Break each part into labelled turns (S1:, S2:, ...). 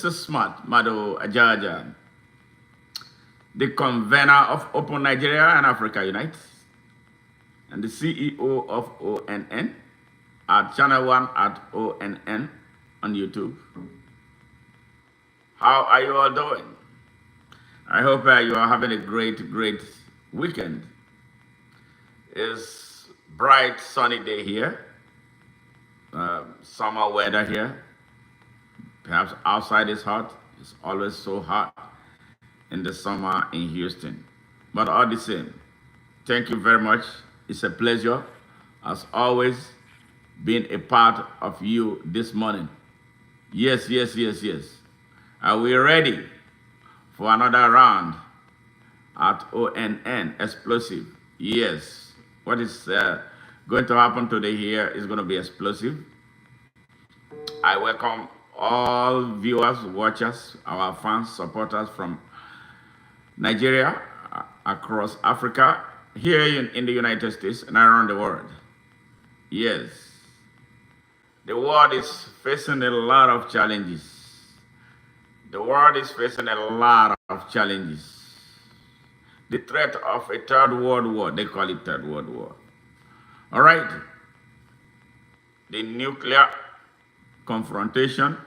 S1: is Smart, Madu Ajaja, the convener of Open Nigeria and Africa Unite, and the CEO of ONN at Channel 1 at ONN on YouTube. How are you all doing? I hope you are having a great weekend. It's bright, sunny day here. Summer weather here. Perhaps outside is hot. It's always so hot in the summer in Houston. But all the same, thank you very much. It's a pleasure, as always, being a part of you this morning. Yes. Are we ready for another round at ONN Explosive? Yes. What is going to happen today here is going to be explosive. I welcome all viewers, watchers, our fans, supporters from Nigeria, across Africa, here in the United States, and around the world. Yes. The world is facing a lot of challenges. The world is facing a lot of challenges. The threat of a third world war, they call it third world war. All right. The nuclear confrontation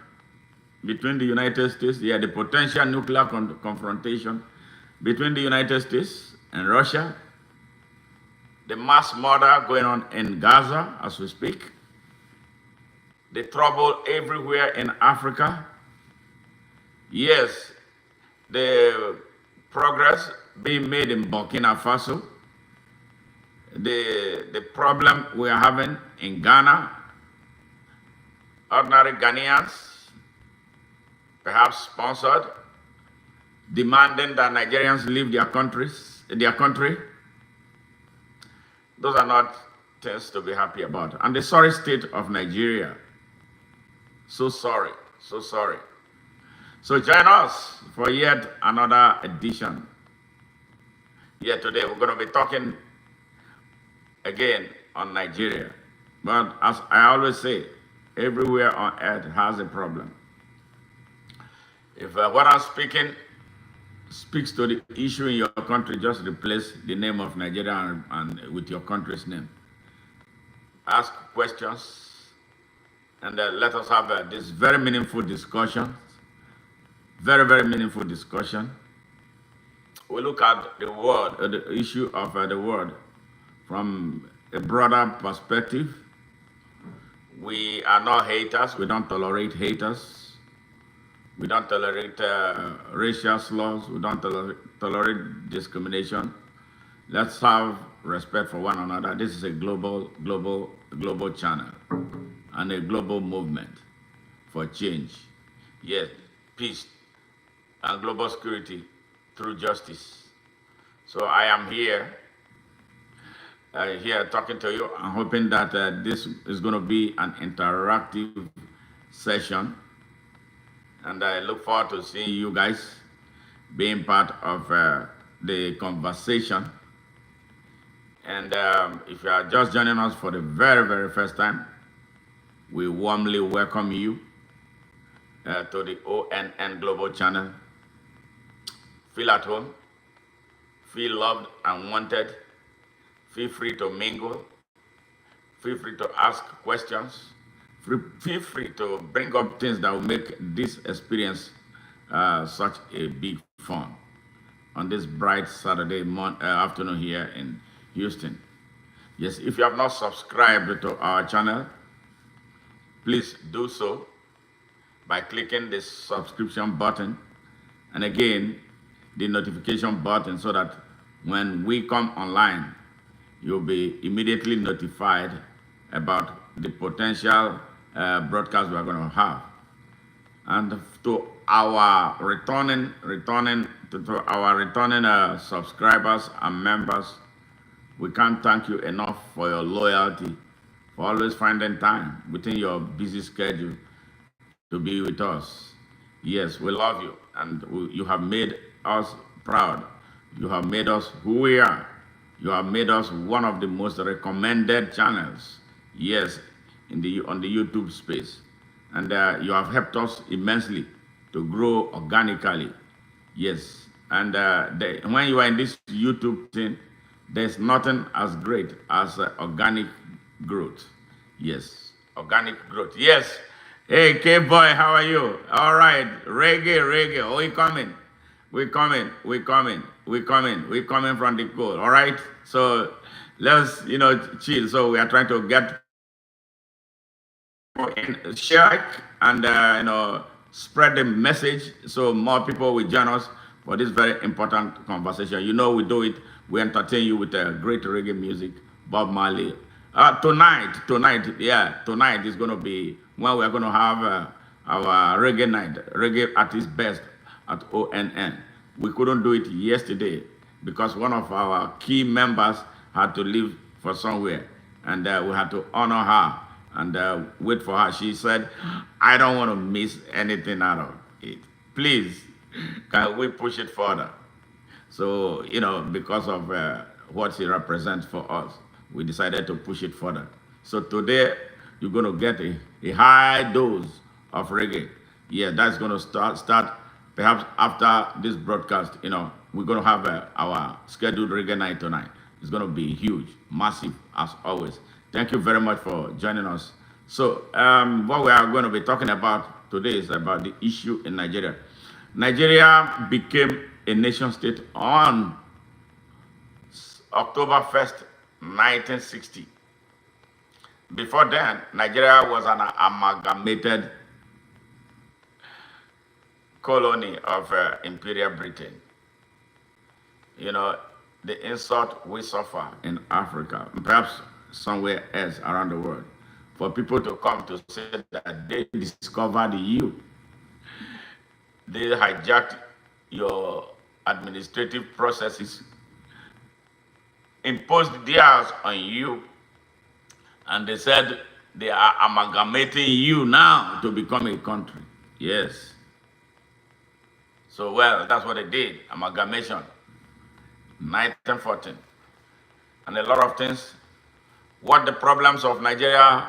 S1: between the United States, the potential nuclear confrontation between the United States and Russia, the mass murder going on in Gaza as we speak, the trouble everywhere in Africa. Yes, the progress being made in Burkina Faso, the problem we are having in Ghana, ordinary Ghanaians, perhaps sponsored, demanding that Nigerians leave their country. Those are not things to be happy about. And the sorry state of Nigeria. So sorry. So join us for yet another edition. Here today we're going to be talking again on Nigeria. But as I always say, everywhere on earth has a problem. If what I'm speaking speaks to the issue in your country, just replace the name of Nigeria and with your country's name. Ask questions, and let us have this very meaningful discussion. Very meaningful discussion. We look at the world, the issue of the world from a broader perspective. We are not haters. We don't tolerate haters. We don't tolerate racial slurs. We don't tolerate discrimination. Let's have respect for one another. This is a global channel and a global movement for change. Yes, peace and global security through justice. So I am here talking to you. I'm hoping that this is going to be an interactive session. And I look forward to seeing you guys being part of the conversation. And if you are just joining us for the very first time, we warmly welcome you to the ONN Global Channel. Feel at home, feel loved and wanted, feel free to mingle, feel free to ask questions, feel free to bring up things that will make this experience such a big fun on this bright Saturday afternoon here in Houston. Yes, if you have not subscribed to our channel, please do so by clicking the subscription button and again the notification button so that when we come online, you'll be immediately notified about the potential broadcast we're going to have. And to our returning subscribers and members, we can't thank you enough for your loyalty, for always finding time within your busy schedule to be with us. Yes, we love you, and you have made us proud. You have made us who we are. You have made us one of the most recommended channels, yes, on the YouTube space. And you have helped us immensely to grow organically. Yes. And when you are in this YouTube thing, there's nothing as great as organic growth. Yes. Organic growth. Yes. Hey, K-Boy, how are you? All right. Reggae, reggae. Oh, we coming. We coming. We coming. We coming. We coming from the cold. All right. So let's, chill. So we are trying to get in, share and spread the message so more people will join us for this very important conversation. We do it. We entertain you with great reggae music, Bob Marley. Tonight is going to be when we are going to have our reggae night, reggae at its best at ONN. We couldn't do it yesterday because one of our key members had to leave for somewhere, and we had to honor her and wait for her. She said, I don't want to miss anything out of it. Please, can we push it further? So, because of what she represents for us, we decided to push it further. So today, you're going to get a high dose of reggae. Yeah, that's going to start perhaps after this broadcast. We're going to have our scheduled reggae night tonight. It's going to be huge, massive, as always. Thank you very much for joining us. So, what we are going to be talking about today is about the issue in Nigeria. Nigeria became a nation state on October 1st, 1960. Before then, Nigeria was an amalgamated colony of Imperial Britain. The insult we suffer in Africa, perhaps somewhere else around the world, for people to come to say that they discovered you. They hijacked your administrative processes, imposed theirs on you, and they said they are amalgamating you now to become a country. Yes. So, that's what they did, amalgamation, 1914. And a lot of things, what the problems of Nigeria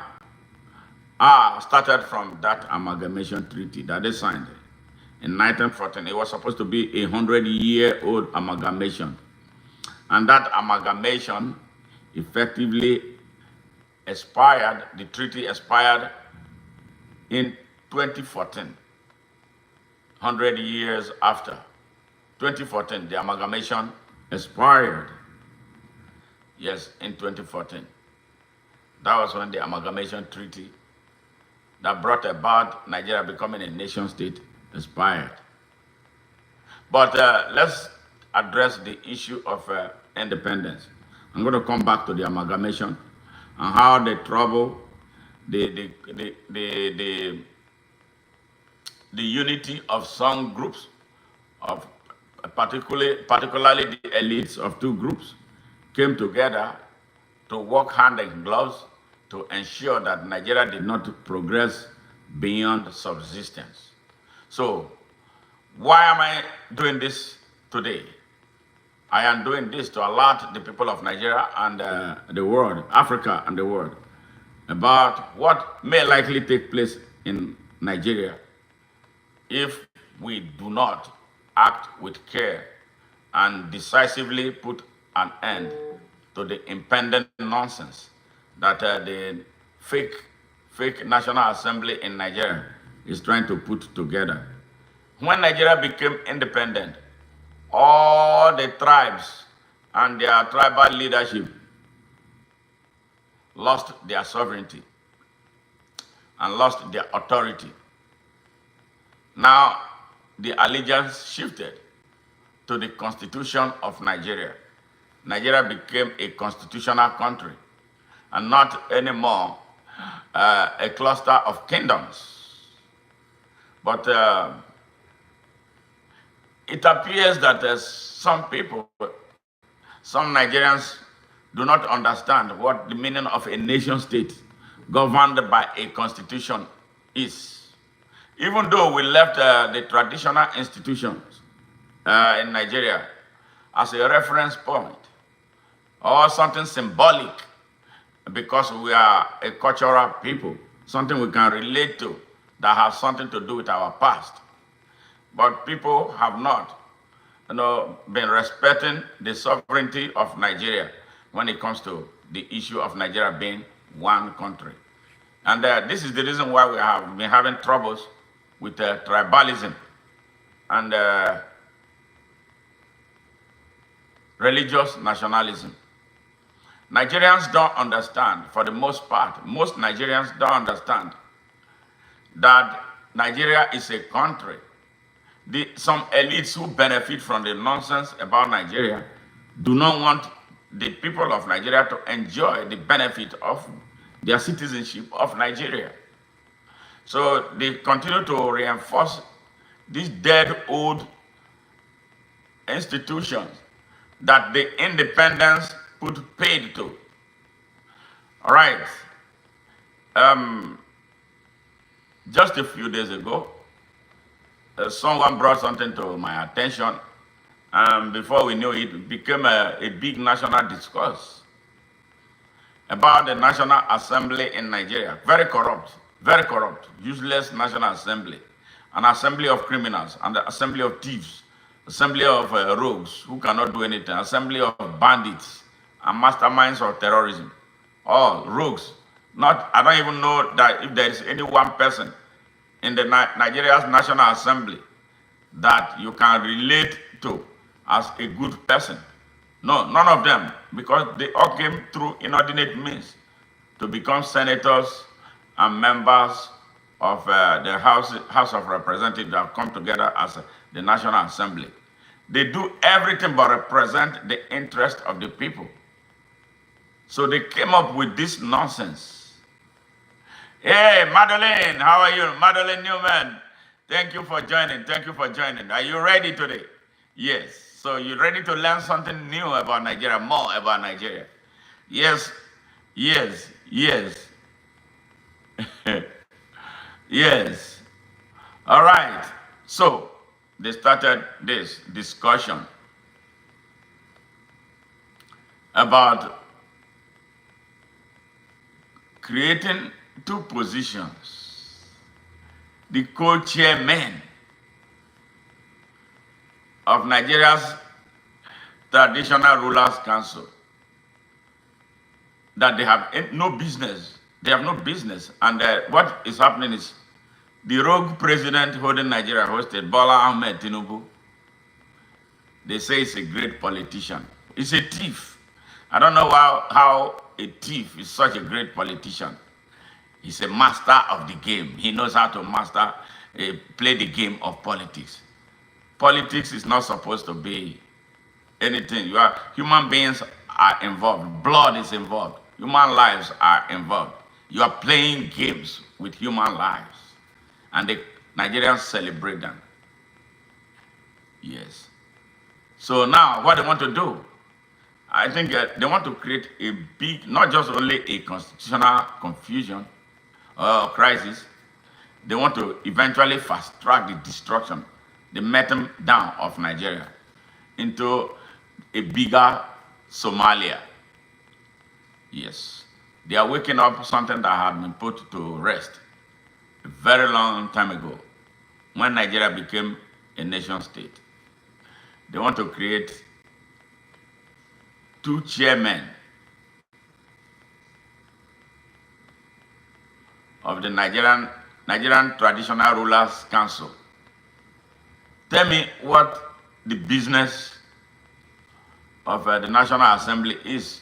S1: are, started from that amalgamation treaty that they signed in 1914. It was supposed to be a 100-year-old amalgamation. And that amalgamation effectively expired, the treaty expired in 2014, 100 years after. 2014, the amalgamation expired. Yes, in 2014. That was when the amalgamation treaty that brought about Nigeria becoming a nation state expired. But let's address the issue of independence. I'm going to come back to the amalgamation and how they trouble the unity of some groups, of particularly the elites of two groups, came together to work hand in gloves to ensure that Nigeria did not progress beyond subsistence. So, why am I doing this today? I am doing this to alert the people of Nigeria and the world, Africa and the world, about what may likely take place in Nigeria if we do not act with care and decisively put an end to the impending nonsense that the fake National Assembly in Nigeria is trying to put together. When Nigeria became independent, all the tribes and their tribal leadership lost their sovereignty and lost their authority. Now, the allegiance shifted to the Constitution of Nigeria. Nigeria became a constitutional country and not anymore a cluster of kingdoms. But it appears that some people, some Nigerians, do not understand what the meaning of a nation state governed by a constitution is. Even though we left the traditional institutions in Nigeria as a reference point or something symbolic, because we are a cultural people, something we can relate to that has something to do with our past. but people have not, been respecting the sovereignty of Nigeria when it comes to the issue of Nigeria being one country. And this is the reason why we have been having troubles with tribalism and religious nationalism. Nigerians don't understand, for the most part, most Nigerians don't understand that Nigeria is a country. Some elites who benefit from the nonsense about Nigeria do not want the people of Nigeria to enjoy the benefit of their citizenship of Nigeria. So they continue to reinforce these dead old institutions that the independence put paid to. All right. Just a few days ago, someone brought something to my attention, and before we knew it, it became a big national discourse about the National Assembly in Nigeria. Very corrupt, useless National Assembly, an assembly of criminals, and the assembly of thieves, assembly of rogues who cannot do anything, assembly of bandits and masterminds of terrorism. All rogues. I don't even know that if there is any one person in the Nigeria's National Assembly that you can relate to as a good person. No, none of them, because they all came through inordinate means to become senators and members of the House of Representatives that come together as the National Assembly. They do everything but represent the interest of the people. So they came up with this nonsense. Hey, Madeline, how are you? Madeline Newman, thank you for joining. Thank you for joining. Are you ready today? Yes. So you're ready to learn something new about Nigeria, more about Nigeria? Yes, yes, yes. Yes. All right. So they started this discussion about creating two positions. The co-chairman of Nigeria's Traditional Rulers Council, that they have no business. They have no business. And what is happening is the rogue president holding Nigeria hosted, Bola Ahmed Tinubu, they say he's a great politician. He's a thief. I don't know how a thief is such a great politician. He's a master of the game. He knows how to play the game of politics. Politics is not supposed to be anything. Human beings are involved. Blood is involved. Human lives are involved. You are playing games with human lives. And the Nigerians celebrate them. Yes. So now what they want to do, I think they want to create a big, not just only a constitutional confusion or crisis, they want to eventually fast track the destruction, the melting down of Nigeria into a bigger Somalia. Yes. They are waking up something that had been put to rest a very long time ago when Nigeria became a nation state. They want to create two chairmen of the Nigerian Traditional Rulers Council. Tell me what the business of the National Assembly is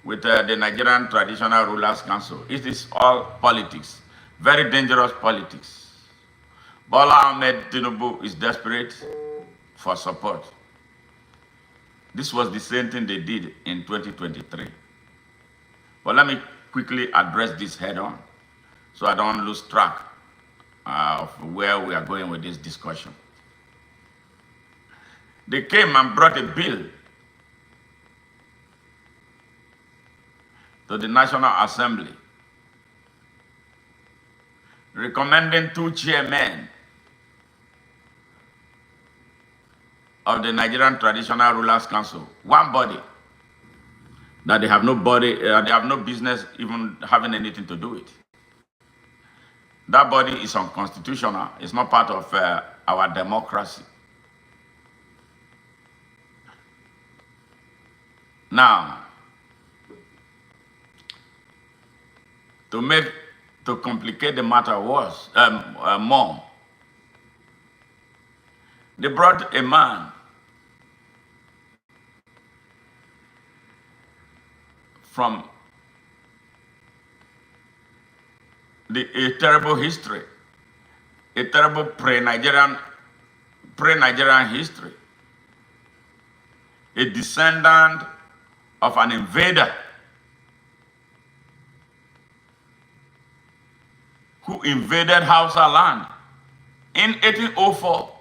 S1: with the Nigerian Traditional Rulers Council. It is all politics, very dangerous politics. Bola Ahmed Tinubu is desperate for support. This was the same thing they did in 2023. But let me quickly address this head on so I don't lose track of where we are going with this discussion. They came and brought a bill to the National Assembly recommending two chairmen of the Nigerian Traditional Rulers Council, one body that they have no business even having anything to do with. That body is unconstitutional. It's not part of our democracy. Now, to complicate the matter worse, more, they brought a man from a terrible history, a terrible pre-Nigerian history, a descendant of an invader who invaded Hausa land in 1804,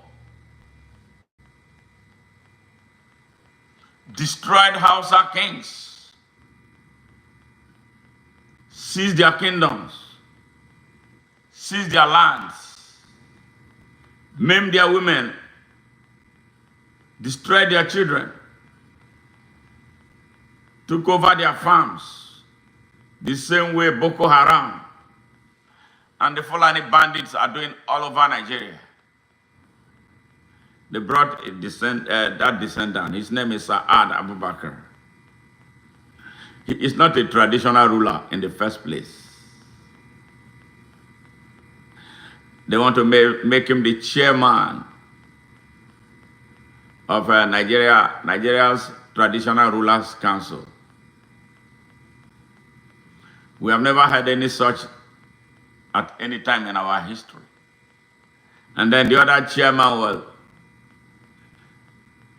S1: destroyed Hausa kings, seized their kingdoms, seized their lands, maimed their women, destroyed their children, took over their farms, the same way Boko Haram and the Fulani bandits are doing all over Nigeria. They brought that descendant. His name is Sa'ad Abubakar. He is not a traditional ruler in the first place. They want to make him the chairman of Nigeria's Traditional Rulers Council. We have never had any such at any time in our history. And then the other chairman was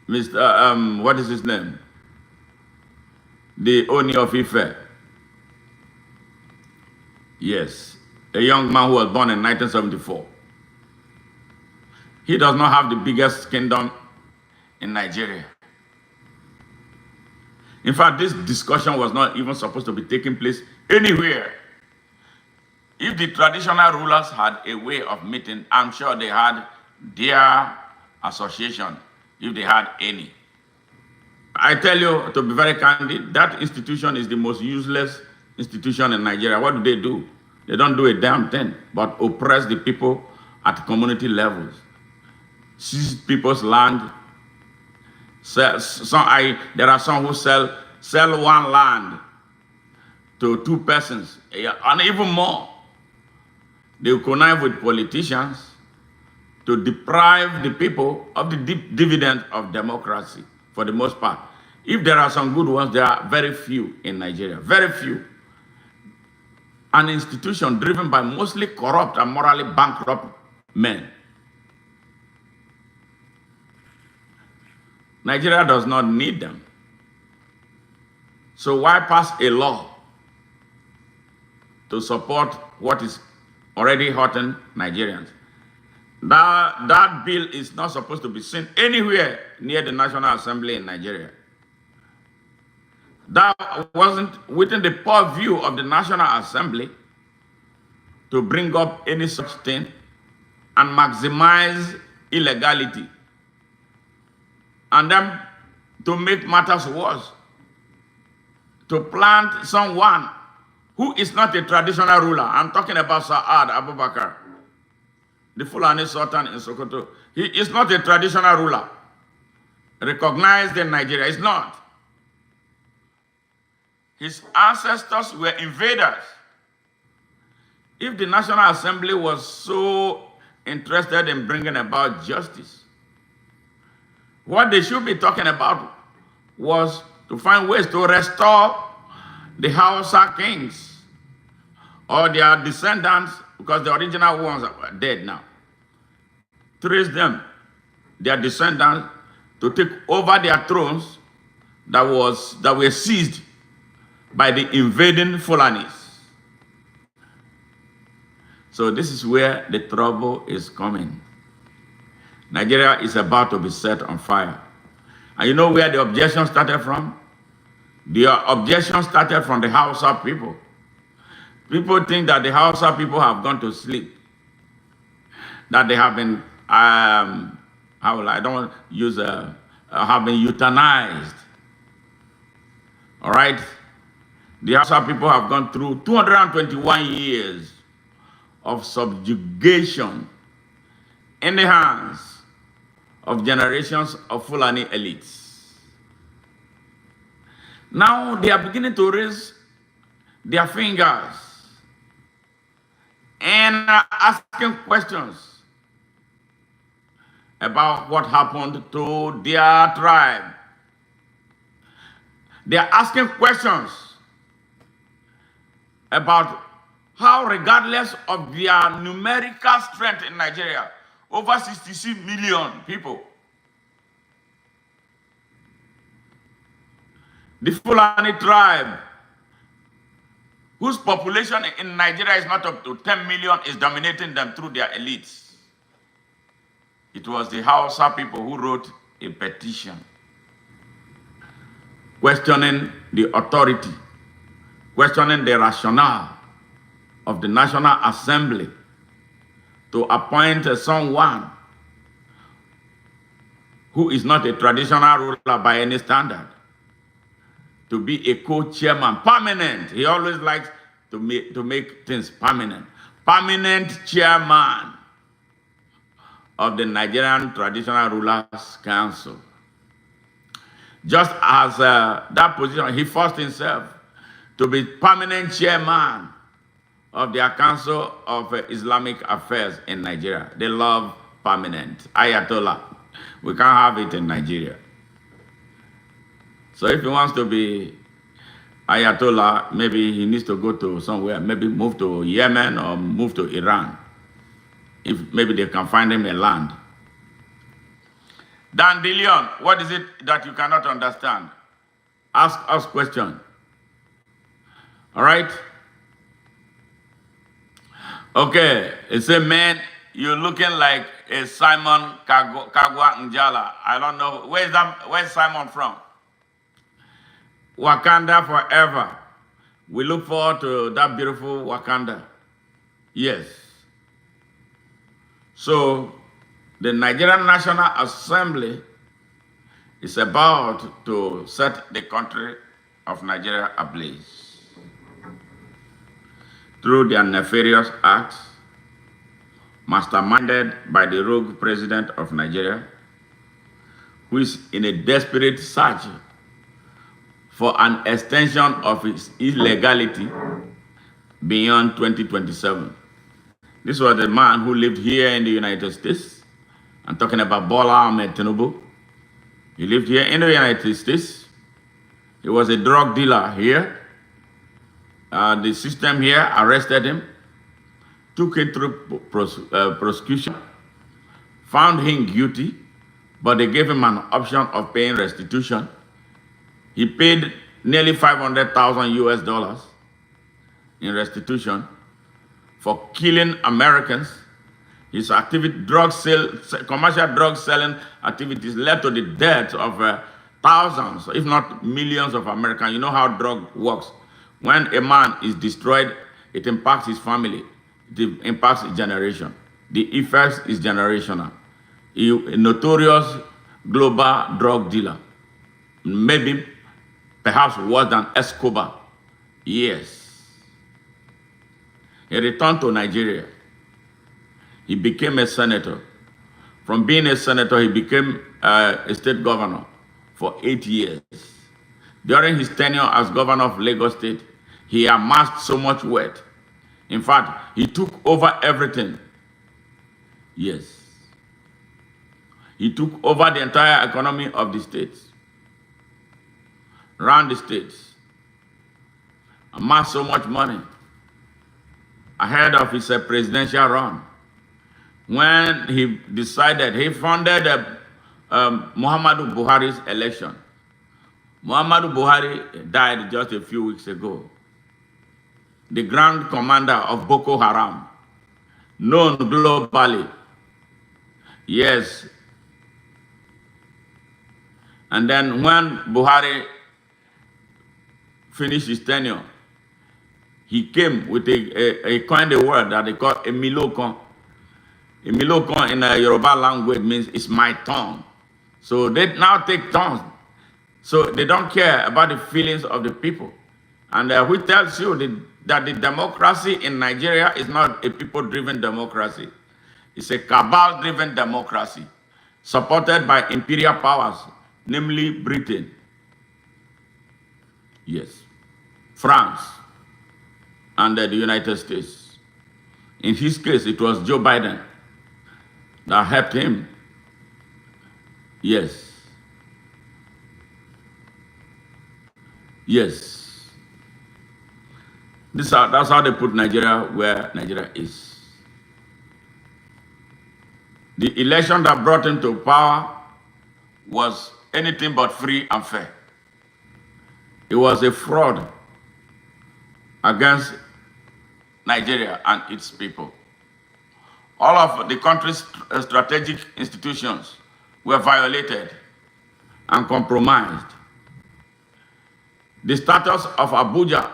S1: Mr. What is his name? The Oni of Ife. Yes, a young man who was born in 1974. He does not have the biggest kingdom in Nigeria. In fact, this discussion was not even supposed to be taking place anywhere. If the traditional rulers had a way of meeting, I'm sure they had their association, if they had any. I tell you, to be very candid, that institution is the most useless institution in Nigeria. What do? They don't do a damn thing but oppress the people at community levels, seize people's land. There are some who sell one land to two persons, and even more. They connive with politicians to deprive the people of the dividend of democracy, for the most part. If there are some good ones, there are very few in Nigeria, very few. An institution driven by mostly corrupt and morally bankrupt men. Nigeria does not need them. So why pass a law to support what is already hurting Nigerians? That bill is not supposed to be seen anywhere near the National Assembly in Nigeria. That wasn't within the purview of the National Assembly to bring up any such thing and maximize illegality. And then, to make matters worse, to plant someone who is not a traditional ruler. I'm talking about Sa'ad Abubakar, the Fulani Sultan in Sokoto. He is not a traditional ruler recognized in Nigeria. He's not. His ancestors were invaders. If the National Assembly was so interested in bringing about justice, what they should be talking about was to find ways to restore the Hausa kings or their descendants, because the original ones are dead now. Trace them, their descendants, to take over their thrones that were seized by the invading Fulanis. So this is where the trouble is coming. Nigeria is about to be set on fire. And you know where the objection started from? The objection started from the Hausa people. People think that the Hausa people have gone to sleep, that they have been, have been euthanized. All right? The Hausa people have gone through 221 years of subjugation in the hands of generations of Fulani elites. Now they are beginning to raise their fingers and are asking questions about what happened to their tribe. They are asking questions about how, regardless of their numerical strength in Nigeria, over 66 million people, the Fulani tribe, whose population in Nigeria is not up to 10 million, is dominating them through their elites. It was the Hausa people who wrote a petition questioning the authority, questioning the rationale of the National Assembly to appoint someone who is not a traditional ruler by any standard to be a co-chairman, permanent. He always likes to make things permanent. Permanent chairman of the Nigerian Traditional Rulers Council. Just as that position, he forced himself to be permanent chairman of their Council of Islamic Affairs in Nigeria. They love permanent. Ayatollah. We can't have it in Nigeria. So if he wants to be Ayatollah, maybe he needs to go to somewhere, maybe move to Yemen or move to Iran. If maybe they can find him a land. Dan DeLeon, what is it that you cannot understand? Ask us question. All right? Okay, it's a man, you're looking like a Simon Kagwa Njala. I don't know, where's Simon from? Wakanda forever. We look forward to that beautiful Wakanda. Yes. So, the Nigerian National Assembly is about to set the country of Nigeria ablaze through their nefarious acts, masterminded by the rogue president of Nigeria, who is in a desperate search for an extension of his illegality beyond 2027. This was the man who lived here in the United States. I'm talking about Bola Ahmed Tinubu. He lived here in the United States. He was a drug dealer here. The system here arrested him, took him through prosecution, found him guilty, but they gave him an option of paying restitution. He paid nearly 500,000 US dollars in restitution for killing Americans. His commercial drug selling activities led to the death of thousands, if not millions of Americans. You know how drug works. When a man is destroyed, it impacts his family. It impacts his generation. The effect is generational. A notorious global drug dealer. Maybe, perhaps worse than Escobar. Yes. He returned to Nigeria. He became a senator. From being a senator, he became a state governor for 8 years. During his tenure as governor of Lagos State, he amassed so much wealth. In fact, he took over everything. Yes. He took over the entire economy of the states. Ran the states. Amassed so much money ahead of his presidential run. When he decided, he funded Muhammadu Buhari's election. Muhammadu Buhari died just a few weeks ago. The grand commander of Boko Haram, known globally. Yes. And then when Buhari finished his tenure, he came with a coined a word that they call Emilokon. Emilokon in a Yoruba language means it's my turn. So they now take turns. So they don't care about the feelings of the people. And which tells you that the democracy in Nigeria is not a people-driven democracy. It's a cabal-driven democracy supported by imperial powers, namely Britain, yes, France, and the United States. In his case, it was Joe Biden that helped him. Yes. Yes. That's how they put Nigeria where Nigeria is. The election that brought him to power was anything but free and fair. It was a fraud against Nigeria and its people. All of the country's strategic institutions were violated and compromised. The status of Abuja,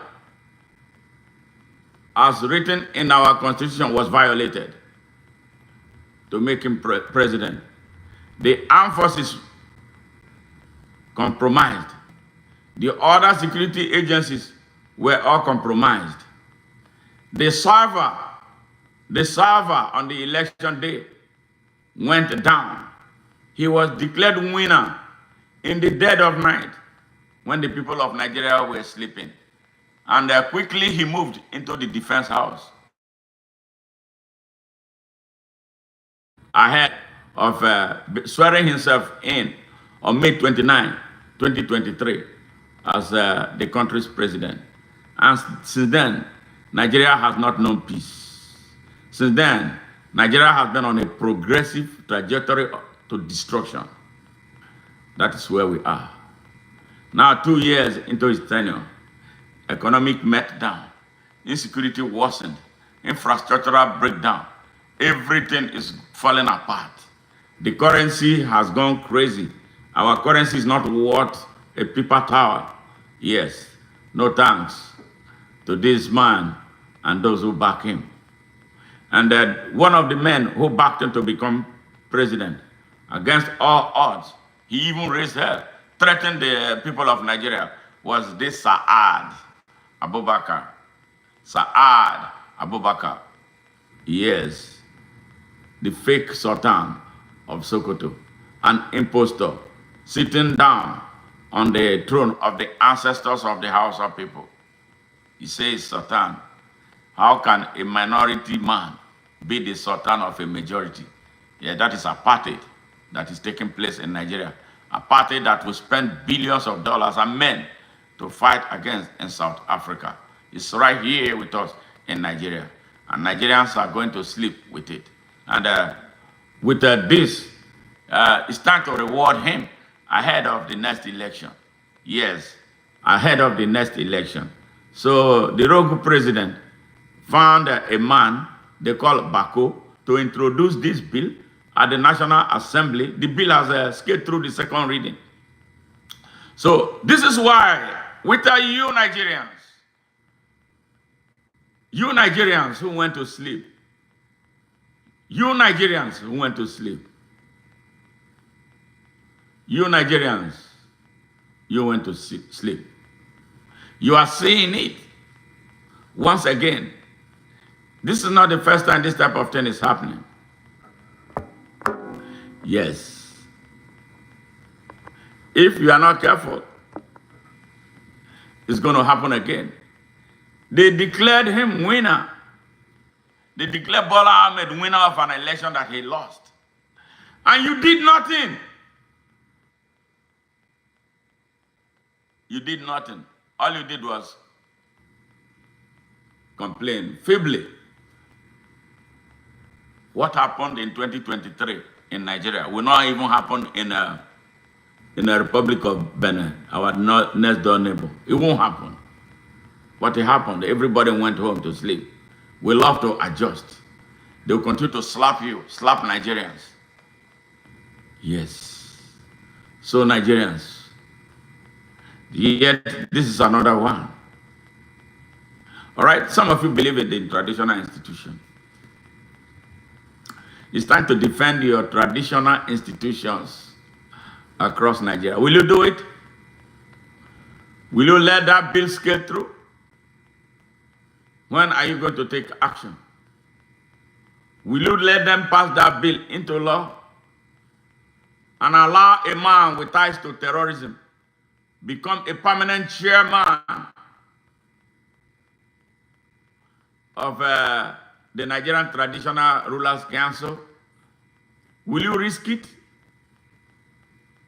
S1: as written in our constitution, was violated to make him president. The armed forces compromised. The other security agencies were all compromised. The server on the election day went down. He was declared winner in the dead of night when the people of Nigeria were sleeping. And quickly he moved into the defense house ahead of swearing himself in on May 29, 2023 as the country's president. And since then, Nigeria has not known peace. Since then, Nigeria has been on a progressive trajectory to destruction. That is where we are. Now, 2 years into his tenure, economic meltdown, insecurity worsened, infrastructural breakdown, everything is falling apart. The currency has gone crazy. Our currency is not worth a paper towel. Yes, no thanks to this man and those who back him. And one of the men who backed him to become president, against all odds, he even raised hell, threatened the people of Nigeria, was this Saad Abubakar. Saad Abubakar. Yes, the fake Sultan of Sokoto, an impostor, sitting down on the throne of the ancestors of the House of People. He says, Sultan, how can a minority man be the Sultan of a majority? Yeah, that is apartheid that is taking place in Nigeria. Apartheid that will spend billions of dollars and men to fight against in South Africa. It's right here with us in Nigeria. And Nigerians are going to sleep with it. And with this, it's time to reward him ahead of the next election. Yes, ahead of the next election. So the rogue president found a man they call Bako to introduce this bill at the National Assembly. The bill has escaped through the second reading. So this is why, with you Nigerians who went to sleep, you Nigerians who went to sleep, you Nigerians, you went to sleep. You are seeing it once again. This is not the first time this type of thing is happening. Yes. If you are not careful, it's going to happen again. They declared him winner. They declared Bola Ahmed winner of an election that he lost. And you did nothing. You did nothing. All you did was complain feebly. What happened in 2023 in Nigeria will not even happen in the Republic of Benin, our next door neighbor. It won't happen. What happened, everybody went home to sleep. We love to adjust. They will continue to slap you, slap Nigerians. Yes. So Nigerians, yet this is another one. All right, some of you believe in the traditional institution. It's time to defend your traditional institutions across Nigeria. Will you do it? Will you let that bill scale through? When are you going to take action? Will you let them pass that bill into law and allow a man with ties to terrorism become a permanent chairman of the Nigerian Traditional Rulers Council? Will you risk it?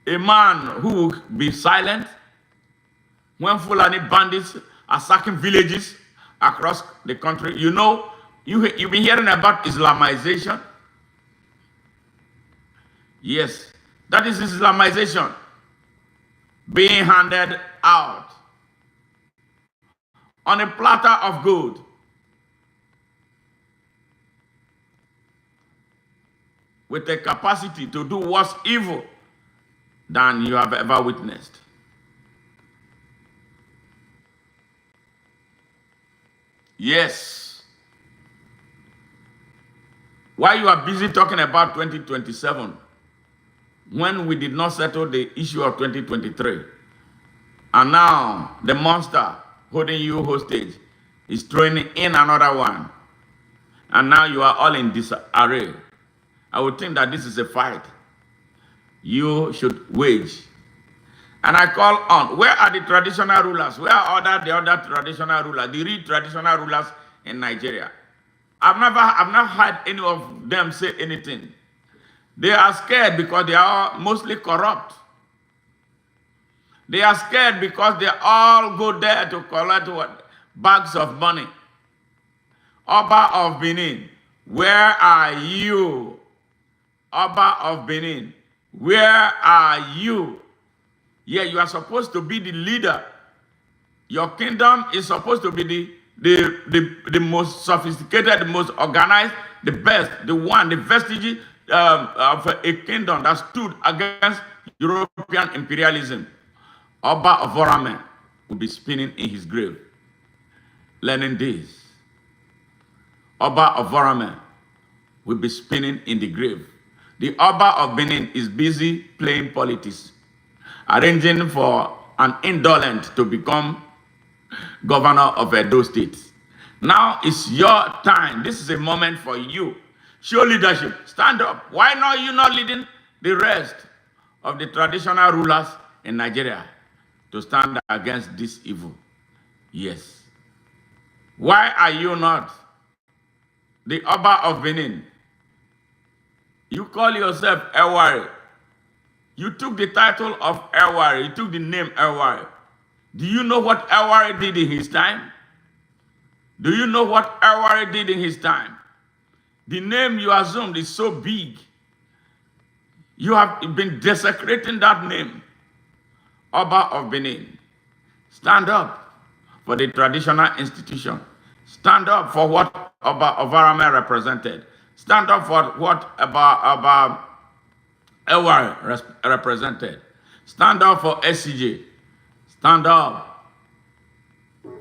S1: A man who will be silent when Fulani bandits are sacking villages across the country. You know, you've been hearing about Islamization. Yes, that is Islamization being handed out on a platter of gold. With a capacity to do worse evil than you have ever witnessed. Yes. While you are busy talking about 2027, when we did not settle the issue of 2023, and now the monster holding you hostage is throwing in another one, and now you are all in disarray, I would think that this is a fight you should wage. And I call on, where are the traditional rulers? Where are the other traditional rulers, the real traditional rulers in Nigeria? I've not heard any of them say anything. They are scared because they are mostly corrupt. They are scared because they all go there to collect what? Bags of money. Oba of Benin, where are you? Oba of Benin, where are you? Yeah, you are supposed to be the leader. Your kingdom is supposed to be the most sophisticated, the most organized, the best, the one, the vestige of a kingdom that stood against European imperialism. Oba of Orame will be spinning in his grave, learning this. Oba of Orame will be spinning in the grave. The Oba of Benin is busy playing politics, arranging for an indolent to become governor of Edo State. Now it's your time. This is a moment for you. Show leadership. Stand up. Why not you not leading the rest of the traditional rulers in Nigeria to stand against this evil? Yes. Why are you not the Oba of Benin? You call yourself Ewari. You took the title of Ewari. You took the name Ewari. Do you know what Ewari did in his time? Do you know what Ewari did in his time? The name you assumed is so big. You have been desecrating that name. Oba of Benin. Stand up for the traditional institution. Stand up for what Oba of Orame represented. Stand up for what Oba Ewari represented. Stand up for SCJ. Stand up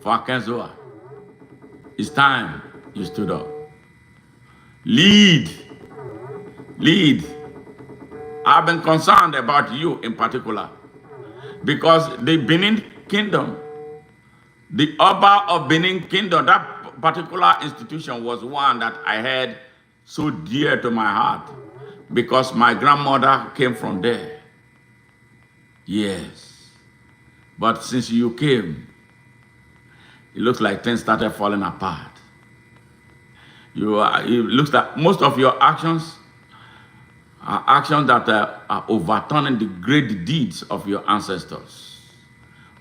S1: for Akenzoa. It's time you stood up. Lead. Lead. I've been concerned about you in particular because the Benin Kingdom, the Oba of Benin Kingdom, that particular institution was one that I had so dear to my heart because my grandmother came from there. Yes. But since you came, it looks like things started falling apart. It looks like most of your actions are actions that are overturning the great deeds of your ancestors.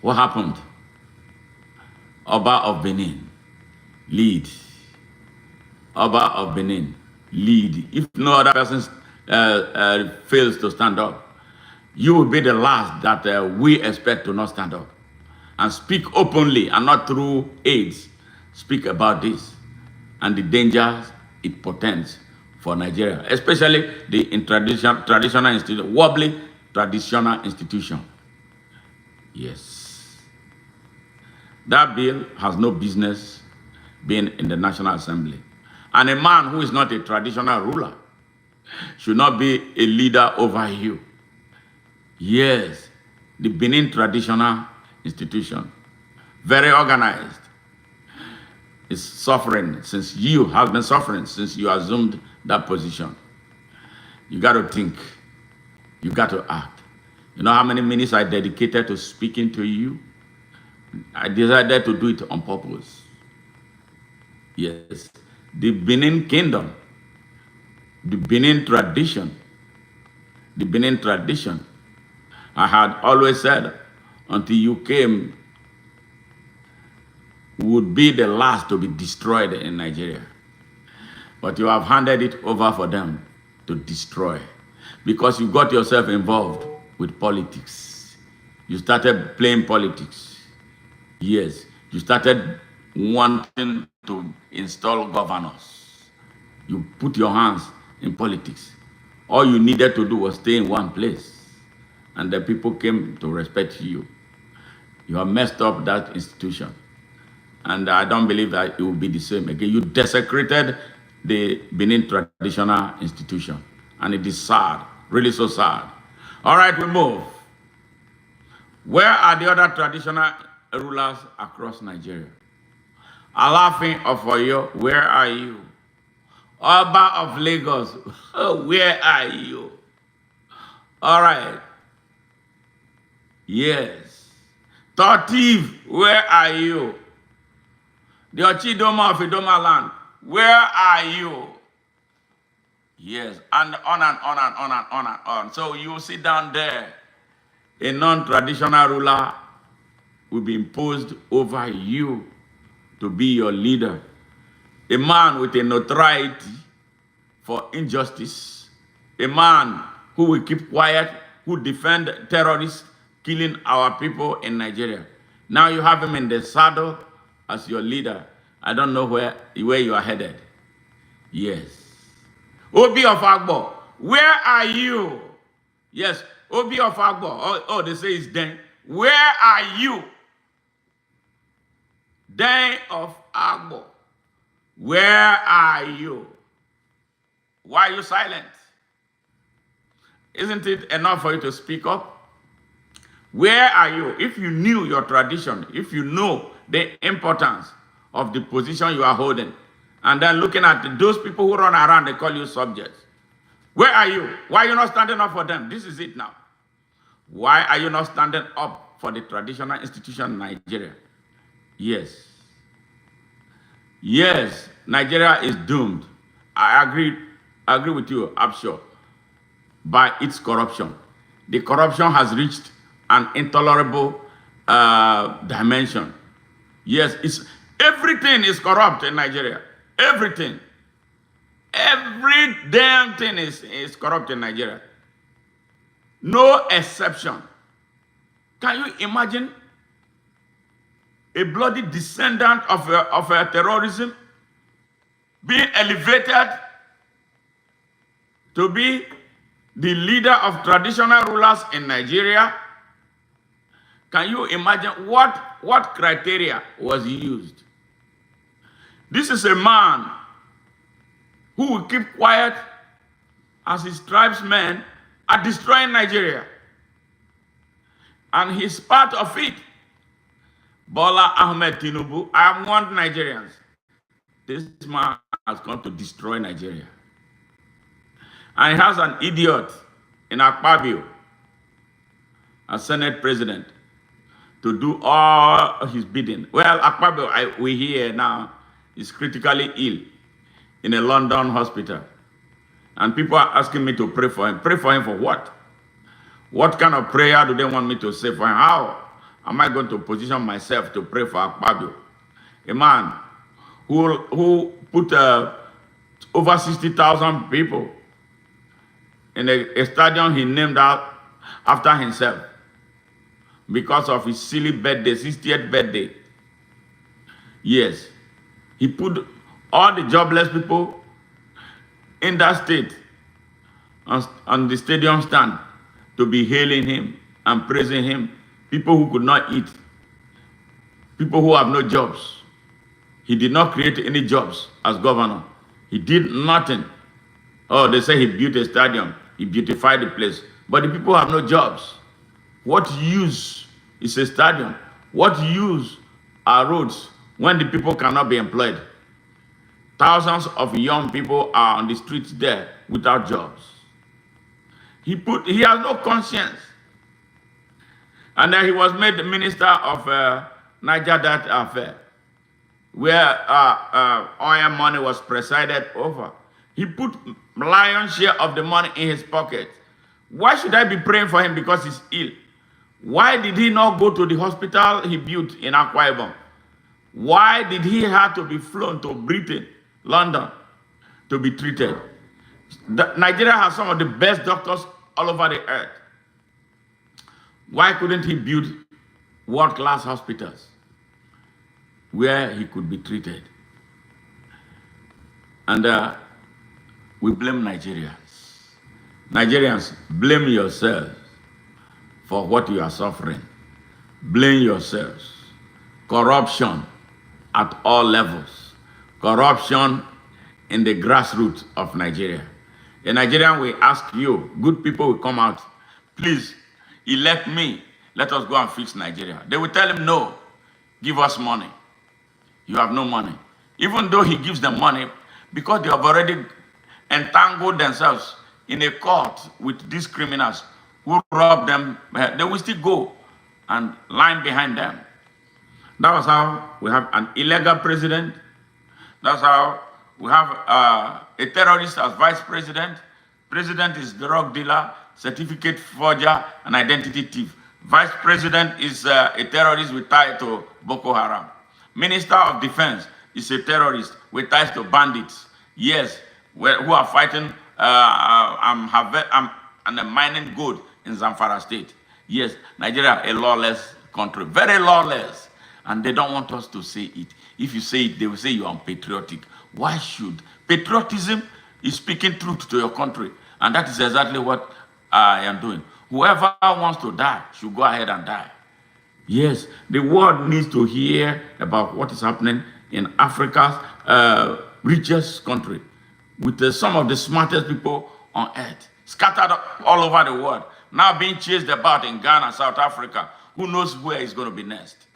S1: What happened? Oba of Benin, lead. Oba of Benin, lead. If no other person fails to stand up, you will be the last that we expect to not stand up and speak openly and not through aids. Speak about this and the dangers it portends for Nigeria, especially the traditional institution, wobbly traditional institution. Yes. That bill has no business being in the National Assembly. And a man who is not a traditional ruler should not be a leader over you. Yes, the Benin traditional institution, very organized, is suffering since you have been suffering since you assumed that position. You got to think. You got to act. You know how many minutes I dedicated to speaking to you? I decided to do it on purpose. Yes. The Benin Kingdom, the Benin tradition, the Benin tradition. I had always said, until you came, would be the last to be destroyed in Nigeria. But you have handed it over for them to destroy because you got yourself involved with politics. You started playing politics. Yes, you started wanting to install governors. You put your hands in politics. All you needed to do was stay in one place, and the people came to respect you. You have messed up that institution. And I don't believe that it will be the same again. You desecrated the Benin traditional institution. And it is sad, really so sad. All right, we move. Where are the other traditional rulers across Nigeria? Alafin of Oyo, where are you? Oba of Lagos, where are you? All right. Yes. Tortiv, where are you? The Ochidoma of Idoma land, where are you? Yes, and on and on and on and on and on. So you sit down there, a non-traditional ruler will be imposed over you to be your leader. A man with a notoriety for injustice, a man who will keep quiet, who defend terrorists killing our people in Nigeria. Now you have him in the saddle as your leader. I don't know where you are headed. Yes. Obi of Agbo, where are you? Yes, Obi of Agbo. Oh, they say it's Den. Where are you? Den of Agbo. Where are you? Why are you silent? Isn't it enough for you to speak up? Where are you? If you knew your tradition, if you know the importance of the position you are holding, and then looking at those people who run around, they call you subjects. Where are you? Why are you not standing up for them? This is it now. Why are you not standing up for the traditional institution in Nigeria? Yes. Yes, Nigeria is doomed. I agree with you, I'm sure, by its corruption. The corruption has reached an intolerable dimension. Yes, everything is corrupt in Nigeria. Everything. Every damn thing is corrupt in Nigeria. No exception. Can you imagine a bloody descendant of a terrorism being elevated to be the leader of traditional rulers in Nigeria? Can you imagine what criteria was used? This is a man who will keep quiet as his tribesmen are destroying Nigeria. And he's part of it. Bola Ahmed Tinubu, I warned Nigerians. This man has come to destroy Nigeria. And he has an idiot in AKPABIO, a Senate president, to do all his bidding. Well, AKPABIO, we hear now, is critically ill in a London hospital. And people are asking me to pray for him. Pray for him for what? What kind of prayer do they want me to say for him? How am I going to position myself to pray for AKPABIO? A man who put over 60,000 people in a stadium he named out after himself because of his silly birthday, 60th birthday. Yes, he put all the jobless people in that state on the stadium stand to be hailing him and praising him. People who could not eat, people who have no jobs. He did not create any jobs as governor. He did nothing. Oh, they say he built a stadium. He beautified the place. But the people have no jobs. What use is a stadium? What use are roads when the people cannot be employed? Thousands of young people are on the streets there without jobs. He has no conscience. And then he was made the minister of Niger Delta affair, where oil money was presided over. He put lion's share of the money in his pocket. Why should I be praying for him because he's ill? Why did he not go to the hospital he built in Akwa Ibom? Why did he have to be flown to Britain, London, to be treated? Nigeria has some of the best doctors all over the earth. Why couldn't he build world-class hospitals where he could be treated? And we blame Nigerians. Nigerians, blame yourselves for what you are suffering. Blame yourselves. Corruption at all levels. Corruption in the grassroots of Nigeria. In Nigeria, we ask you, good people will come out, please elect me. Let us go and fix Nigeria. They will tell him, no, give us money. You have no money. Even though he gives them money, because they have already entangled themselves in a court with these criminals who rob them, they will still go and line behind them. That was how we have an illegal president. That's how we have a terrorist as vice president. President is drug dealer, certificate forger, and identity thief. Vice president is a terrorist with ties to Boko Haram. Minister of Defense is a terrorist with ties to bandits. Yes, who are fighting and mining gold in Zamfara state. Yes, Nigeria, a lawless country, very lawless. And they don't want us to say it. If you say it, they will say you are unpatriotic. Why should? Patriotism is speaking truth to your country. And that is exactly what I am doing. Whoever wants to die should go ahead and die. Yes, the world needs to hear about what is happening in Africa's richest country, with some of the smartest people on earth, scattered all over the world, now being chased about in Ghana, South Africa. Who knows where it's going to be next?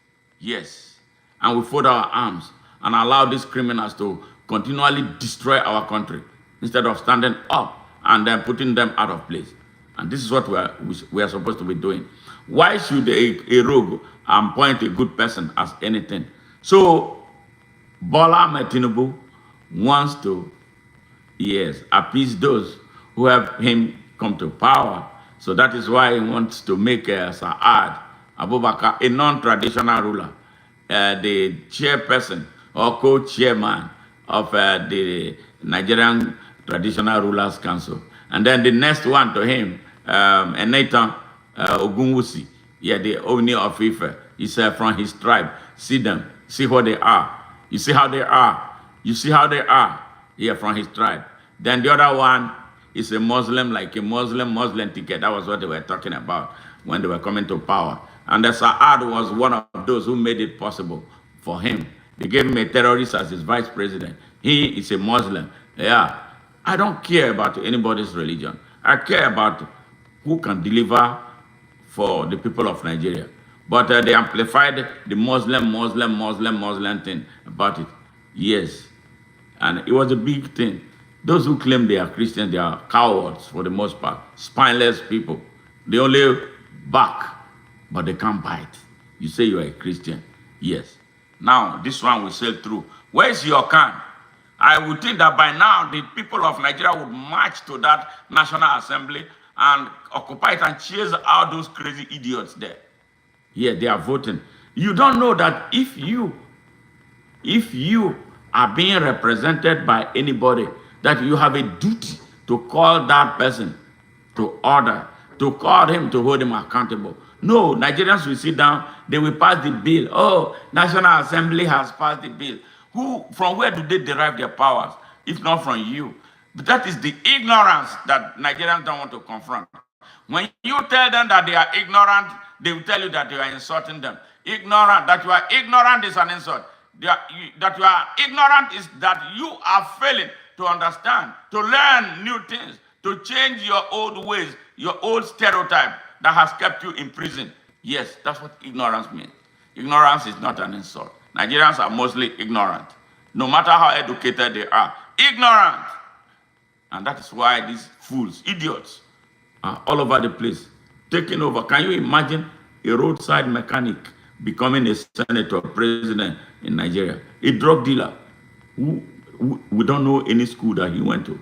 S1: Yes, and we fold our arms and allow these criminals to continually destroy our country instead of standing up and then putting them out of place. And this is what we are supposed to be doing. Why should a rogue appoint a good person as anything? So, Bola Ahmed Tinubu wants to, yes, appease those who have him come to power. So that is why he wants to make Saad Abubakar a non-traditional ruler, the chairperson or co-chairman of the Nigerian Traditional Rulers Council. And then the next one to him, Nathan Ogunwusi, yeah, the owner of Ife, is from his tribe. See them, see what they are. You see how they are. You see how they are. Yeah, from his tribe. Then the other one is a Muslim, like a Muslim ticket. That was what they were talking about when they were coming to power. And the Saad was one of those who made it possible for him. They gave him a terrorist as his vice president. He is a Muslim. Yeah. I don't care about anybody's religion. I care about who can deliver for the people of Nigeria. But they amplified the Muslim thing about it. Yes. And it was a big thing. Those who claim they are Christians, they are cowards for the most part. Spineless people. They only bark, but they can't bite. You say you are a Christian. Yes. Now, this one will sail through. Where is your can? I would think that by now, the people of Nigeria would march to that National Assembly and occupy it and chase out those crazy idiots there. Yeah, they are voting. You don't know that if you are being represented by anybody, that you have a duty to call that person to order, to call him, to hold him accountable. No, Nigerians will sit down, they will pass the bill. Oh, National Assembly has passed the bill. From where do they derive their powers, if not from you? But that is the ignorance that Nigerians don't want to confront. When you tell them that they are ignorant, they will tell you that you are insulting them. That you are ignorant is an insult. That you are ignorant is that you are failing to understand, to learn new things, to change your old ways, your old stereotype that has kept you in prison. Yes, that's what ignorance means. Ignorance is not an insult. Nigerians are mostly ignorant. no matter how educated they are. Ignorant. And that is why these fools, idiots, are all over the place, taking over. Can you imagine a roadside mechanic becoming a senator, president in Nigeria? A drug dealer who we don't know any school that he went to.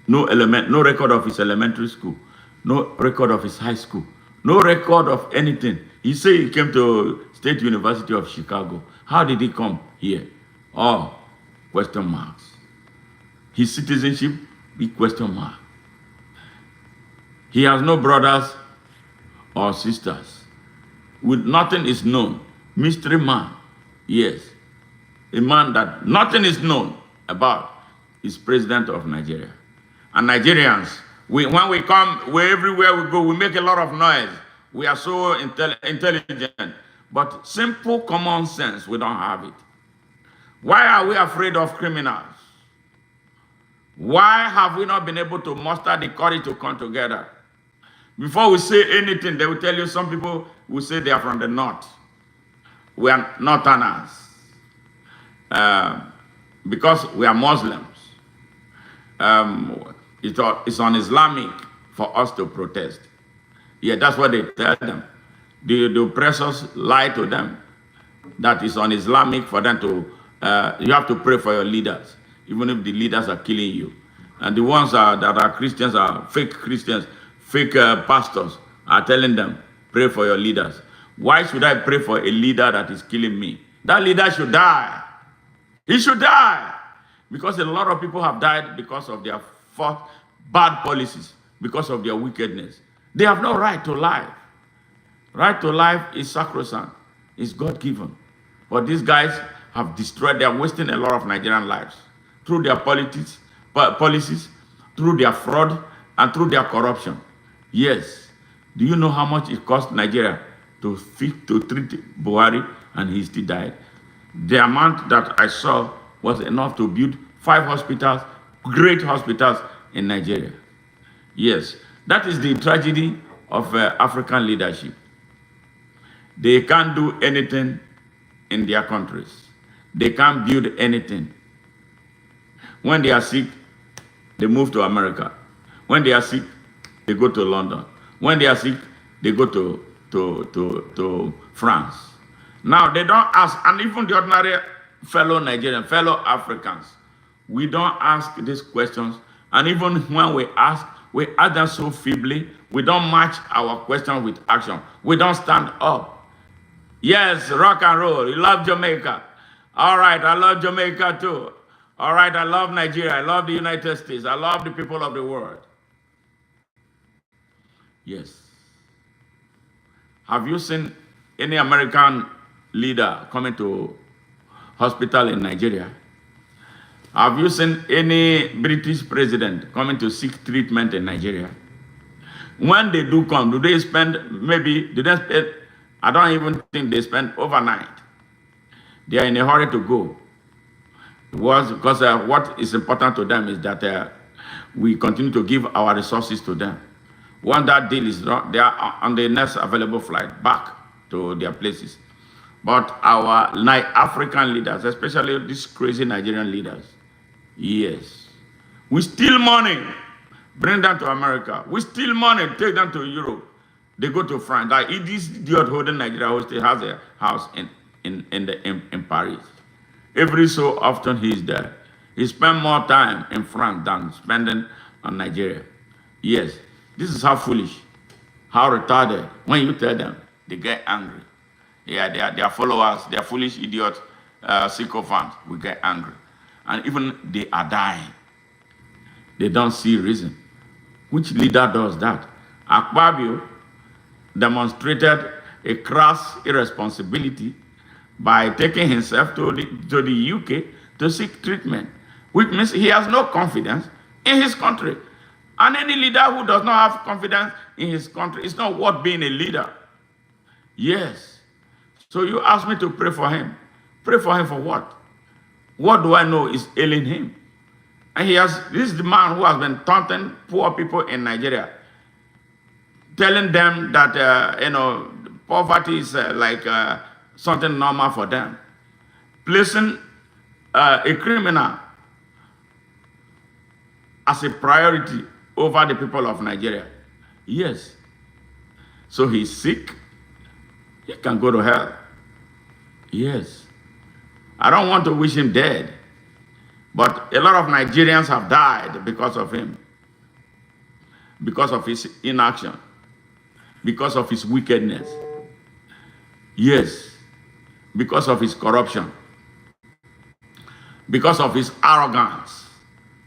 S1: No record of his elementary school, no record of his high school, no record of anything. He said he came to State University of Chicago. How did he come here? Oh, question marks. His citizenship, big question mark. He has no brothers or sisters. With nothing is known. Mystery man. Yes. A man that nothing is known about is president of Nigeria. And Nigerians, when we come, everywhere we go, we make a lot of noise. We are so intelligent. But simple common sense, we don't have it. Why are we afraid of criminals? Why have we not been able to muster the courage to come together? Before we say anything, they will tell you, some people will say they are from the north. We are northerners. Because we are Muslims. It's un-Islamic for us to protest. Yeah, that's what they tell them. The oppressors lie to them that it's un-Islamic for them to, you have to pray for your leaders, even if the leaders are killing you. And the ones that are Christians are fake Christians, fake pastors are telling them, pray for your leaders. Why should I pray for a leader that is killing me? That leader should die. He should die. Because a lot of people have died because of their bad policies, because of their wickedness. They have no right to life. Right to life is sacrosanct. It's God-given. But these guys have destroyed, they are wasting a lot of Nigerian lives through their policies, through their fraud, and through their corruption. Yes. Do you know how much it cost Nigeria to treat Buhari, and he still died? The amount that I saw was enough to build 5 hospitals, great hospitals in Nigeria. Yes, that is the tragedy of African leadership. They can't do anything in their countries. They can't build anything. When they are sick, they move to America. When they are sick, they go to London. When they are sick, they go to France. Now, they don't ask, and even the ordinary fellow Nigerians, fellow Africans, we don't ask these questions. And even when we ask them so feebly. We don't match our question with action. We don't stand up. Yes, rock and roll. You love Jamaica. All right, I love Jamaica too. All right, I love Nigeria. I love the United States. I love the people of the world. Yes. Have you seen any American leader coming to hospital in Nigeria? Have you seen any British president coming to seek treatment in Nigeria? When they do come, do they spend, I don't even think they spend overnight. They are in a hurry to go. Because what is important to them is that we continue to give our resources to them. When that deal is done, they are on the next available flight back to their places. But our African leaders, especially these crazy Nigerian leaders, yes, we steal money, bring them to America. We steal money, take them to Europe. They go to France. Like this idiot holding Nigeria has a house in Paris. Every so often he's there. He spends more time in France than spending on Nigeria. Yes, this is how foolish, how retarded. When you tell them, they get angry. Yeah, they are followers, they are foolish idiots, sycophants. We get angry. And even they are dying. They don't see reason. Which leader does that? AKPABIO demonstrated a crass irresponsibility by taking himself to the UK to seek treatment, which means he has no confidence in his country. And any leader who does not have confidence in his country is not worth being a leader. Yes. So you ask me to pray for him. Pray for him for what? What do I know is ailing him? And this is the man who has been taunting poor people in Nigeria, telling them that, poverty is something normal for them, placing a criminal as a priority over the people of Nigeria. Yes. So he's sick. He can go to hell. Yes. I don't want to wish him dead. But a lot of Nigerians have died because of him. Because of his inaction. Because of his wickedness. Yes. Because of his corruption. Because of his arrogance.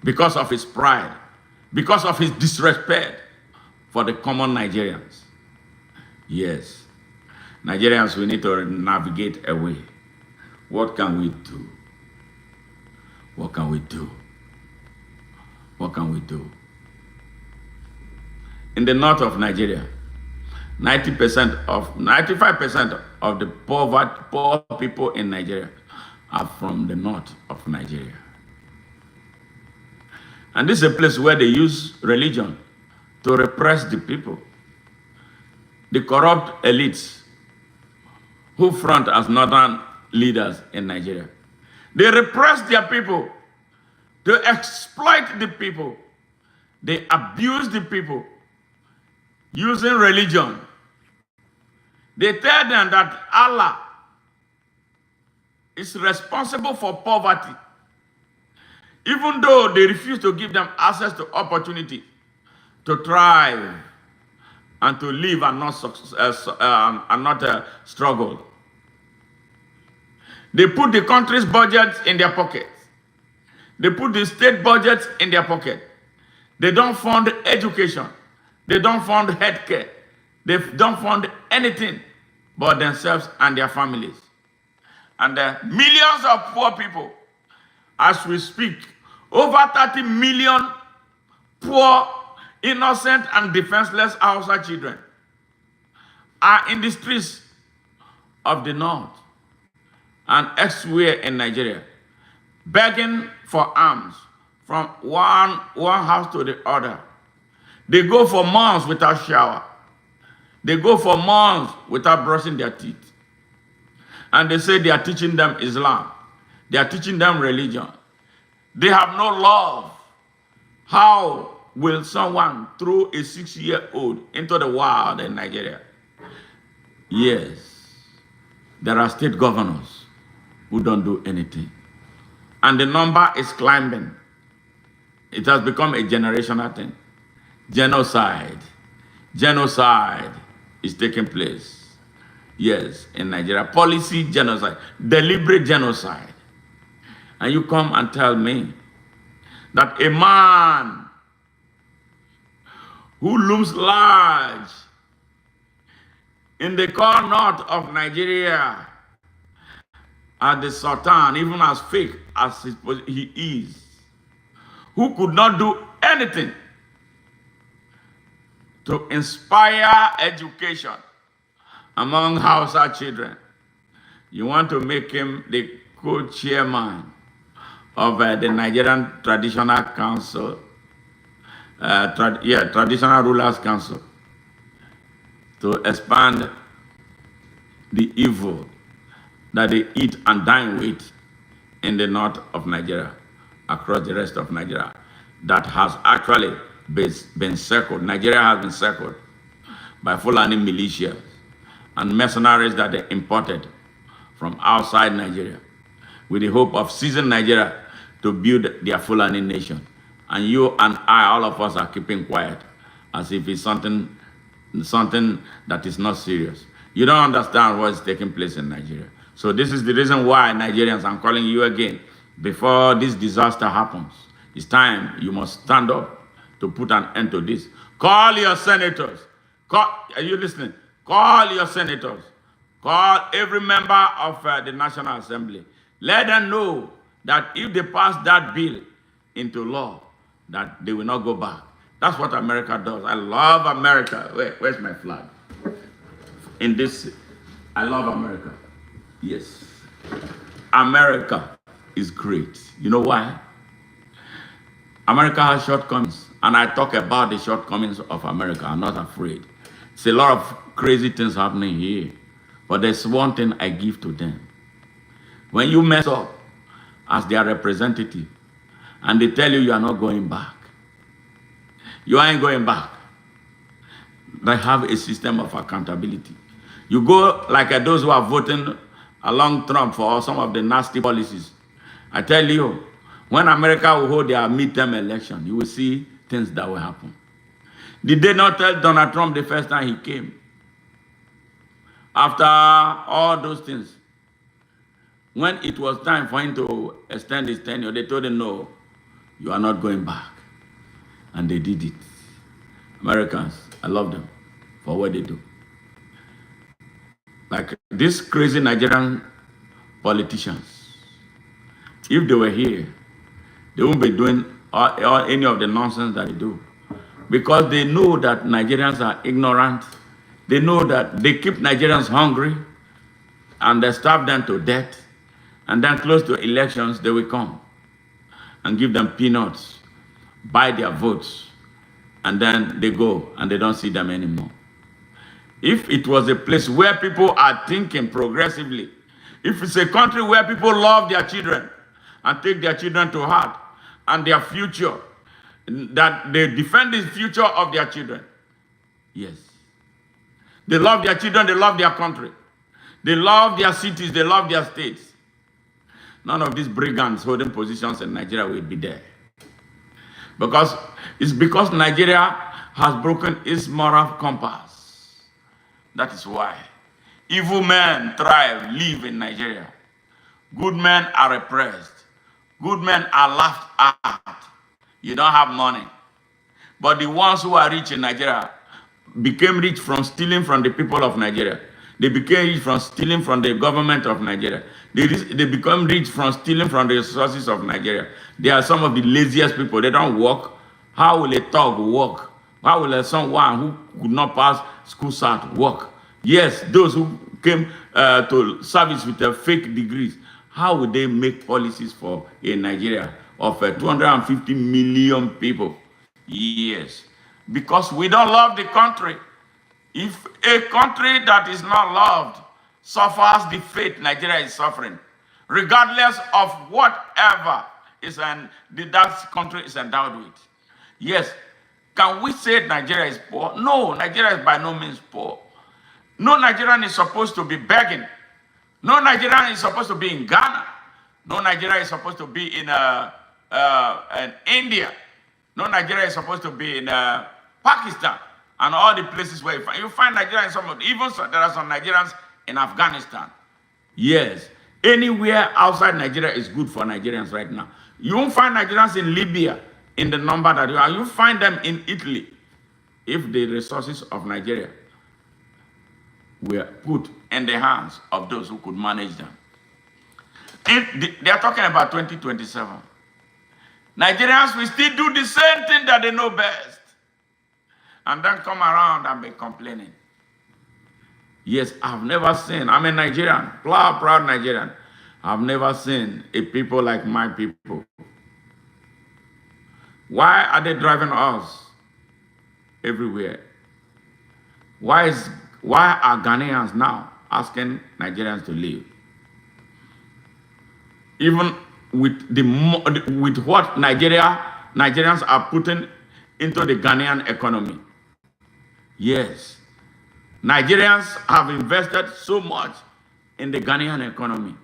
S1: Because of his pride. Because of his disrespect for the common Nigerians. Yes. Nigerians, we need to navigate away. What can we do? What can we do? What can we do? In the north of Nigeria, 95% of the poor people in Nigeria are from the north of Nigeria. And this is a place where they use religion to repress the people. The corrupt elites who front as northern leaders in Nigeria. They repress their people. They exploit the people. They abuse the people using religion. They tell them that Allah is responsible for poverty, even though they refuse to give them access to opportunity to thrive and to live and not struggle. They put the country's budget in their pockets. They put the state budget in their pocket. They don't fund education. They don't fund healthcare. They don't fund anything but themselves and their families. And there are millions of poor people, as we speak, over 30 million poor, innocent, and defenseless Hausa children are in the streets of the north and elsewhere in Nigeria, begging for alms from one house to the other. They go for months without shower. They go for months without brushing their teeth. And they say they are teaching them Islam. They are teaching them religion. They have no love. How will someone throw a 6-year-old into the wild in Nigeria? Yes, there are state governors who don't do anything. And the number is climbing. It has become a generational thing. Genocide. Genocide is taking place. Yes, in Nigeria. Policy genocide. Deliberate genocide. And you come and tell me that a man who looms large in the core north of Nigeria as the Sultan, even as fake as he is, who could not do anything to inspire education among Hausa children. You want to make him the co-chairman of the Nigerian Traditional Council, Traditional Rulers Council, to expand the evil that they eat and dine with in the north of Nigeria, across the rest of Nigeria, that has actually been circled. Nigeria has been circled by Fulani militias and mercenaries that they imported from outside Nigeria with the hope of seizing Nigeria to build their Fulani nation. And you and I, all of us, are keeping quiet as if it's something that is not serious. You don't understand what is taking place in Nigeria. So this is the reason why Nigerians, I'm calling you again, before this disaster happens, it's time you must stand up to put an end to this. Call your senators. Are you listening? Call your senators. Call every member of the National Assembly. Let them know that if they pass that bill into law, that they will not go back. That's what America does. I love America. Where's my flag? In this, I love America. Yes. America is great. You know why? America has shortcomings, and I talk about the shortcomings of America. I'm not afraid. It's a lot of crazy things happening here, but there's one thing I give to them. When you mess up, as their representative, and they tell you you are not going back. You ain't going back. They have a system of accountability. You go like those who are voting along Trump for some of the nasty policies. I tell you, when America will hold their midterm election, you will see things that will happen. Did they not tell Donald Trump the first time he came? After all those things, when it was time for him to extend his tenure, they told him, no, you are not going back. And they did it. Americans, I love them for what they do. Like these crazy Nigerian politicians, if they were here, they wouldn't be doing any of the nonsense that they do. Because they know that Nigerians are ignorant. They know that they keep Nigerians hungry and they starve them to death. And then close to elections, they will come and give them peanuts, buy their votes, and then they go and they don't see them anymore. If it was a place where people are thinking progressively, if it's a country where people love their children and take their children to heart and their future, that they defend the future of their children, yes. They love their children, they love their country. They love their cities, they love their states. None of these brigands holding positions in Nigeria will be there. It's because Nigeria has broken its moral compass. That is why. Evil men thrive, live in Nigeria. Good men are repressed. Good men are laughed at. You don't have money. But the ones who are rich in Nigeria became rich from stealing from the people of Nigeria. They became rich from stealing from the government of Nigeria. They become rich from stealing from the resources of Nigeria. They are some of the laziest people. They don't work. How will a thug work? How will someone who could not pass school cert work? Yes, those who came to service with fake degrees, how would they make policies for a Nigeria of 250 million people? Yes, because we don't love the country. If a country that is not loved suffers the fate Nigeria is suffering, regardless of whatever that country is endowed with. Yes, can we say Nigeria is poor? No, Nigeria is by no means poor. No Nigerian is supposed to be begging. No Nigerian is supposed to be in Ghana. No Nigeria is supposed to be in India. No Nigeria is supposed to be in Pakistan and all the places where you find Nigerians. Even there are some Nigerians in Afghanistan. Yes, anywhere outside Nigeria is good for Nigerians right now. You won't find Nigerians in Libya in the number that you are. You find them in Italy if the resources of Nigeria were put in the hands of those who could manage them. They are talking about 2027. Nigerians will still do the same thing that they know best and then come around and be complaining. Yes, I've never seen, I'm a Nigerian, proud Nigerian. I've never seen a people like my people. Why are they driving us everywhere? Why are Ghanaians now asking Nigerians to leave? Even with what Nigerians are putting into the Ghanaian economy. Yes, Nigerians have invested so much in the Ghanaian economy.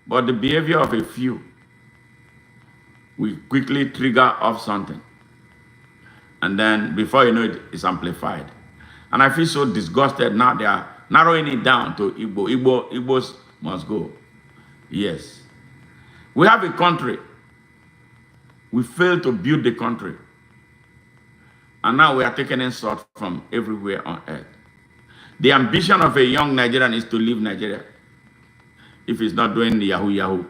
S1: But the behavior of a few will quickly trigger off something. And then before you know it, it's amplified. And I feel so disgusted now. They are narrowing it down to Igbo. Igbos must go. Yes. We have a country. We failed to build the country. And now we are taking insult from everywhere on earth. The ambition of a young Nigerian is to leave Nigeria. If he's not doing the Yahoo,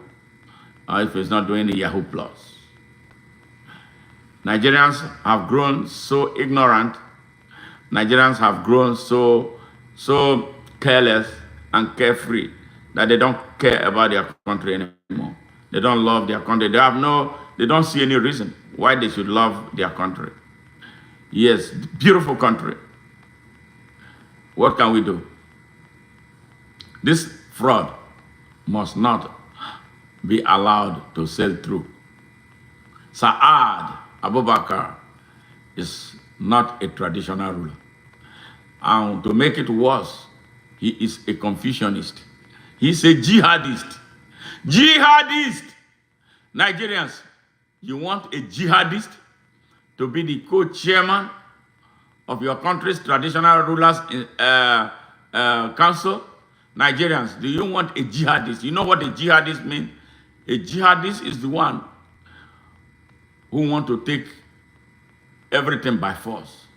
S1: or if he's not doing the Yahoo Plus. Nigerians have grown so ignorant. Nigerians have grown so careless and carefree that they don't care about their country anymore. They don't love their country. They don't see any reason why they should love their country. Yes, beautiful country. What can we do? This fraud must not be allowed to sail through. Saad Abubakar is not a traditional ruler. And to make it worse, he is a Confucianist. He's a jihadist. Jihadist! Nigerians, you want a jihadist to be the co-chairman of your country's traditional rulers council? Nigerians, do you want a jihadist? You know what a jihadist means? A jihadist is the one who want to take everything by force,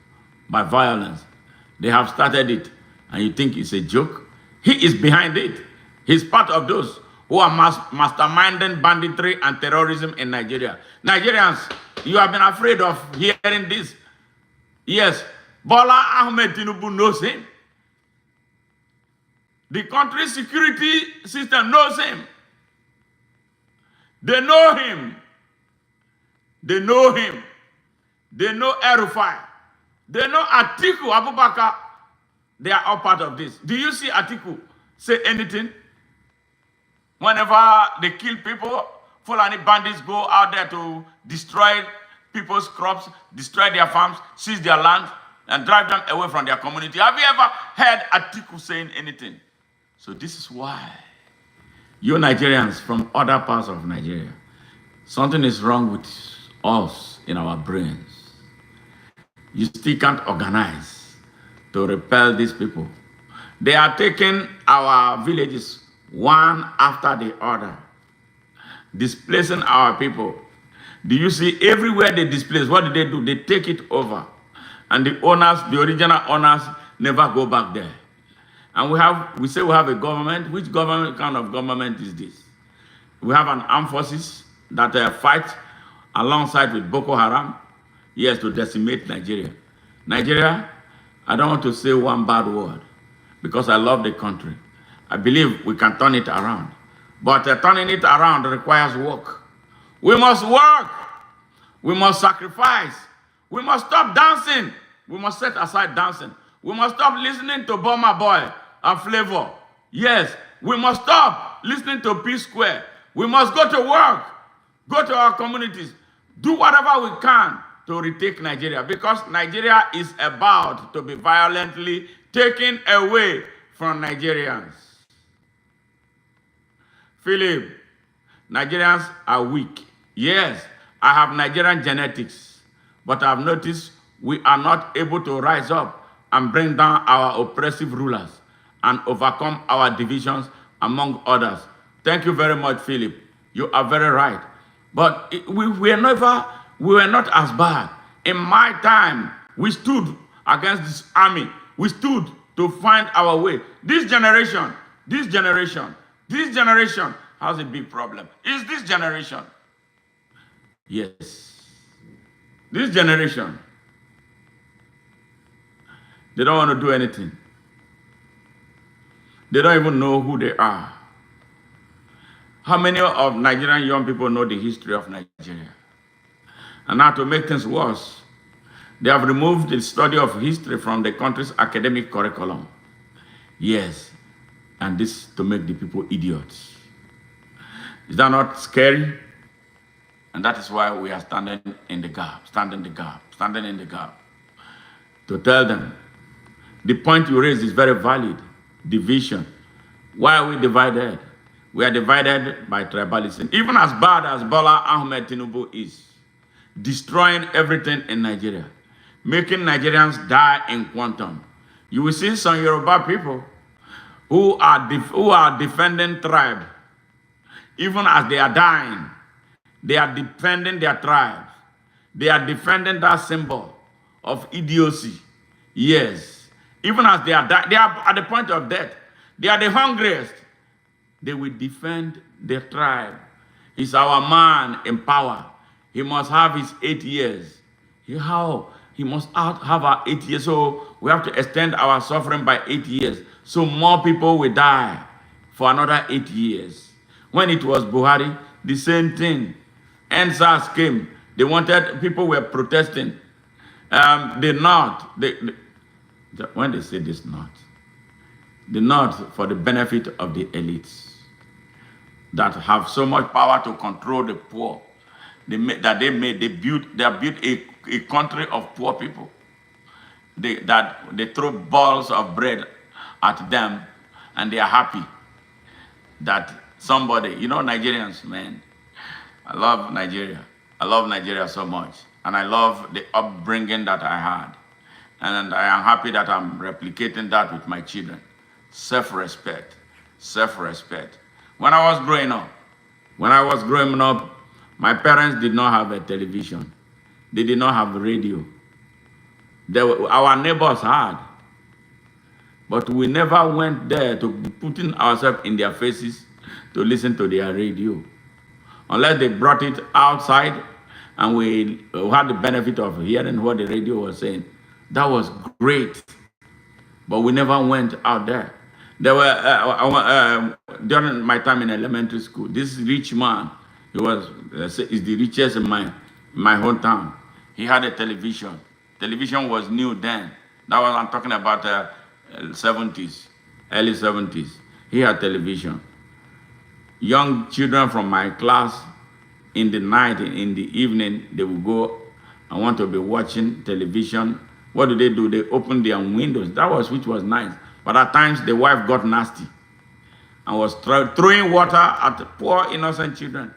S1: by violence. They have started it, and you think it's a joke? He is behind it. He's part of those who are masterminding banditry and terrorism in Nigeria. Nigerians, you have been afraid of hearing this. Yes, Bola Ahmed Tinubu knows him. The country's security system knows him. They know him. They know him. They know Erufai. They know Atiku Abubakar. They are all part of this. Do you see Atiku say anything? Whenever they kill people, Fulani bandits go out there to destroy people's crops, destroy their farms, seize their land, and drive them away from their community. Have you ever heard Atiku saying anything? So this is why you Nigerians from other parts of Nigeria, something is wrong with us in our brains. You still can't organize to repel these people. They are taking our villages one after the other, displacing our people. Do you see everywhere they displace, what do? They take it over. And the owners, the original owners, never go back there. And we say we have a government. Which government kind of government is this? We have an armed forces that fight alongside with Boko Haram, yes, to decimate Nigeria. Nigeria, I don't want to say one bad word because I love the country. I believe we can turn it around. But turning it around requires work. We must work. We must sacrifice. We must stop dancing. We must set aside dancing. We must stop listening to Burma Boy and Flavor. Yes, we must stop listening to P Square. We must go to work. Go to our communities. Do whatever we can to retake Nigeria because Nigeria is about to be violently taken away from Nigerians. Philip, Nigerians are weak. Yes, I have Nigerian genetics, but I've noticed we are not able to rise up and bring down our oppressive rulers and overcome our divisions among others. Thank you very much, Philip. You are very right. But we were not as bad. In my time, we stood against this army. We stood to find our way. This generation has a big problem. Is this generation? Yes. This generation, they don't want to do anything. They don't even know who they are. How many of Nigerian young people know the history of Nigeria? And now to make things worse, they have removed the study of history from the country's academic curriculum. Yes, and this to make the people idiots. Is that not scary? And that is why we are standing in the gap, to tell them, the point you raised is very valid, division. Why are we divided? We are divided by tribalism. Even as bad as Bola Ahmed Tinubu is, destroying everything in Nigeria, making Nigerians die in quantum. You will see some Yoruba people who are defending tribe. Even as they are dying, they are defending their tribes. They are defending that symbol of idiocy. Yes. Even as they are dying, they are at the point of death. They are the hungriest. They will defend their tribe. He's our man in power. He must have his 8 years. How? He must have our 8 years. So we have to extend our suffering by 8 years. So more people will die for another 8 years. When it was Buhari, the same thing. NSAS came. They wanted, people were protesting. The North, when they say this North, the North for the benefit of the elites. that have so much power to control the poor. They built a country of poor people. They throw balls of bread at them, and they are happy that somebody, Nigerians, man, I love Nigeria. I love Nigeria so much, and I love the upbringing that I had, and I am happy that I'm replicating that with my children. Self-respect, self-respect. When I was growing up, my parents did not have a television. They did not have a radio. Our neighbors had, but we never went there to be putting ourselves in their faces to listen to their radio. Unless they brought it outside and we had the benefit of hearing what the radio was saying. That was great. But we never went out there. There were, during my time in elementary school, this rich man, is the richest in my hometown. He had a television. Television was new then. That was, I'm talking about 70s, early 70s. He had television. Young children from my class, in the night, in the evening, they would go and want to be watching television. What do? They open their windows. Which was nice. But at times, the wife got nasty and was throwing water at the poor, innocent children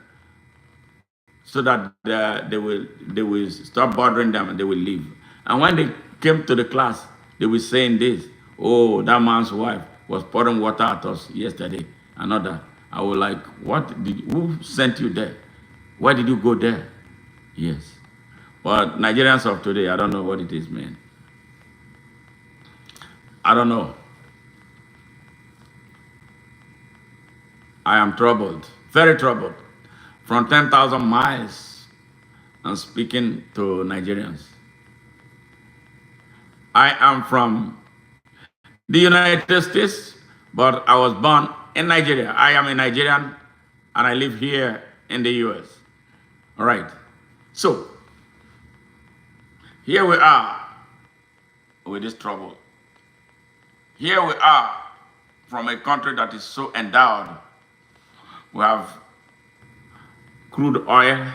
S1: so that they will stop bothering them and they will leave. And when they came to the class, they were saying this, oh, that man's wife was pouring water at us yesterday. Another. I was like, who sent you there? Why did you go there? Yes. But Nigerians of today, I don't know what it is, man. I don't know. I am troubled, very troubled. From 10,000 miles, I'm speaking to Nigerians. I am from the United States, but I was born in Nigeria. I am a Nigerian, and I live here in the US. All right. So, here we are with this trouble. Here we are from a country that is so endowed. We have crude oil.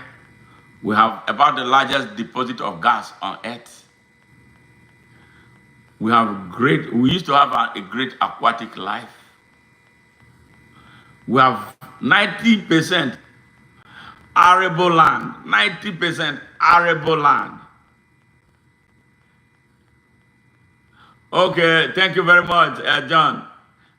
S1: We have about the largest deposit of gas on earth. We used to have a great aquatic life. We have 90% arable land, 90% arable land. Okay, thank you very much, John.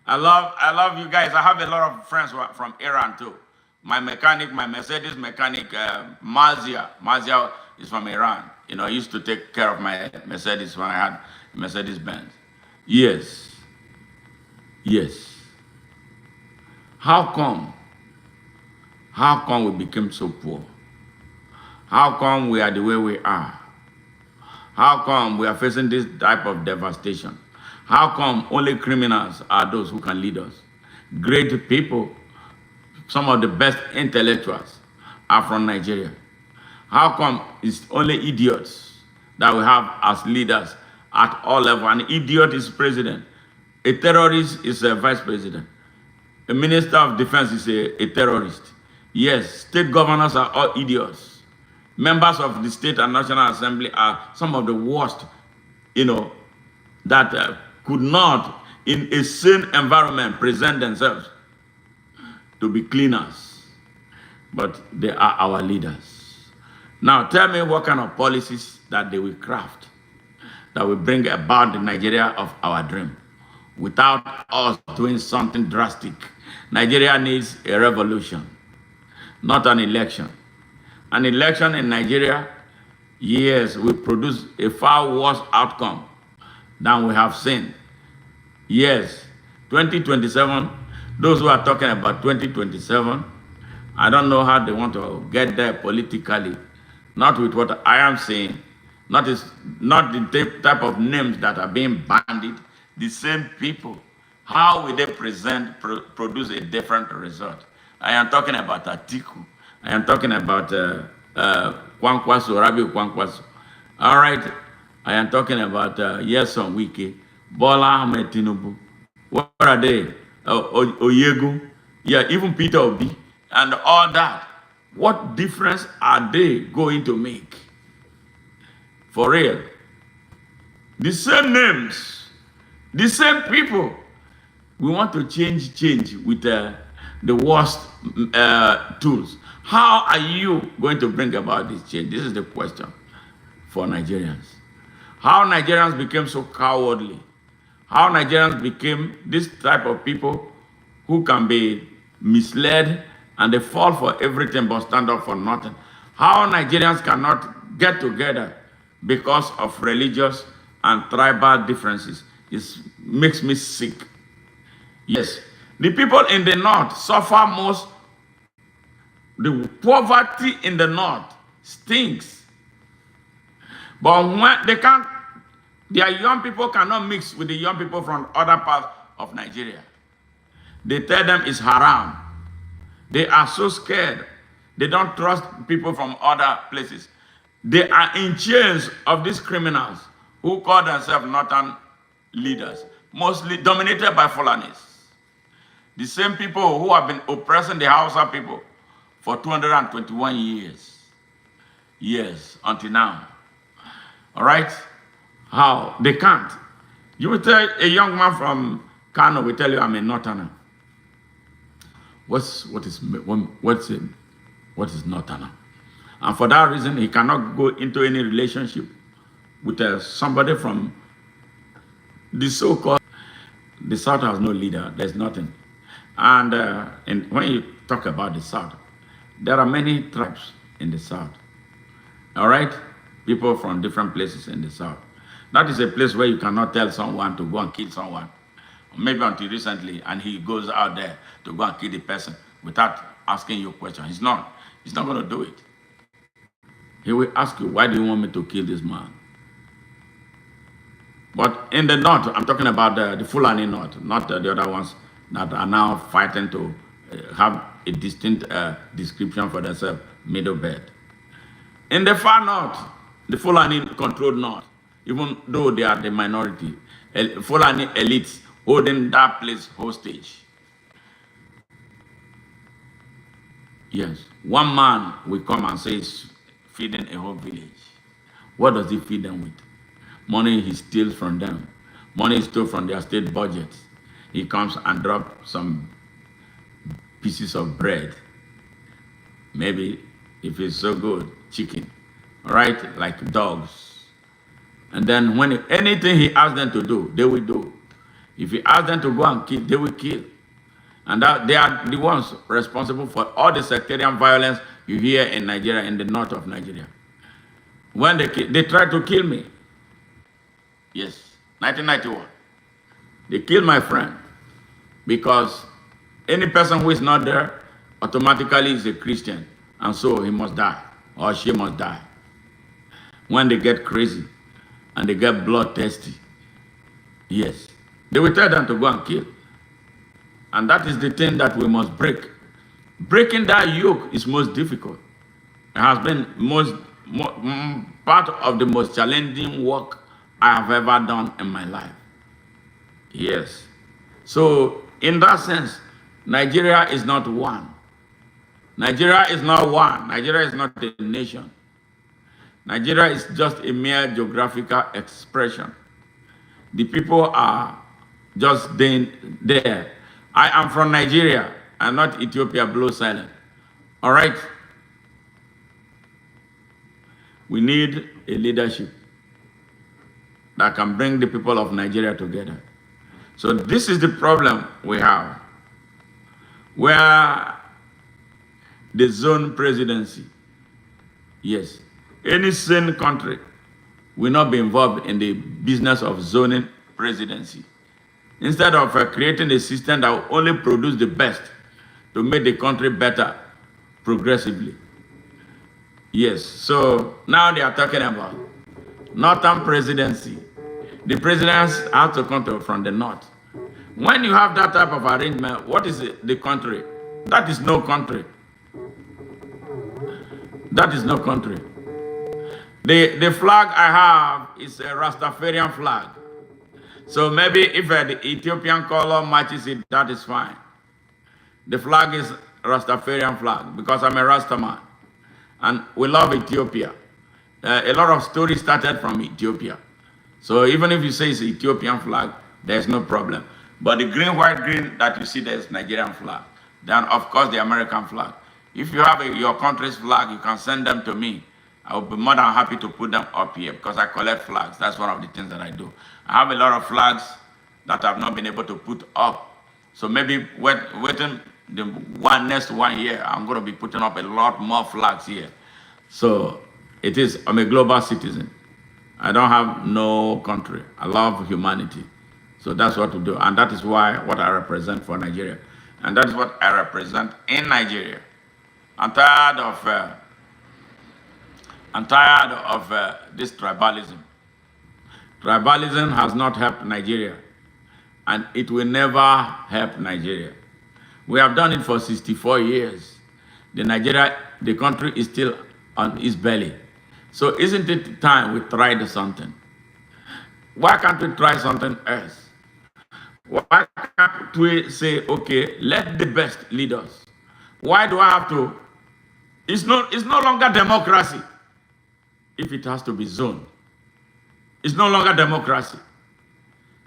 S1: I love you guys. I have a lot of friends from Iran too. My Mercedes mechanic, Mazia is from Iran. I used to take care of my Mercedes when I had Mercedes Benz. Yes. How come we became so poor? How come we are the way we are? How come we are facing this type of devastation? How come only criminals are those who can lead us? Great people, some of the best intellectuals are from Nigeria. How come it's only idiots that we have as leaders at all levels? An idiot is president. A terrorist is a vice president. A minister of defense is a terrorist. Yes, state governors are all idiots. Members of the state and national assembly are some of the worst, that could not, in a sane environment, present themselves to be cleaners. But they are our leaders. Now, tell me what kind of policies that they will craft that will bring about the Nigeria of our dream without us doing something drastic. Nigeria needs a revolution, not an election. An election in Nigeria, yes, will produce a far worse outcome than we have seen. Yes, 2027, those who are talking about 2027, I don't know how they want to get there politically. Not with what I am saying, not the type of names that are being bandied, the same people. How will they produce a different result? I am talking about Atiku. I am talking about Kwankwaso, Rabi Kwankwaso. All right. I am talking about Yeson Wike, Bola Ahmed Tinubu. What are they? Oyegu. Yeah, even Peter Obi. and all that. What difference are they going to make? For real. The same names, the same people. We want to change with the worst tools. How are you going to bring about this change? This is the question for Nigerians. How Nigerians became so cowardly. How Nigerians became this type of people who can be misled and they fall for everything but stand up for nothing. How Nigerians cannot get together because of religious and tribal differences. It makes me sick. Yes, the people in the north suffer most. The poverty in the north stinks. But when they can't, their young people cannot mix with the young people from other parts of Nigeria. They tell them it's haram. They are so scared. They don't trust people from other places. They are in chains of these criminals who call themselves northern leaders, mostly dominated by Fulanis. The same people who have been oppressing the Hausa people for 221 years. Yes, until now. All right? How? They can't. You will tell a young man from Kano, will tell you I'm a northerner. What is northerner? And for that reason, he cannot go into any relationship with somebody from the so-called, the South has no leader, there's nothing. And when you talk about the South, there are many tribes in the South. All right? People from different places in the South. That is a place where you cannot tell someone to go and kill someone. Maybe until recently, and he goes out there to go and kill the person without asking you a question. He's not going to do it. He will ask you, why do you want me to kill this man? But in the north, I'm talking about the Fulani north, not the other ones that are now fighting to have a distinct description for themselves, middle bed. In the far north, the Fulani controlled north, even though they are the minority. Fulani elites holding that place hostage. Yes, one man will come and say he's feeding a whole village. What does he feed them with? Money he steals from them. Money is stolen from their state budget. He comes and drops some pieces of bread. Maybe, if it's so good, chicken. All right, like dogs. And then when anything he asks them to do, they will do. If he asks them to go and kill, they will kill. And they are the ones responsible for all the sectarian violence you hear in Nigeria, in the north of Nigeria. When they tried to kill me. Yes, 1991. They killed my friend because any person who is not there automatically is a Christian, and so he must die or she must die. When they get crazy and they get bloodthirsty, yes, they will tell them to go and kill. And that is the thing that we must break. Breaking that yoke is most difficult. It has been part of the most challenging work I have ever done in my life. Yes. So, in that sense, Nigeria is not one. Nigeria is not one. Nigeria is not a nation. Nigeria is just a mere geographical expression. The people are just there. I am from Nigeria. I'm not Ethiopia, blow silent. All right? We need a leadership that can bring the people of Nigeria together. So this is the problem we have, where the zone presidency, yes, any sane country will not be involved in the business of zoning presidency. Instead of creating a system that will only produce the best to make the country better progressively. Yes, so now they are talking about northern presidency. The presidents have to come from the north. When you have that type of arrangement, what is the country? That is no country. That is no country. The flag I have is a Rastafarian flag. So maybe if the Ethiopian color matches it, that is fine. The flag is Rastafarian flag because I'm a Rasta man. And we love Ethiopia. A lot of stories started from Ethiopia. So even if you say it's Ethiopian flag, there's no problem. But the green, white, green that you see there is Nigerian flag. Then, of course, the American flag. If you have your country's flag, you can send them to me. I will be more than happy to put them up here because I collect flags. That's one of the things that I do. I have a lot of flags that I've not been able to put up. So maybe waiting the next 1 year, I'm going to be putting up a lot more flags here. So it is, I'm a global citizen. I don't have no country. I love humanity. So that's what to do. And that is what I represent for Nigeria. And that is what I represent in Nigeria. I'm tired of this tribalism. Tribalism has not helped Nigeria. And it will never help Nigeria. We have done it for 64 years. The country is still on its belly. So isn't it time we tried something? Why can't we try something else? Why can't we say, okay, let the best lead us? Why do I have to? It's no longer democracy if it has to be zoned. It's no longer democracy.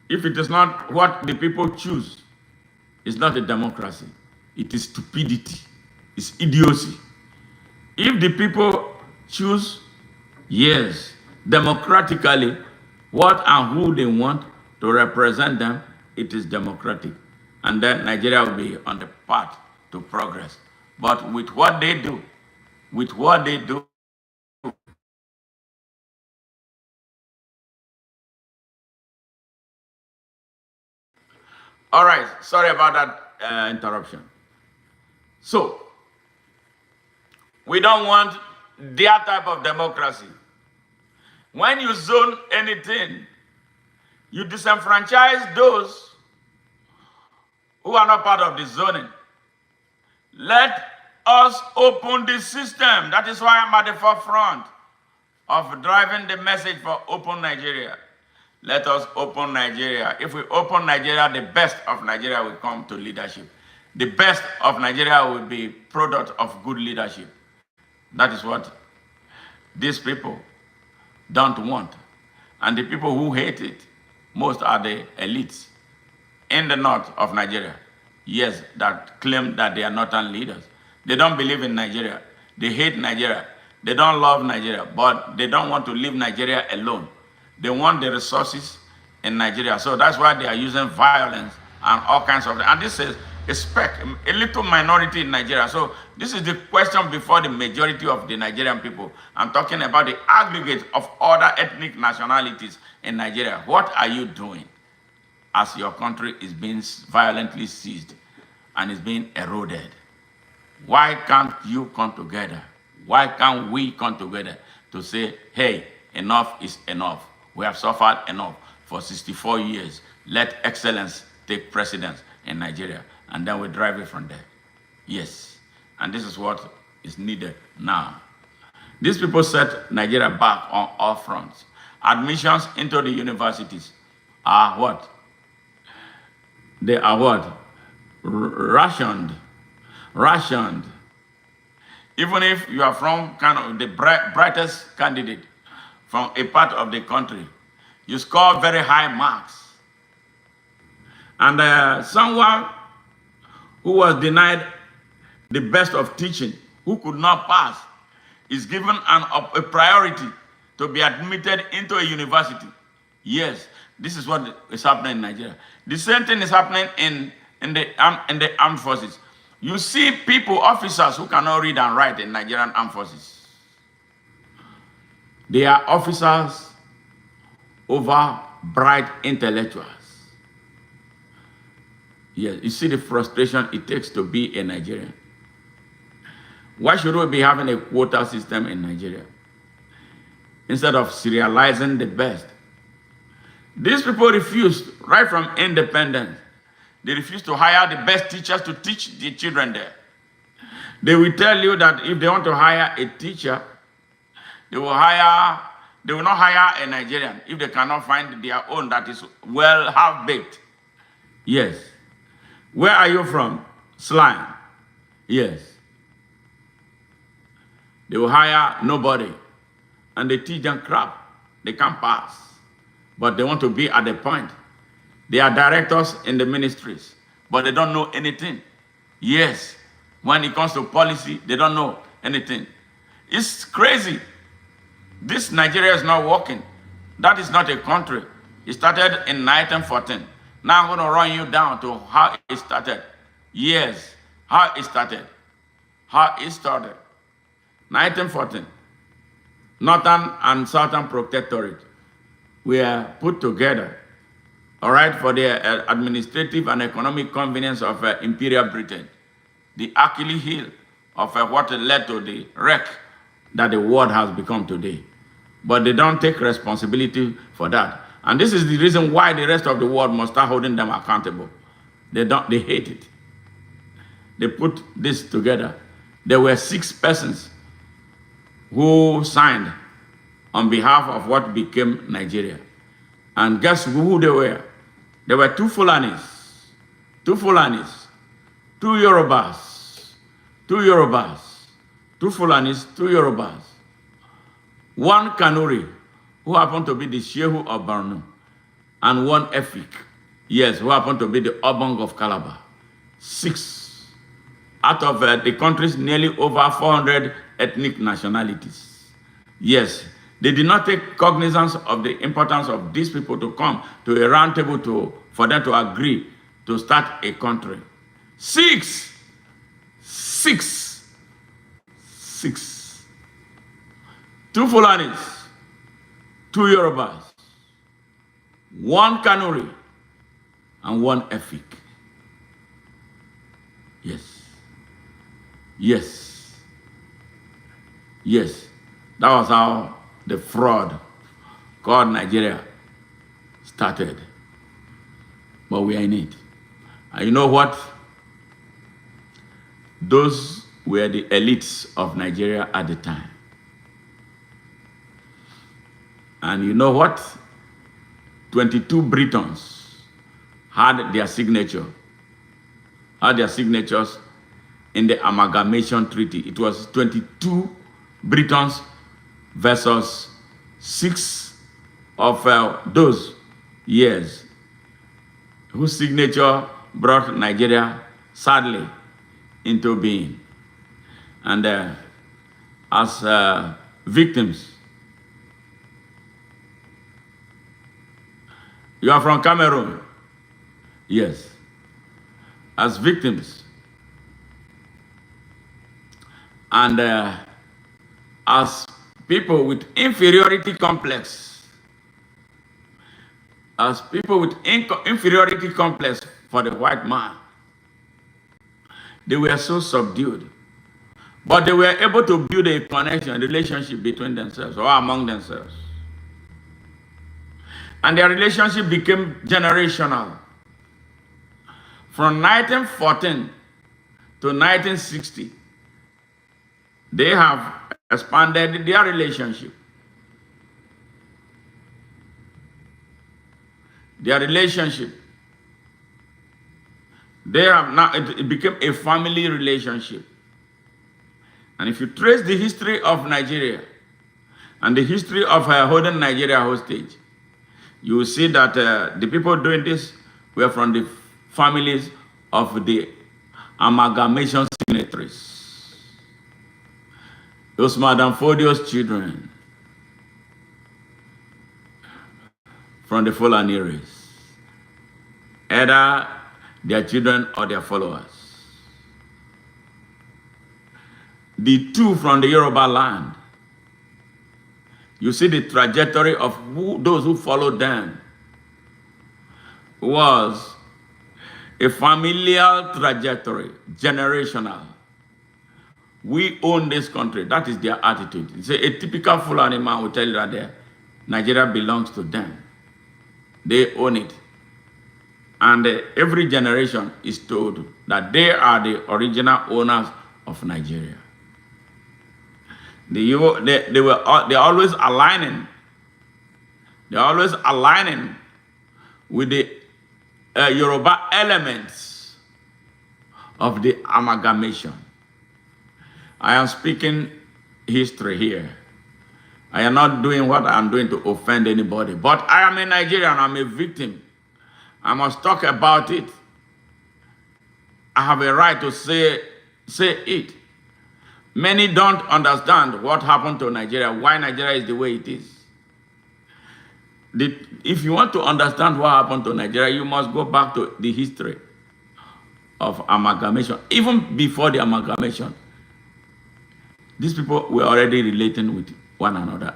S1: If it is not what the people choose, it's not a democracy. It is stupidity. It's idiocy. If the people choose, yes, democratically, what and who they want to represent them, it is democratic. And then Nigeria will be on the path to progress. But with what they do, all right, sorry about that interruption. So, we don't want their type of democracy. When you zone anything, you disenfranchise those who are not part of the zoning. Let us open the system. That is why I'm at the forefront of driving the message for Open Nigeria. Let us open Nigeria. If we open Nigeria, the best of Nigeria will come to leadership. The best of Nigeria will be product of good leadership. That is what these people don't want. And the people who hate it most are the elites in the north of Nigeria. Yes, that claim that they are northern leaders. They don't believe in Nigeria. They hate Nigeria. They don't love Nigeria, but they don't want to leave Nigeria alone. They want the resources in Nigeria. So that's why they are using violence and all kinds of, and this is a little minority in Nigeria. So this is the question before the majority of the Nigerian people. I'm talking about the aggregate of other ethnic nationalities in Nigeria. What are you doing as your country is being violently seized and is being eroded? Why can't you come together? Why can't we come together to say, hey, enough is enough. We have suffered enough for 64 years. Let excellence take precedence in Nigeria, and then we drive it from there. Yes, and this is what is needed now. These people set Nigeria back on all fronts. Admissions into the universities are what? They are what? Rationed. Even if you are from kind of the brightest candidate from a part of the country, you score very high marks. And someone who was denied the best of teaching, who could not pass, is given a priority to be admitted into a university. Yes, this is what is happening in Nigeria. The same thing is happening in the armed forces. You see people, officers who cannot read and write in Nigerian armed forces. They are officers over bright intellectuals. Yes, you see the frustration it takes to be a Nigerian. Why should we be having a quota system in Nigeria instead of serializing the best? These people refused, right from independence, they refused to hire the best teachers to teach the children there. They will tell you that if they want to hire a teacher, they will not hire a Nigerian if they cannot find their own that is well half-baked. Yes. Where are you from? Slime. Yes. They will hire nobody and they teach them crap. They can't pass. But they want to be at the point. They are directors in the ministries, but they don't know anything. Yes. When it comes to policy, they don't know anything. It's crazy. This Nigeria is not working. That is not a country. It started in 1914. Now I'm going to run you down to how it started. Yes, how it started. How it started. 1914. Northern and Southern Protectorate were put together, all right, for the administrative and economic convenience of Imperial Britain. The Achilles heel of what led to the wreck that the world has become today. But they don't take responsibility for that. And this is the reason why the rest of the world must start holding them accountable. They hate it. They put this together. There were 6 persons who signed on behalf of what became Nigeria. And guess who they were? There were 2 Fulanis, 2 Fulanis, 2 Yorubas, 2 Yorubas, 2 Fulanis, 2 Yorubas, 1 Kanuri, who happened to be the Shehu of Borno, and 1 Efik, yes, who happened to be the Obong of Calabar. 6 out of the country's nearly over 400 ethnic nationalities. Yes, they did not take cognizance of the importance of these people to come to a round table for them to agree to start a country. 6. 6. 6. 2 Fulanis, 2 Yorubas, 1 Kanuri, and 1 Efik. Yes. Yes. Yes. That was how the fraud called Nigeria started. But we are in it. And you know what? Those were the elites of Nigeria at the time. And you know what? 22 Britons had their signatures in the amalgamation treaty. It was 22 Britons versus 6 of those years whose signature brought Nigeria, sadly, into being. And as victims, you are from Cameroon? Yes. As victims, and as people with inferiority complex, for the white man, they were so subdued. But they were able to build a connection, relationship between themselves or among themselves. And their relationship became generational. From 1914 to 1960, they have expanded their relationship. They have now, it became a family relationship. And if you trace the history of Nigeria and the history of holding Nigeria hostage, you will see that the people doing this were from the families of the amalgamation signatories. Those Madam Fodio's children from the Fulani race, either their children or their followers. The 2 from the Yoruba land, you see the trajectory of those who followed them was a familial trajectory, generational. We own this country. That is their attitude. It's a typical Fulani man will tell you that Nigeria belongs to them. They own it. And every generation is told that they are the original owners of Nigeria. They're always aligning. They're always aligning with the Yoruba elements of the amalgamation. I am speaking history here. I am not doing what I'm doing to offend anybody. But I am a Nigerian. I'm a victim. I must talk about it. I have a right to say it. Many don't understand what happened to Nigeria, why Nigeria is the way it is. If you want to understand what happened to Nigeria, you must go back to the history of amalgamation. Even before the amalgamation, these people were already relating with one another.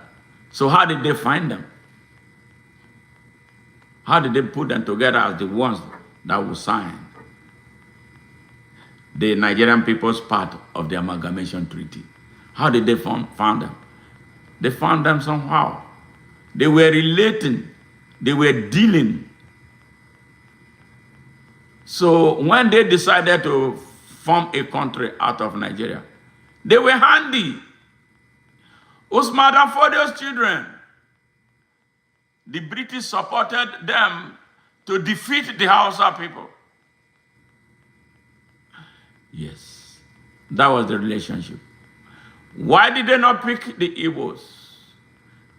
S1: So how did they find them? How did they put them together as the ones that will sign the Nigerian people's part of the amalgamation treaty? How did they find them? They found them somehow. They were relating. They were dealing. So when they decided to form a country out of Nigeria, they were handy. Usman and Fodio's children, the British supported them to defeat the Hausa people. Yes, that was the relationship. Why did they not pick the Igbos?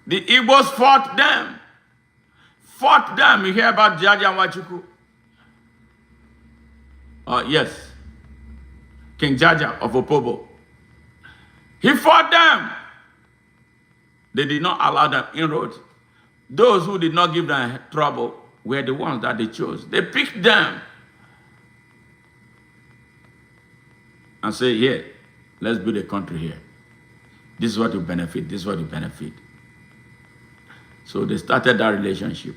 S1: The Igbos fought them. Fought them. You hear about Jaja Wachuku? Yes. King Jaja of Opobo. He fought them. They did not allow them inroads. Those who did not give them trouble were the ones that they chose. They picked them and say, here, let's build a country here. This is what you benefit. This is what you benefit. So they started that relationship.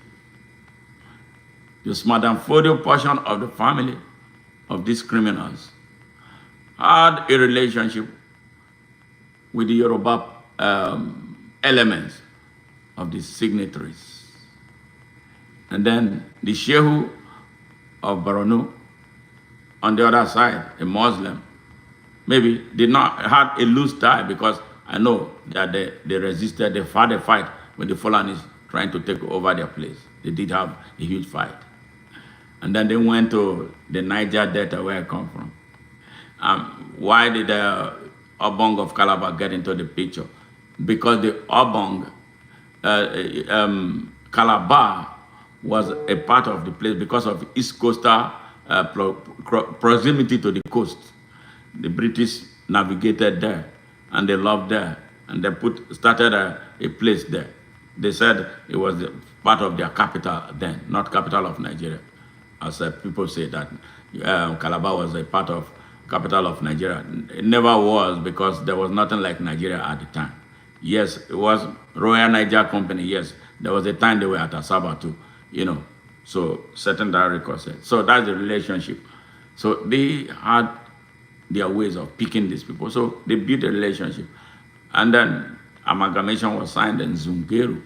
S1: The Madam Fodio portion of the family of these criminals had a relationship with the Yoruba elements of the signatories. And then the Shehu of Borno, on the other side, a Muslim, maybe did not have a loose tie, because I know that they resisted, they fought a fight with the Fulanis trying to take over their place. They did have a huge fight. And then they went to the Niger Delta, where I come from. Why did the Obong of Calabar get into the picture? Because the Obong, Calabar was a part of the place because of East Coastal proximity to the coast. The British navigated there, and they loved there, and they started a place there. They said it was part of their capital then, not capital of Nigeria. As people say that Calabar was a part of capital of Nigeria. It never was, because there was nothing like Nigeria at the time. Yes, it was Royal Niger Company. Yes, there was a time they were at Asaba too, you know. So certain that record said. So that's the relationship. So they had their ways of picking these people. So they built a relationship. And then amalgamation was signed in Zungeru,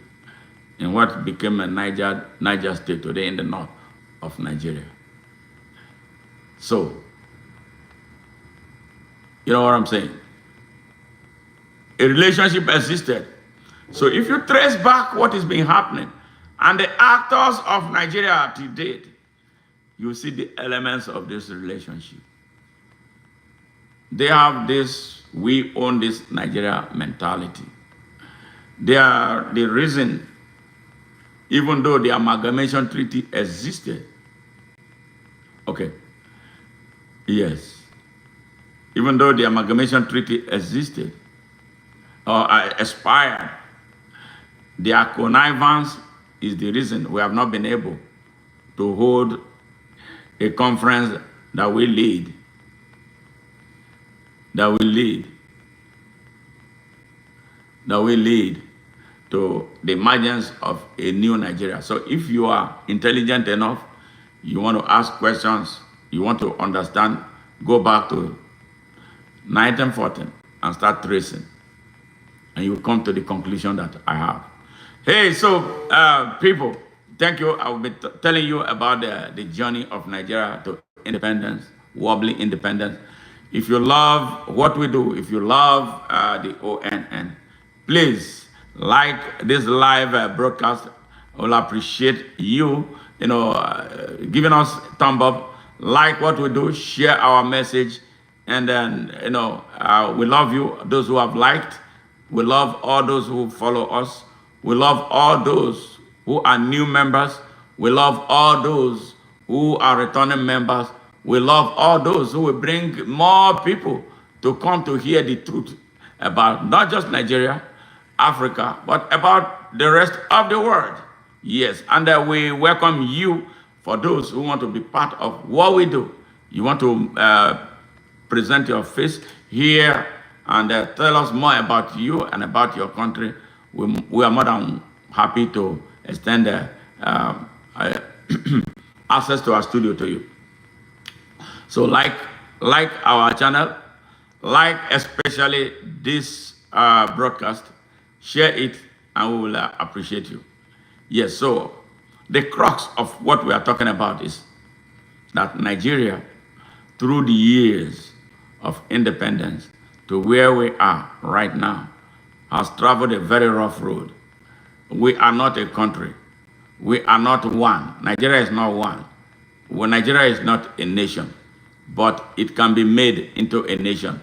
S1: in what became a Niger state today in the north of Nigeria. So, you know what I'm saying? A relationship existed. So if you trace back what is been happening and the actors of Nigeria to date, you see the elements of this relationship. They have this, we own this Nigeria mentality. They are the reason, even though the amalgamation treaty existed. Okay. Yes. Even though the amalgamation treaty existed or expired, their connivance is the reason we have not been able to hold a conference that will lead to the emergence of a new Nigeria. So if you are intelligent enough, you want to ask questions, you want to understand, go back to 1914 and start tracing. And you will come to the conclusion that I have. Hey, so people, thank you. I will be telling you about the journey of Nigeria to independence, wobbly independence. If you love what we do, if you love the ONN, please like this live broadcast. I will appreciate you, giving us thumb up, like what we do, share our message, And then, we love you, those who have liked. We love all those who follow us. We love all those who are new members. We love all those who are returning members. We love all those who will bring more people to come to hear the truth about not just Nigeria, Africa, but about the rest of the world. Yes, and we welcome you for those who want to be part of what we do. You want to present your face here and tell us more about you and about your country. We are more than happy to extend access to our studio to you. So like our channel, like especially this broadcast, share it, and we will appreciate you. Yes, so the crux of what we are talking about is that Nigeria, through the years of independence to where we are right now, has traveled a very rough road. We are not a country. We are not one. Nigeria is not one. Well, Nigeria is not a nation, but it can be made into a nation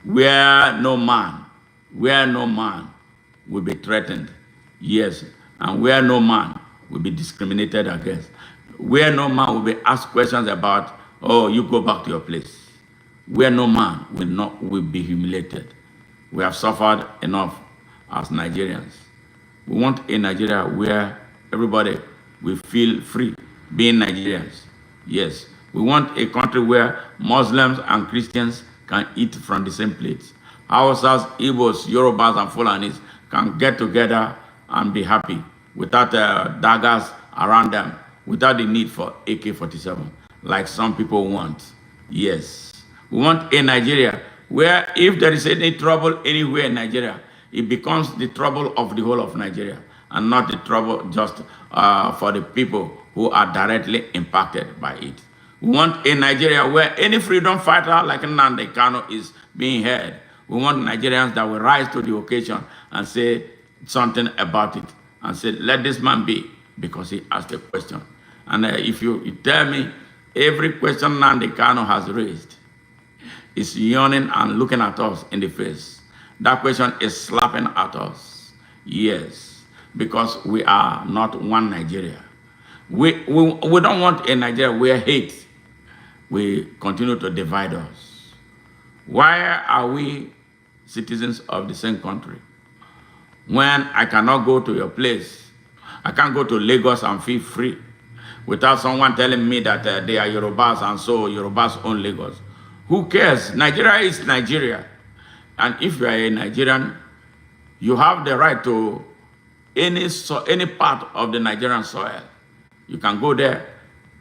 S1: where no man will be threatened. Yes, and where no man will be discriminated against. Where no man will be asked questions about, oh, you go back to your place. Where no man will be humiliated. We have suffered enough as Nigerians. We want a Nigeria where everybody will feel free being Nigerians. Yes, we want a country where Muslims and Christians can eat from the same plate. Hausas, Igbos, Yorubas, and Fulanis can get together and be happy without daggers around them, without the need for AK-47, like some people want. Yes, we want a Nigeria where if there is any trouble anywhere in Nigeria, it becomes the trouble of the whole of Nigeria and not the trouble just for the people who are directly impacted by it. We want a Nigeria where any freedom fighter like Nnamdi Kanu is being heard. We want Nigerians that will rise to the occasion and say something about it and say, let this man be, because he asked a question. And if you tell me every question Nnamdi Kanu has raised is yawning and looking at us in the face, that question is slapping at us. Yes, because we are not one Nigeria. We don't want a Nigeria where hate will continue to divide us. Why are we citizens of the same country when I cannot go to your place? I can't go to Lagos and feel free without someone telling me that they are Yorubas and so Yorubas own Lagos. Who cares? Nigeria is Nigeria. And if you are a Nigerian, you have the right to any part of the Nigerian soil. You can go there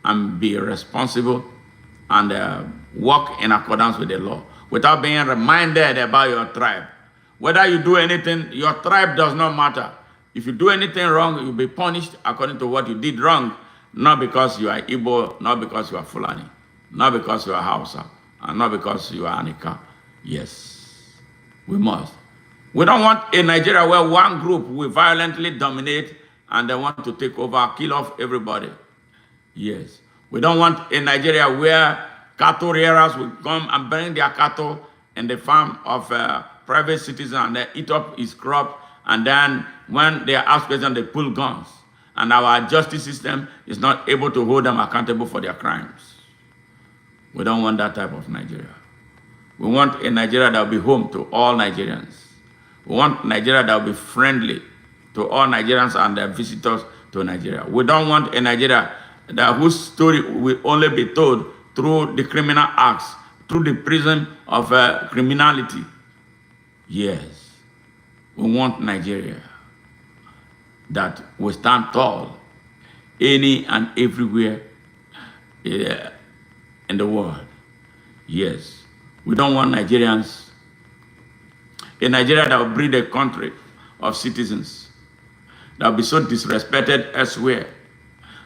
S1: and be responsible and work in accordance with the law without being reminded about your tribe. Whether you do anything, your tribe does not matter. If you do anything wrong, you'll be punished according to what you did wrong, not because you are Igbo, not because you are Fulani, not because you are Hausa, and not because you are Anika. Yes, we must. We don't want a Nigeria where one group will violently dominate and they want to take over, kill off everybody. Yes. We don't want a Nigeria where cattle rearers will come and bring their cattle in the farm of private citizens and they eat up his crop, and then when they are asked questions, they pull guns. And our justice system is not able to hold them accountable for their crimes. We don't want that type of Nigeria. We want a Nigeria that will be home to all Nigerians. We want Nigeria that will be friendly to all Nigerians and their visitors to Nigeria. We don't want a Nigeria whose story will only be told through the criminal acts, through the prism of criminality. Yes, we want Nigeria that will stand tall any and everywhere in the world. Yes, we don't want Nigerians, a Nigeria that will breed a country of citizens that will be so disrespected elsewhere,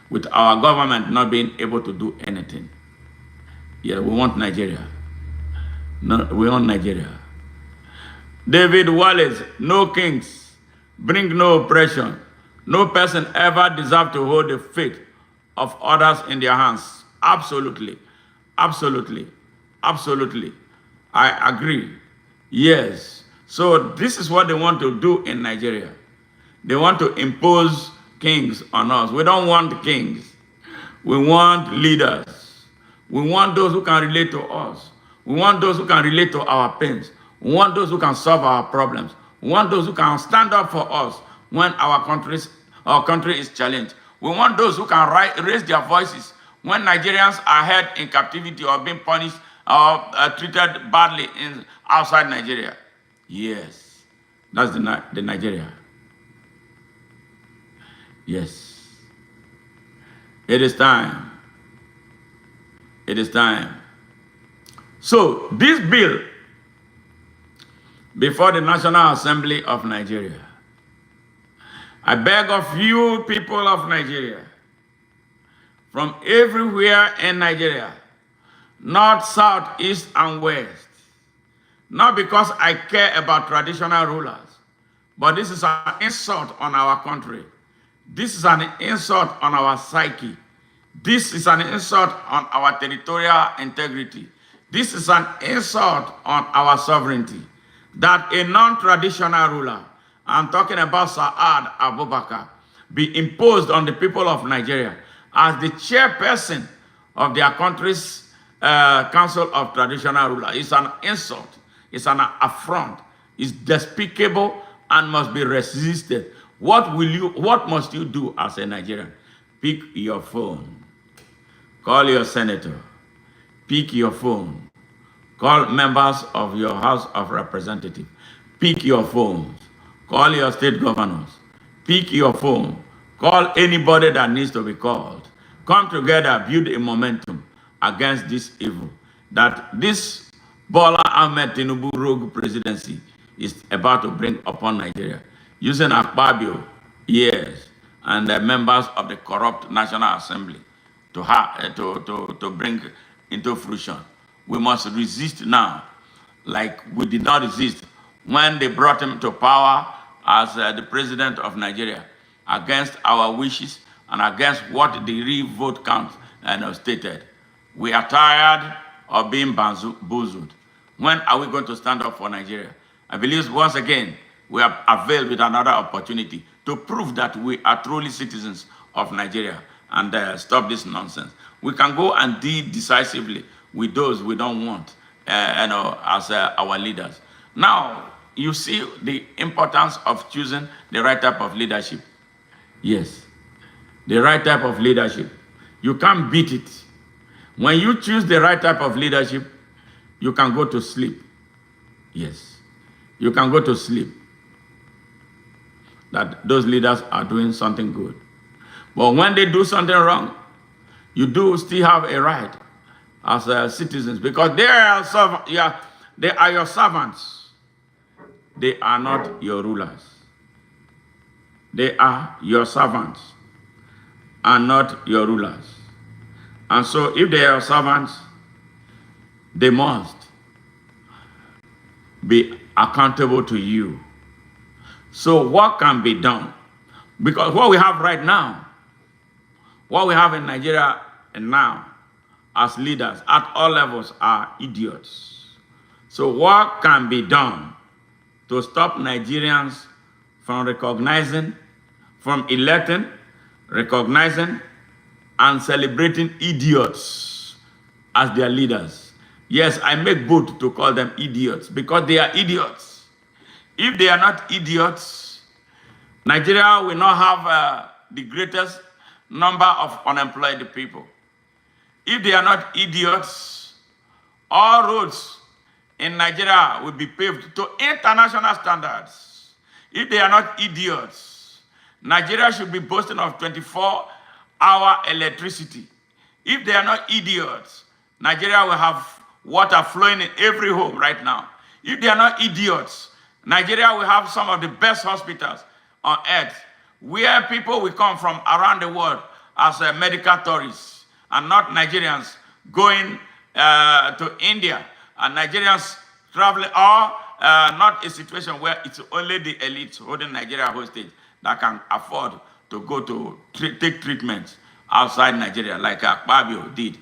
S1: with our government not being able to do anything. Yeah, we want Nigeria. No, we want Nigeria. David Wallace, no kings, bring no oppression. No person ever deserves to hold the fate of others in their hands. Absolutely, absolutely, absolutely. I agree. Yes. So this is what they want to do in Nigeria. They want to impose kings on us. We don't want kings. We want leaders. We want those who can relate to us. We want those who can relate to our pains. We want those who can solve our problems. We want those who can stand up for us when our country is challenged. We want those who can raise their voices when Nigerians are held in captivity or being punished or treated badly outside Nigeria. Yes, that's the Nigeria. Yes. It is time. It is time. So, this bill before the National Assembly of Nigeria, I beg of you, people of Nigeria, from everywhere in Nigeria, north, south, east, and west, not because I care about traditional rulers, but this is an insult on our country. This is an insult on our psyche. This is an insult on our territorial integrity. This is an insult on our sovereignty. That a non-traditional ruler, I'm talking about Saad Abubakar, be imposed on the people of Nigeria as the chairperson of their country's Council of Traditional Rulers. It's an insult. It's an affront. It's despicable and must be resisted. What must you do as a Nigerian? Pick your phone. Call your senator. Pick your phone. Call members of your House of Representatives. Pick your phones. Call your state governors. Pick your phone. Call anybody that needs to be called. Come together, build a momentum against this evil that this Bola Ahmed Tinubu rogue presidency is about to bring upon Nigeria. Using AKPABIO, yes, and the members of the corrupt National Assembly to bring into fruition. We must resist now, like we did not resist when they brought him to power as the president of Nigeria, against our wishes and against what the real vote count stated. We are tired of being bamboozled. When are we going to stand up for Nigeria? I believe once again, we have availed with another opportunity to prove that we are truly citizens of Nigeria and stop this nonsense. We can go and deal decisively with those we don't want as our leaders. Now, you see the importance of choosing the right type of leadership. Yes, the right type of leadership. You can't beat it. When you choose the right type of leadership, you can go to sleep. Yes, you can go to sleep. That those leaders are doing something good. But when they do something wrong, you do still have a right as citizens, because they are your servants. They are not your rulers. They are your servants and not your rulers. And so if they are servants, they must be accountable to you. So what can be done? Because what we have right now, what we have in Nigeria and now as leaders at all levels are idiots. So what can be done to stop Nigerians from recognizing, from electing, recognizing, and celebrating idiots as their leaders? Yes, I make bold to call them idiots because they are idiots. If they are not idiots, Nigeria will not have the greatest number of unemployed people. If they are not idiots, all roads in Nigeria will be paved to international standards. If they are not idiots, Nigeria should be boasting of 24-hour electricity. If they are not idiots, Nigeria will have water flowing in every home right now. If they are not idiots, Nigeria will have some of the best hospitals on earth, where people will come from around the world as medical tourists, and not Nigerians going to India, and Nigerians traveling, or not a situation where it's only the elites holding Nigeria hostage that can afford to go to take treatments outside Nigeria, like AKPABIO did,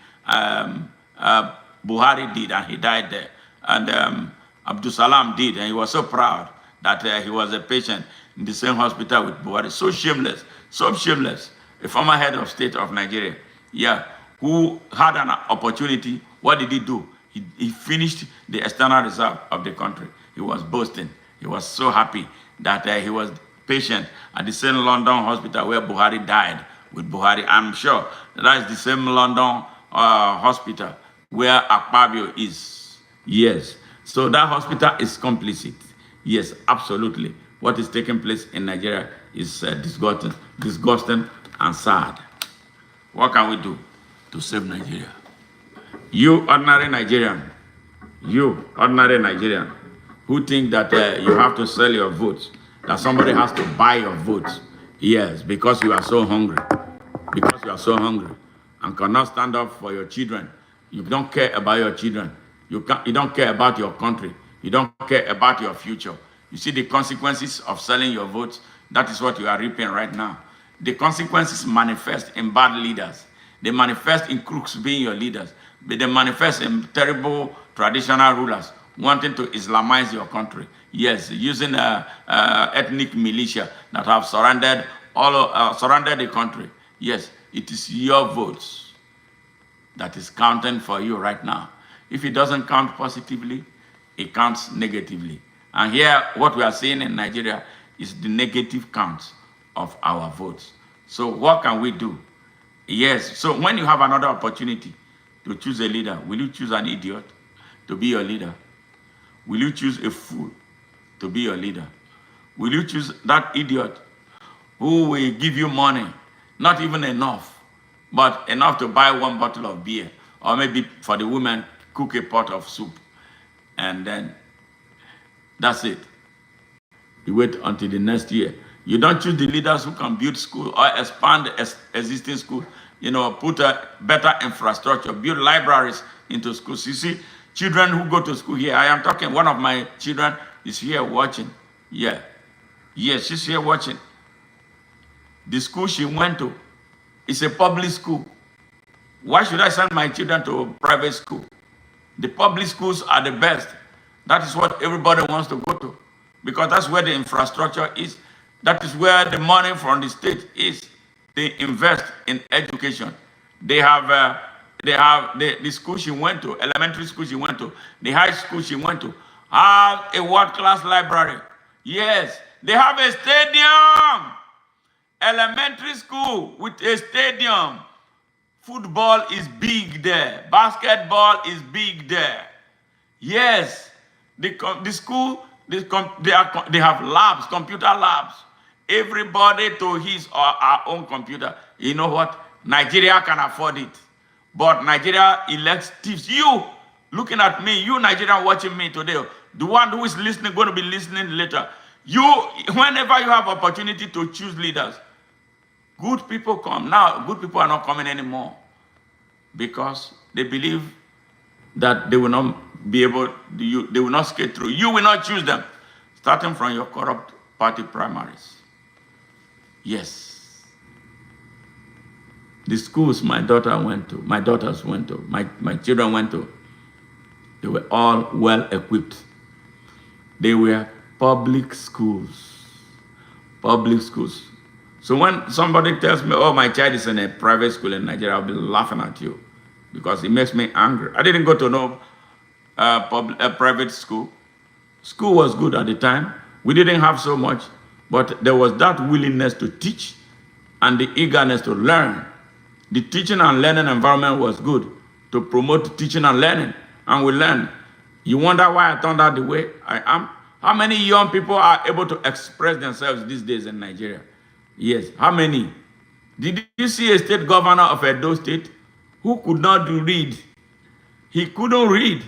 S1: Buhari did, and he died there. and Abdul Salam did, and he was so proud that he was a patient in the same hospital with Buhari. So shameless, so shameless. A former head of state of Nigeria, yeah, who had an opportunity. What did he do? He finished the external reserve of the country. He was boasting. He was so happy that he was patient at the same London hospital where Buhari died with Buhari. I'm sure that is the same London hospital where AKPABIO is. Yes. So that hospital is complicit. Yes, absolutely. What is taking place in Nigeria is disgusting and sad. What can we do to save Nigeria? You ordinary Nigerian, who think that you have to sell your votes, that somebody has to buy your votes. Yes, because you are so hungry. Because you are so hungry and cannot stand up for your children. You don't care about your children. You don't care about your country. You don't care about your future. You see the consequences of selling your votes? That is what you are reaping right now. The consequences manifest in bad leaders. They manifest in crooks being your leaders. But they manifest in terrible traditional rulers wanting to Islamize your country. Yes, using ethnic militia that have surrounded the country. Yes, it is your votes that is counting for you right now. If it doesn't count positively, it counts negatively. And here, what we are seeing in Nigeria is the negative counts of our votes. So what can we do? Yes, so when you have another opportunity to choose a leader, will you choose an idiot to be your leader? Will you choose a fool to be your leader? Will you choose that idiot who will give you money, not even enough, but enough to buy one bottle of beer, or maybe for the women, cook a pot of soup, and then that's it. You wait until the next year. You don't choose the leaders who can build school or expand existing school, put a better infrastructure, build libraries into schools. You see, children who go to school here, I am talking, one of my children is here watching. Yeah. Yes, she's here watching. The school she went to is a public school. Why should I send my children to a private school? The public schools are the best. That is what everybody wants to go to, because that's where the infrastructure is. That is where the money from the state is. They invest in education. They have the school she went to, elementary school she went to, the high school she went to, have a world-class library. Yes, they have a stadium. Elementary school with a stadium. Football is big there. Basketball is big there. Yes, the school, they have labs, computer labs. Everybody to his or her own computer. You know what? Nigeria can afford it. But Nigeria elects thieves. You, looking at me, you Nigerian watching me today, the one who is listening, going to be listening later. You, whenever you have opportunity to choose leaders, good people come. Now, good people are not coming anymore because they believe that they will not be able, they will not skate through. You will not choose them, starting from your corrupt party primaries. Yes. The schools my daughters went to, my children went to, they were all well equipped. They were public schools. Public schools. So when somebody tells me, oh, my child is in a private school in Nigeria, I'll be laughing at you because it makes me angry. I didn't go to no private school. School was good at the time. We didn't have so much, but there was that willingness to teach and the eagerness to learn. The teaching and learning environment was good to promote teaching and learning, and we learned. You wonder why I turned out the way I am? How many young people are able to express themselves these days in Nigeria? Yes, how many? Did you see a state governor of Edo State who could not read? He couldn't read.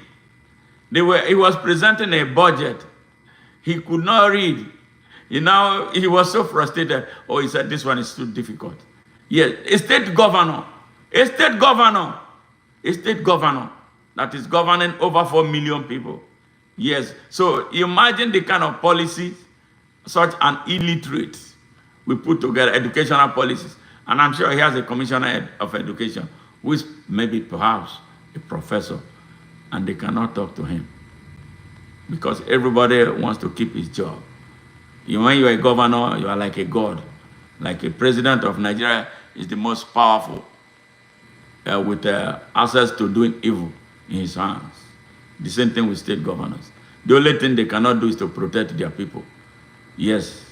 S1: He was presenting a budget. He could not read. He was so frustrated. Oh, he said, this one is too difficult. Yes, a state governor that is governing over 4 million people. Yes, so imagine the kind of policies such an illiterate we put together, educational policies. And I'm sure he has a commissioner of education who is maybe perhaps a professor, and they cannot talk to him. because everybody wants to keep his job. When you are a governor, you are like a god. Like a president of Nigeria is the most powerful with access to doing evil in his hands. The same thing with state governors. The only thing they cannot do is to protect their people. Yes.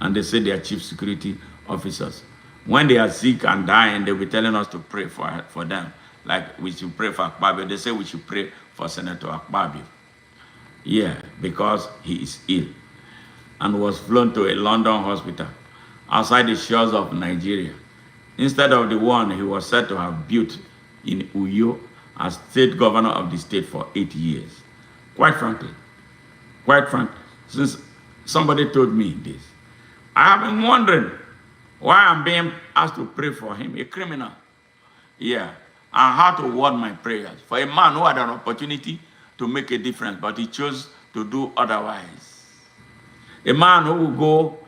S1: And they say they are chief security officers. When they are sick and dying, they'll be telling us to pray for them. Like we should pray for AKPABIO. They say we should pray for Senator AKPABIO. Yeah, because he is ill and was flown to a London hospital outside the shores of Nigeria. Instead of the one he was said to have built in Uyo as state governor of the state for 8 years. Quite frankly, since somebody told me this, I have been wondering why I'm being asked to pray for him, a criminal. Yeah, and how to word my prayers for a man who had an opportunity to make a difference, but he chose to do otherwise. A man who will go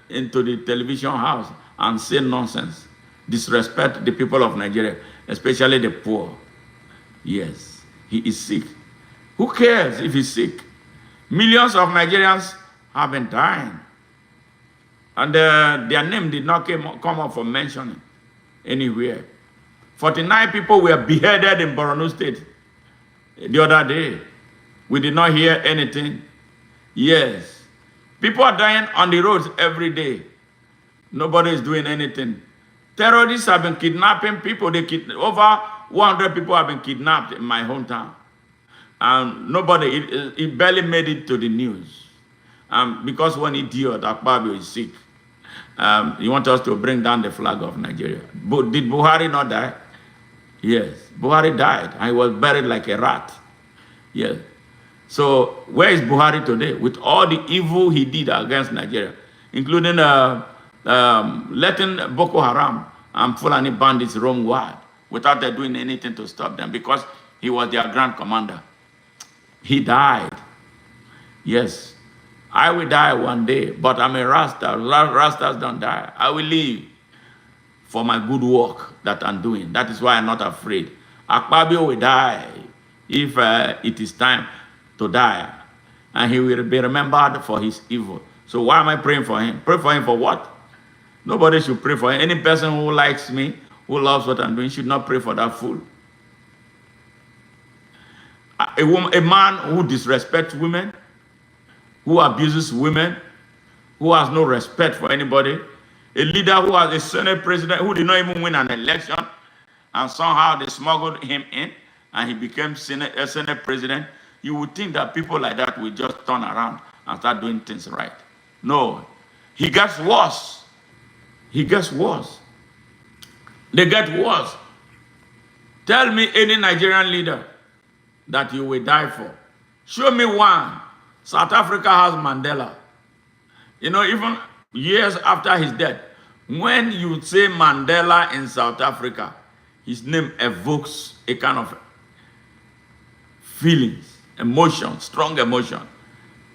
S1: into the television house and say nonsense, disrespect the people of Nigeria, especially the poor. Yes, he is sick. Who cares if he's sick? Millions of Nigerians have been dying. And their name did not come up for mentioning anywhere. 49 people were beheaded in Borno State the other day. We did not hear anything. Yes. People are dying on the roads every day. Nobody is doing anything. Terrorists have been kidnapping people. Over 100 people have been kidnapped in my hometown. And nobody, it barely made it to the news. Because one idiot, AKPABIO, is sick. You want us to bring down the flag of Nigeria. Did Buhari not die? Yes, Buhari died and he was buried like a rat. Yes. So where is Buhari today? With all the evil he did against Nigeria, including letting Boko Haram and Fulani bandits roam wild without them doing anything to stop them because he was their grand commander. He died. Yes. I will die one day, but I'm a Rasta. Rastas don't die. I will live for my good work that I'm doing. That is why I'm not afraid. AKPABIO will die if it is time to die. And he will be remembered for his evil. So why am I praying for him? Pray for him for what? Nobody should pray for him. Any person who likes me, who loves what I'm doing, should not pray for that fool. A man who disrespects women, who abuses women, who has no respect for anybody, a leader who has a Senate president who did not even win an election, and somehow they smuggled him in, and he became a Senate president. You would think that people like that will just turn around and start doing things right. No, he gets worse. He gets worse. They get worse. Tell me any Nigerian leader that you will die for. Show me one. South Africa has Mandela. You know, even years after his death, when you say Mandela in South Africa, his name evokes a kind of feelings, emotion, strong emotion,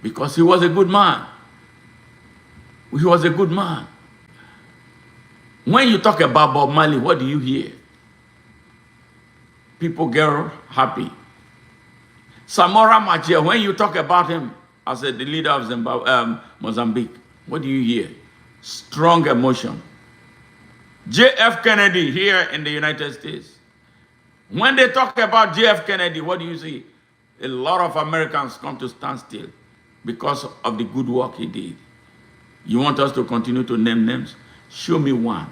S1: because he was a good man. He was a good man. When you talk about Bob Marley, what do you hear? People get happy. Samora Machel, when you talk about him as the leader of Mozambique, what do you hear? Strong emotion. J.F. Kennedy here in the United States. When they talk about J.F. Kennedy, what do you see? A lot of Americans come to stand still because of the good work he did. You want us to continue to name names? Show me one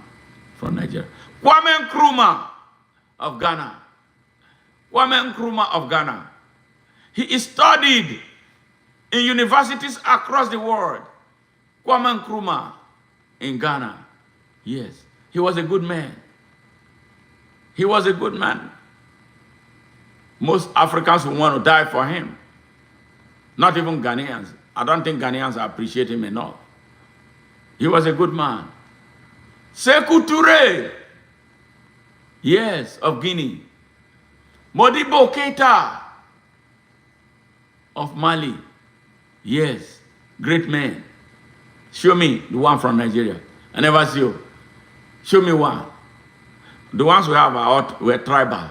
S1: from Nigeria. Kwame Nkrumah of Ghana. Kwame Nkrumah of Ghana. He is studied in universities across the world. Kwame Nkrumah in Ghana. Yes, he was a good man. He was a good man. Most Africans will want to die for him. Not even Ghanaians. I don't think Ghanaians appreciate him enough. He was a good man. Sekou Touré, yes, of Guinea. Modibo Keita of Mali, yes, great man. Show me the one from Nigeria. I never see you. Show me one. The ones we have were tribal.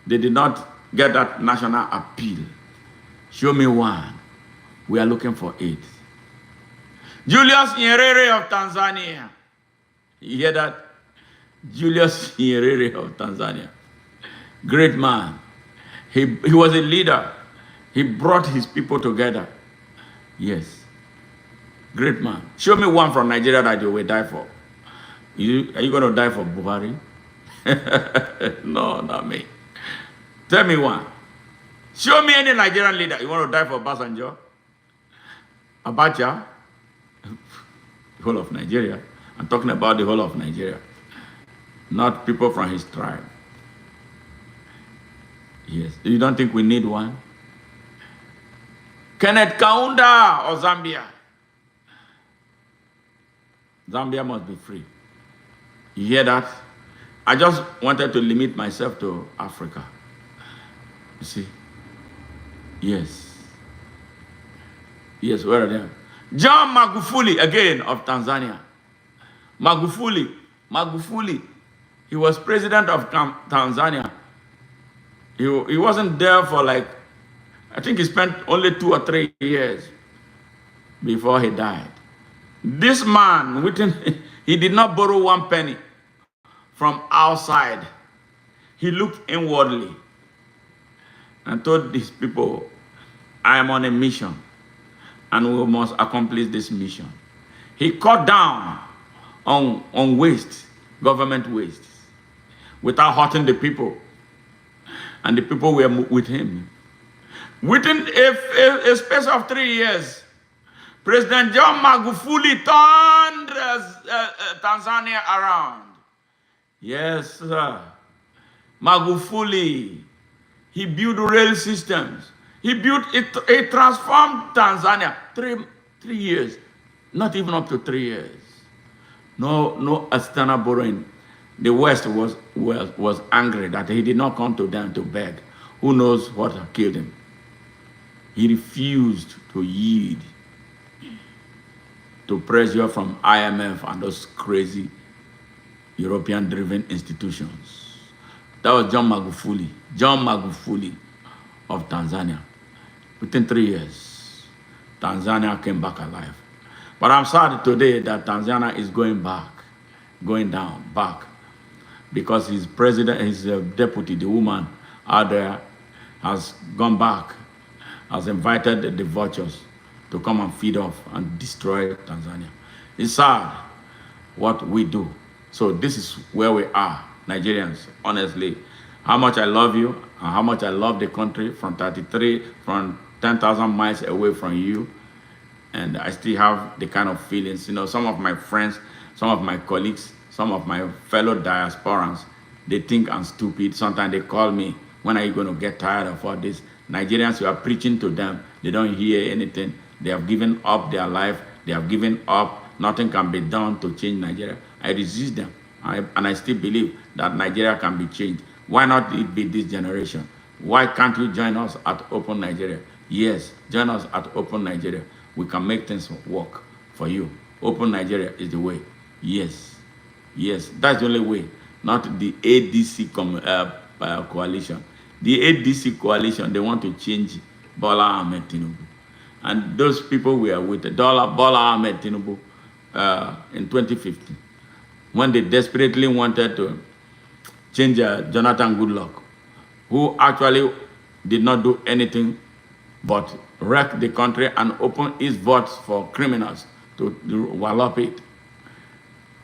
S1: They did not get that national appeal. Show me one. We are looking for 8. Julius Nyerere of Tanzania. You hear that? Julius Nyerere of Tanzania. Great man. He was a leader. He brought his people together. Yes. Great man. Show me one from Nigeria that you will die for. Are you going to die for Buhari? No, not me. Tell me one. Show me any Nigerian leader. You want to die for Obasanjo? Abacha? The whole of Nigeria. I'm talking about the whole of Nigeria. Not people from his tribe. Yes. You don't think we need one? Kenneth Kaunda of Zambia. Zambia must be free. You hear that? I just wanted to limit myself to Africa. You see? Yes. Yes, where are they? John Magufuli, again, of Tanzania. Magufuli. He was president of Tanzania. He wasn't there for like, I think he spent only 2 or 3 years before he died. This man, he did not borrow 1 penny from outside. He looked inwardly and told these people, I am on a mission and we must accomplish this mission. He cut down on waste, government waste, without hurting the people. And the people were with him. Within a space of 3 years, President John Magufuli turned Tanzania around. Yes, sir. Magufuli, he built rail systems. He transformed Tanzania. 3 years, not even up to 3 years. No external borrowing. The West was angry that he did not come to them to beg. Who knows what killed him? He refused to yield to pressure from IMF and those crazy European-driven institutions. That was John Magufuli of Tanzania. Within 3 years, Tanzania came back alive. But I'm sad today that Tanzania is going down, because his president, his deputy, the woman out there, has gone back, has invited the vultures to come and feed off and destroy Tanzania. It's sad what we do. So this is where we are, Nigerians, honestly. How much I love you and how much I love the country from 10,000 miles away from you. And I still have the kind of feelings, some of my friends, some of my colleagues, some of my fellow diasporans, they think I'm stupid. Sometimes they call me, when are you going to get tired of all this? Nigerians, you are preaching to them. They don't hear anything. They have given up their life. They have given up. Nothing can be done to change Nigeria. I resist them. And I still believe that Nigeria can be changed. Why not it be this generation? Why can't you join us at Open Nigeria? Yes, join us at Open Nigeria. We can make things work for you. Open Nigeria is the way. Yes, that's the only way. Not the ADC coalition. The ADC coalition, they want to change Bola Ahmed Tinubu. And those people were with Bola Ahmed Tinubu in 2015, when they desperately wanted to change Jonathan Goodluck, who actually did not do anything but wreck the country and open his votes for criminals to wallop it.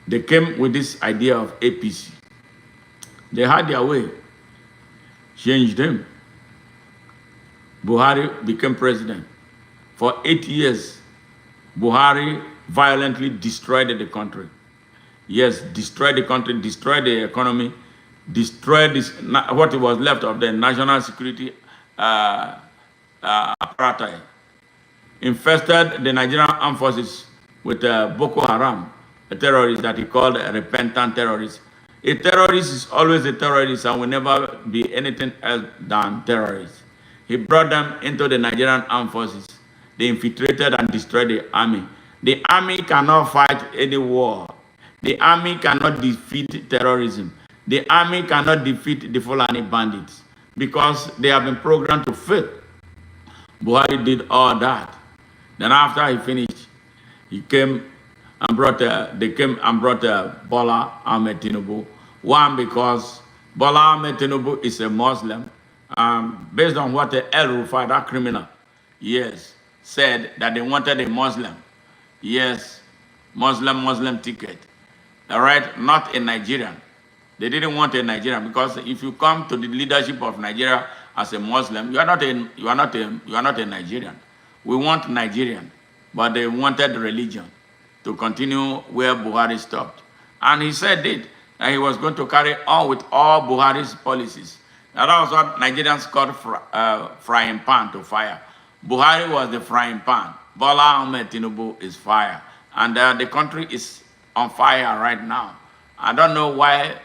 S1: They came with this idea of APC. They had their way, changed him. Buhari became president. For 8 years, Buhari violently destroyed the country. Yes, destroyed the country, destroyed the economy, destroyed what was left of the national security apparatus, infested the Nigerian armed forces with Boko Haram, a terrorist that he called a repentant terrorist. A terrorist is always a terrorist and will never be anything else than terrorist. He brought them into the Nigerian armed forces. They infiltrated and destroyed the army. The army cannot fight any war. The army cannot defeat terrorism. The army cannot defeat the Fulani bandits because they have been programmed to fail. Buhari did all that. Then after he finished, he came and brought they came and brought Bola Ahmed Tinubu. One, because Bola Ahmed Tinubu is a Muslim. Based on what El Rufai, that criminal, yes, said that they wanted a Muslim. Yes, Muslim ticket. All right, not a Nigerian. They didn't want a Nigerian, because if you come to the leadership of Nigeria as a Muslim, you are not a Nigerian. We want Nigerian, but they wanted religion to continue where Buhari stopped. And he said it, that he was going to carry on with all Buhari's policies. Now that was what Nigerians called frying pan to fire. Buhari was the frying pan. Bola Ahmed Tinubu is fire. And the country is on fire right now. I don't know why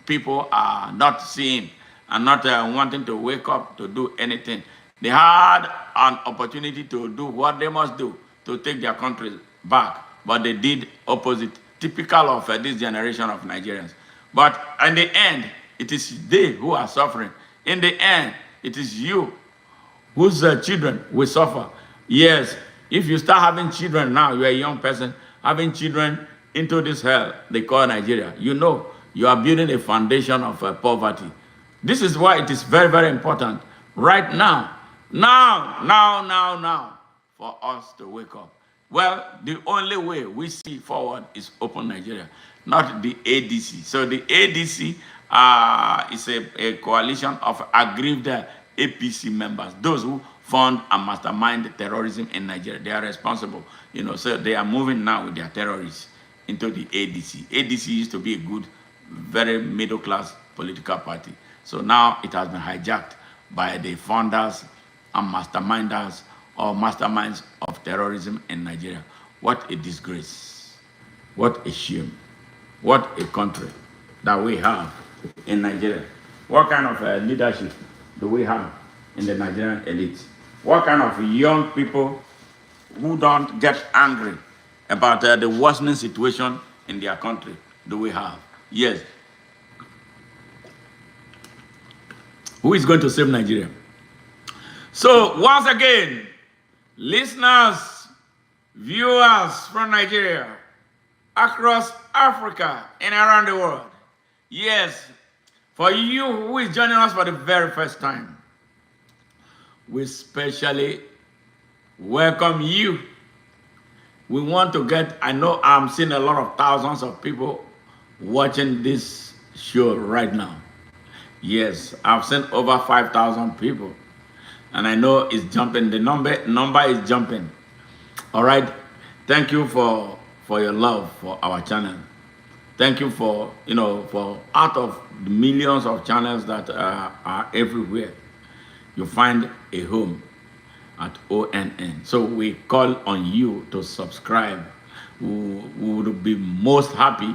S1: people are not seeing and not wanting to wake up to do anything. They had an opportunity to do what they must do to take their country back, but they did opposite, typical of this generation of Nigerians. But in the end, it is they who are suffering. In the end, it is you whose children will suffer. Yes, if you start having children now, you're a young person, having children into this hell they call Nigeria, you know you are building a foundation of poverty. This is why it is very, very important right now, for us to wake up. Well, the only way we see forward is open Nigeria, not the ADC. So the ADC is a coalition of aggrieved APC members, those who fund and mastermind terrorism in Nigeria. They are responsible, so they are moving now with their terrorists into the ADC. ADC used to be a good, very middle-class political party. So now it has been hijacked by the funders and masterminders or masterminds of terrorism in Nigeria. What a disgrace. What a shame. What a country that we have in Nigeria. What kind of leadership do we have in the Nigerian elite? What kind of young people who don't get angry about the worsening situation in their country do we have? Yes. Who is going to save Nigeria? So once again, listeners, viewers from Nigeria, across Africa and around the world, yes, for you who is joining us for the very first time, we specially welcome you. We want to get, I know I'm seeing a lot of thousands of people watching this show right now. Yes, I've seen over 5,000 people. And I know it's jumping. The number is jumping. All right. Thank you for your love for our channel. Thank you for out of the millions of channels that are everywhere, you find a home at ONN. So we call on you to subscribe. We would be most happy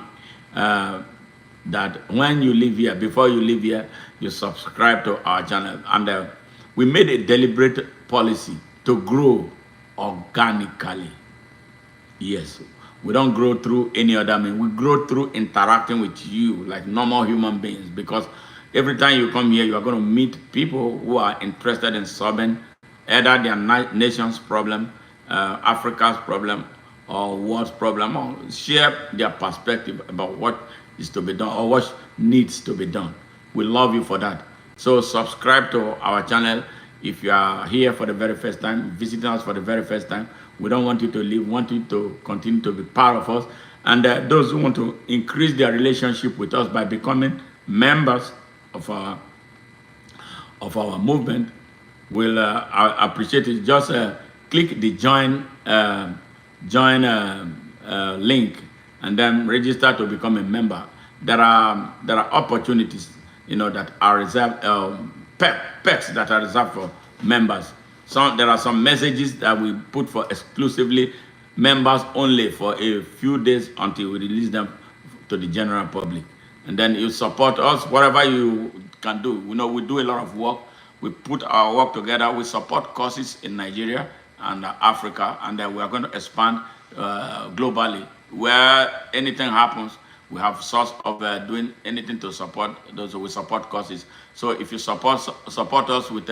S1: that when you leave here, before you leave here, you subscribe to our channel. And we made a deliberate policy to grow organically. Yes, we don't grow through any other means. We grow through interacting with you like normal human beings, because every time you come here, you are going to meet people who are interested in solving either their nation's problem, Africa's problem, or world's problem, or share their perspective about what is to be done or what needs to be done. We love you for that. So subscribe to our channel. If you are here for the very first time, visiting us for the very first time, we don't want you to leave. We want you to continue to be part of us. And those who want to increase their relationship with us by becoming members of our movement, will appreciate it. Just click the join link and then register to become a member. There are opportunities, that are reserved, perks that are reserved for members. There are some messages that we put for exclusively members only for a few days until we release them to the general public. And then you support us, whatever you can do. We do a lot of work. We put our work together. We support causes in Nigeria and Africa, and then we are going to expand globally. Where anything happens, we have source of doing anything to support those who support causes. So if you support us with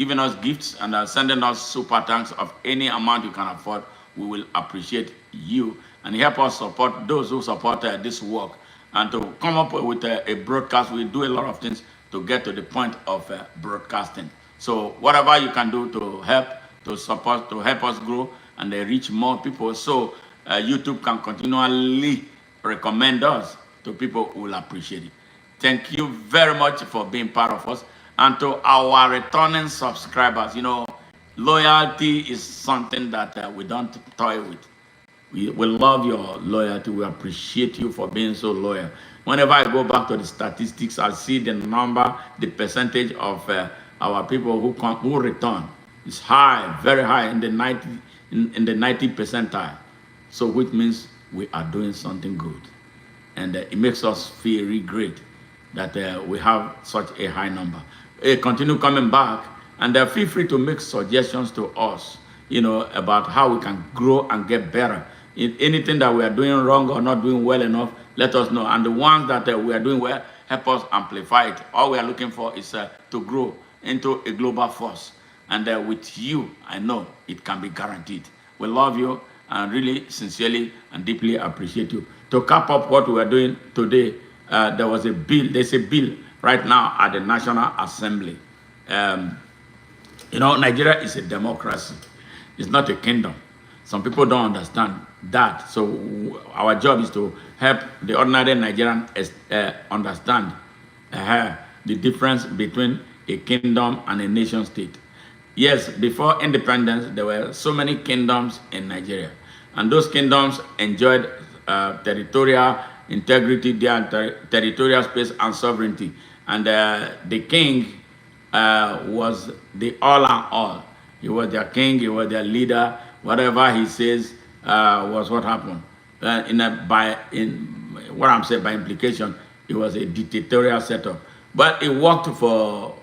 S1: giving us gifts and sending us super thanks of any amount you can afford. We will appreciate you and help us support those who support this work. And to come up with a broadcast, we do a lot of things to get to the point of broadcasting. So whatever you can do to help, to support, to help us grow and reach more people, so YouTube can continually recommend us to people who will appreciate it. Thank you very much for being part of us. And to our returning subscribers, loyalty is something that we don't toy with. We love your loyalty. We appreciate you for being so loyal. Whenever I go back to the statistics, I see the number, the percentage of our people who return. It's high, very high, in the 90 percentile. So which means we are doing something good. And it makes us feel really great that we have such a high number. Continue coming back, and feel free to make suggestions to us, about how we can grow and get better. If anything that we are doing wrong or not doing well enough, let us know. And the ones that we are doing well, help us amplify it. All we are looking for is to grow into a global force. And with you, I know it can be guaranteed. We love you and really sincerely and deeply appreciate you. To cap up what we are doing today, there's a bill right now at the National Assembly. Nigeria is a democracy. It's not a kingdom. Some people don't understand that. So our job is to help the ordinary Nigerian understand the difference between a kingdom and a nation state. Yes, before independence, there were so many kingdoms in Nigeria. And those kingdoms enjoyed territorial integrity, their territorial space and sovereignty. And the king was the all and all. He was their king, he was their leader. Whatever he says was what happened. By implication, it was a dictatorial setup. But it worked for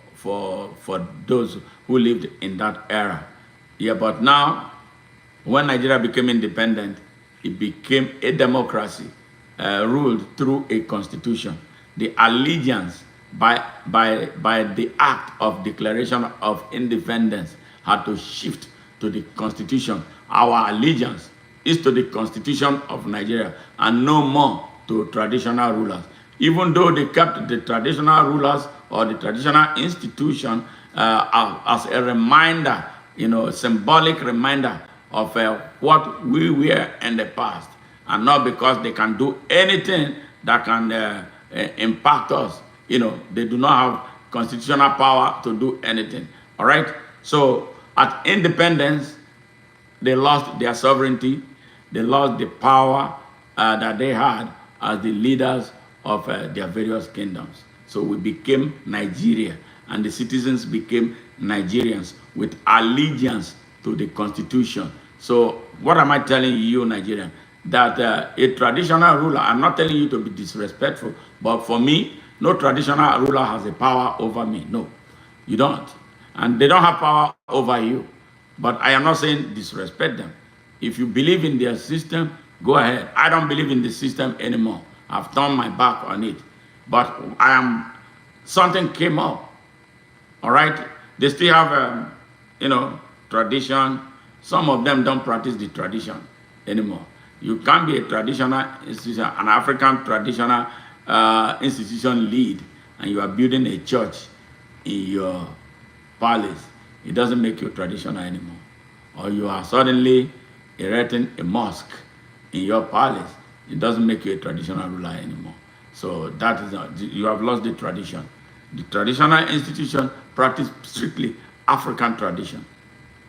S1: those who lived in that era. Yeah, but now, when Nigeria became independent, it became a democracy ruled through a constitution. The allegiance by the act of declaration of independence had to shift to the constitution. Our allegiance is to the constitution of Nigeria and no more to traditional rulers. Even though they kept the traditional rulers or the traditional institution as a reminder, symbolic reminder of what we were in the past, and not because they can do anything that can impact us. They do not have constitutional power to do anything. All right? So at independence, they lost their sovereignty. They lost the power that they had as the leaders of their various kingdoms. So we became Nigeria, and the citizens became Nigerians with allegiance to the constitution. So what am I telling you, Nigerian? That a traditional ruler, I'm not telling you to be disrespectful, but for me, no traditional ruler has a power over me. No, you don't. And they don't have power over you. But I am not saying disrespect them. If you believe in their system, go ahead. I don't believe in the system anymore. I've turned my back on it. But something came up. All right? They still have, tradition. Some of them don't practice the tradition anymore. You can't be a traditional institution, an African traditional institution lead, and you are building a church in your palace. It doesn't make you traditional anymore. Or you are suddenly erecting a mosque in your palace. It doesn't make you a traditional ruler anymore. So that is you have lost the tradition. The traditional institution practice strictly African tradition.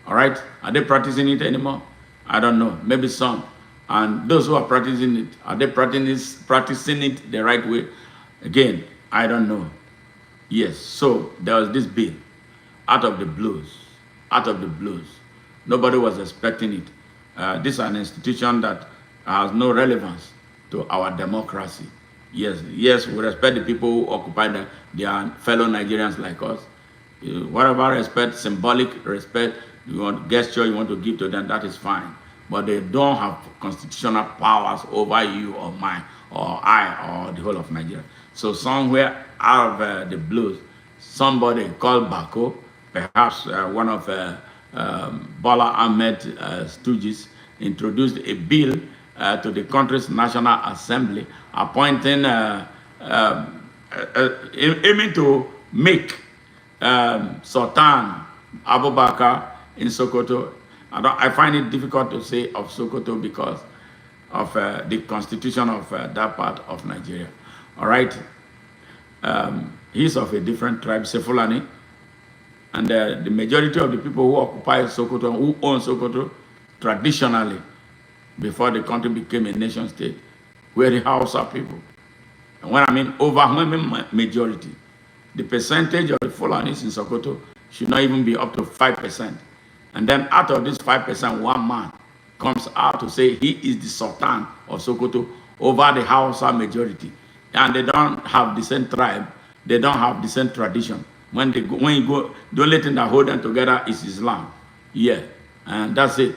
S1: All right? Are they practicing it anymore? I don't know. Maybe some. And those who are practicing it, are they practicing it the right way? Again, I don't know. Yes, so there was this bill out of the blues. Nobody was expecting it. This is an institution that has no relevance to our democracy. Yes, we respect the people who occupy their fellow Nigerians like us. Whatever respect, symbolic respect, gesture you want to give to them, that is fine. But they don't have constitutional powers over you or mine or I or the whole of Nigeria. So somewhere out of the blues, somebody called Bako perhaps one of Bola Ahmed stooges introduced a bill to the country's National Assembly appointing, aiming to make Sultan Abubakar in Sokoto. I find it difficult to say of Sokoto because of the constitution of that part of Nigeria. All right. He's of a different tribe, Sefulani. And the majority of the people who occupy Sokoto, who own Sokoto, traditionally, before the country became a nation state, were the Hausa people. And when I mean overwhelming majority, the percentage of the Fulanis in Sokoto should not even be up to 5%. And then out of this 5%, one man comes out to say he is the Sultan of Sokoto over the Hausa majority. And they don't have the same tribe, they don't have the same tradition. When you go, the only thing that hold them together is Islam. Yeah, and that's it.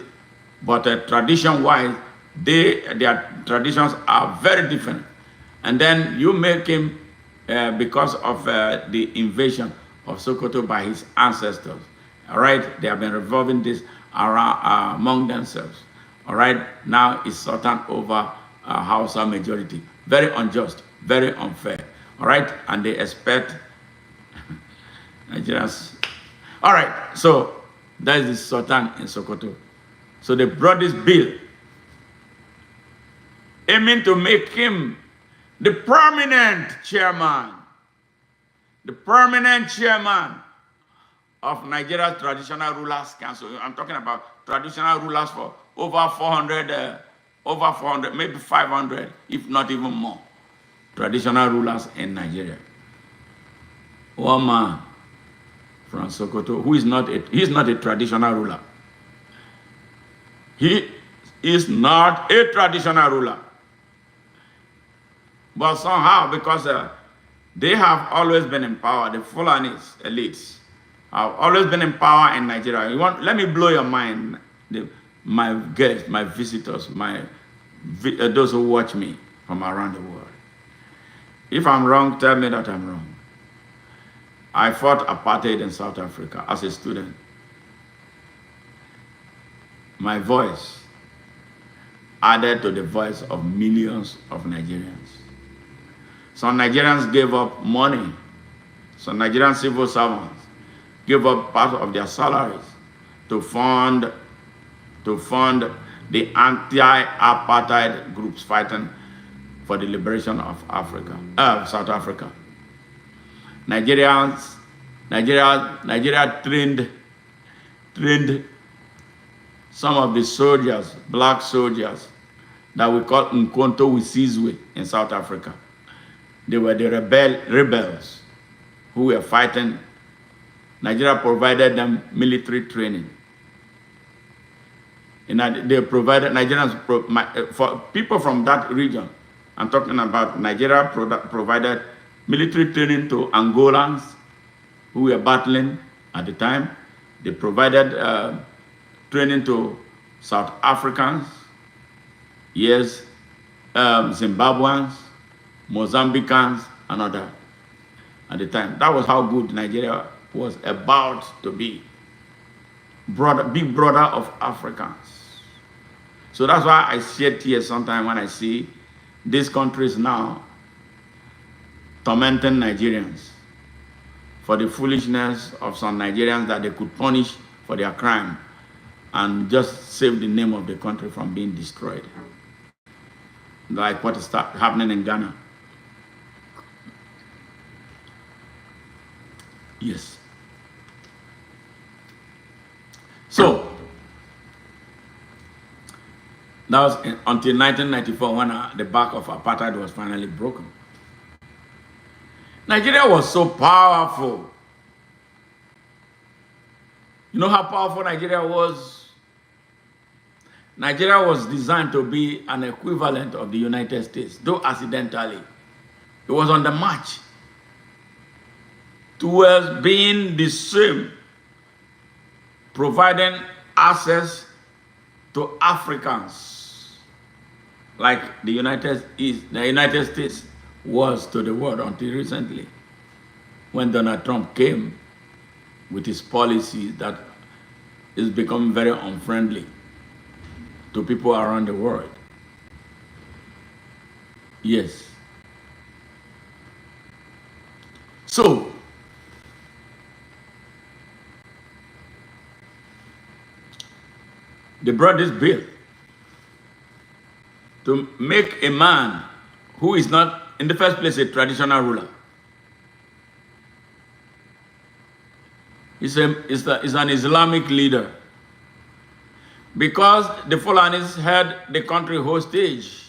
S1: But tradition-wise, their traditions are very different. And then you make him, because of the invasion of Sokoto by his ancestors. All right, they have been revolving this around among themselves. All right, now it's Sultan over Hausa majority. Very unjust, very unfair. All right, and they expect Nigerians. All right, so that is the Sultan in Sokoto. So they brought this bill aiming to make him the permanent chairman of Nigeria's Traditional Rulers Council. I'm talking about traditional rulers for over 400, maybe 500, if not even more, traditional rulers in Nigeria. One man from Sokoto who is he's not a traditional ruler. He is not a traditional ruler. But somehow, because they have always been in power, the Fulanis elites have always been in power in Nigeria. Let me blow your mind, my guests, my visitors, those who watch me from around the world. If I'm wrong, tell me that I'm wrong. I fought apartheid in South Africa as a student. My voice added to the voice of millions of Nigerians. Some Nigerians gave up money. Some Nigerian civil servants gave up part of their salaries to fund the anti-apartheid groups fighting for the liberation of South Africa. Nigeria trained some of the soldiers, black soldiers, that we call Nkonto Wisizwe in South Africa. They were the rebels who were fighting. Nigeria provided them military training. And they provided Nigerians, for people from that region, I'm talking about Nigeria provided military training to Angolans who were battling at the time. They provided training to South Africans, yes, Zimbabweans, Mozambicans, and others at the time. That was how good Nigeria was about to be. Big brother of Africans. So that's why I shed tears sometimes when I see these countries now tormenting Nigerians for the foolishness of some Nigerians that they could punish for their crime and just save the name of the country from being destroyed. Like what is happening in Ghana. Yes. So, that was until 1994 when the back of apartheid was finally broken. Nigeria was so powerful. You know how powerful Nigeria was? Nigeria was designed to be an equivalent of the United States, though accidentally. It was on the march towards being the same, providing access to Africans like the United States was to the world until recently, when Donald Trump came with his policies that is becoming very unfriendly to people around the world. Yes. So, they brought this bill to make a man who is not, in the first place, a traditional ruler. He's an Islamic leader. Because the Fulanis held the country hostage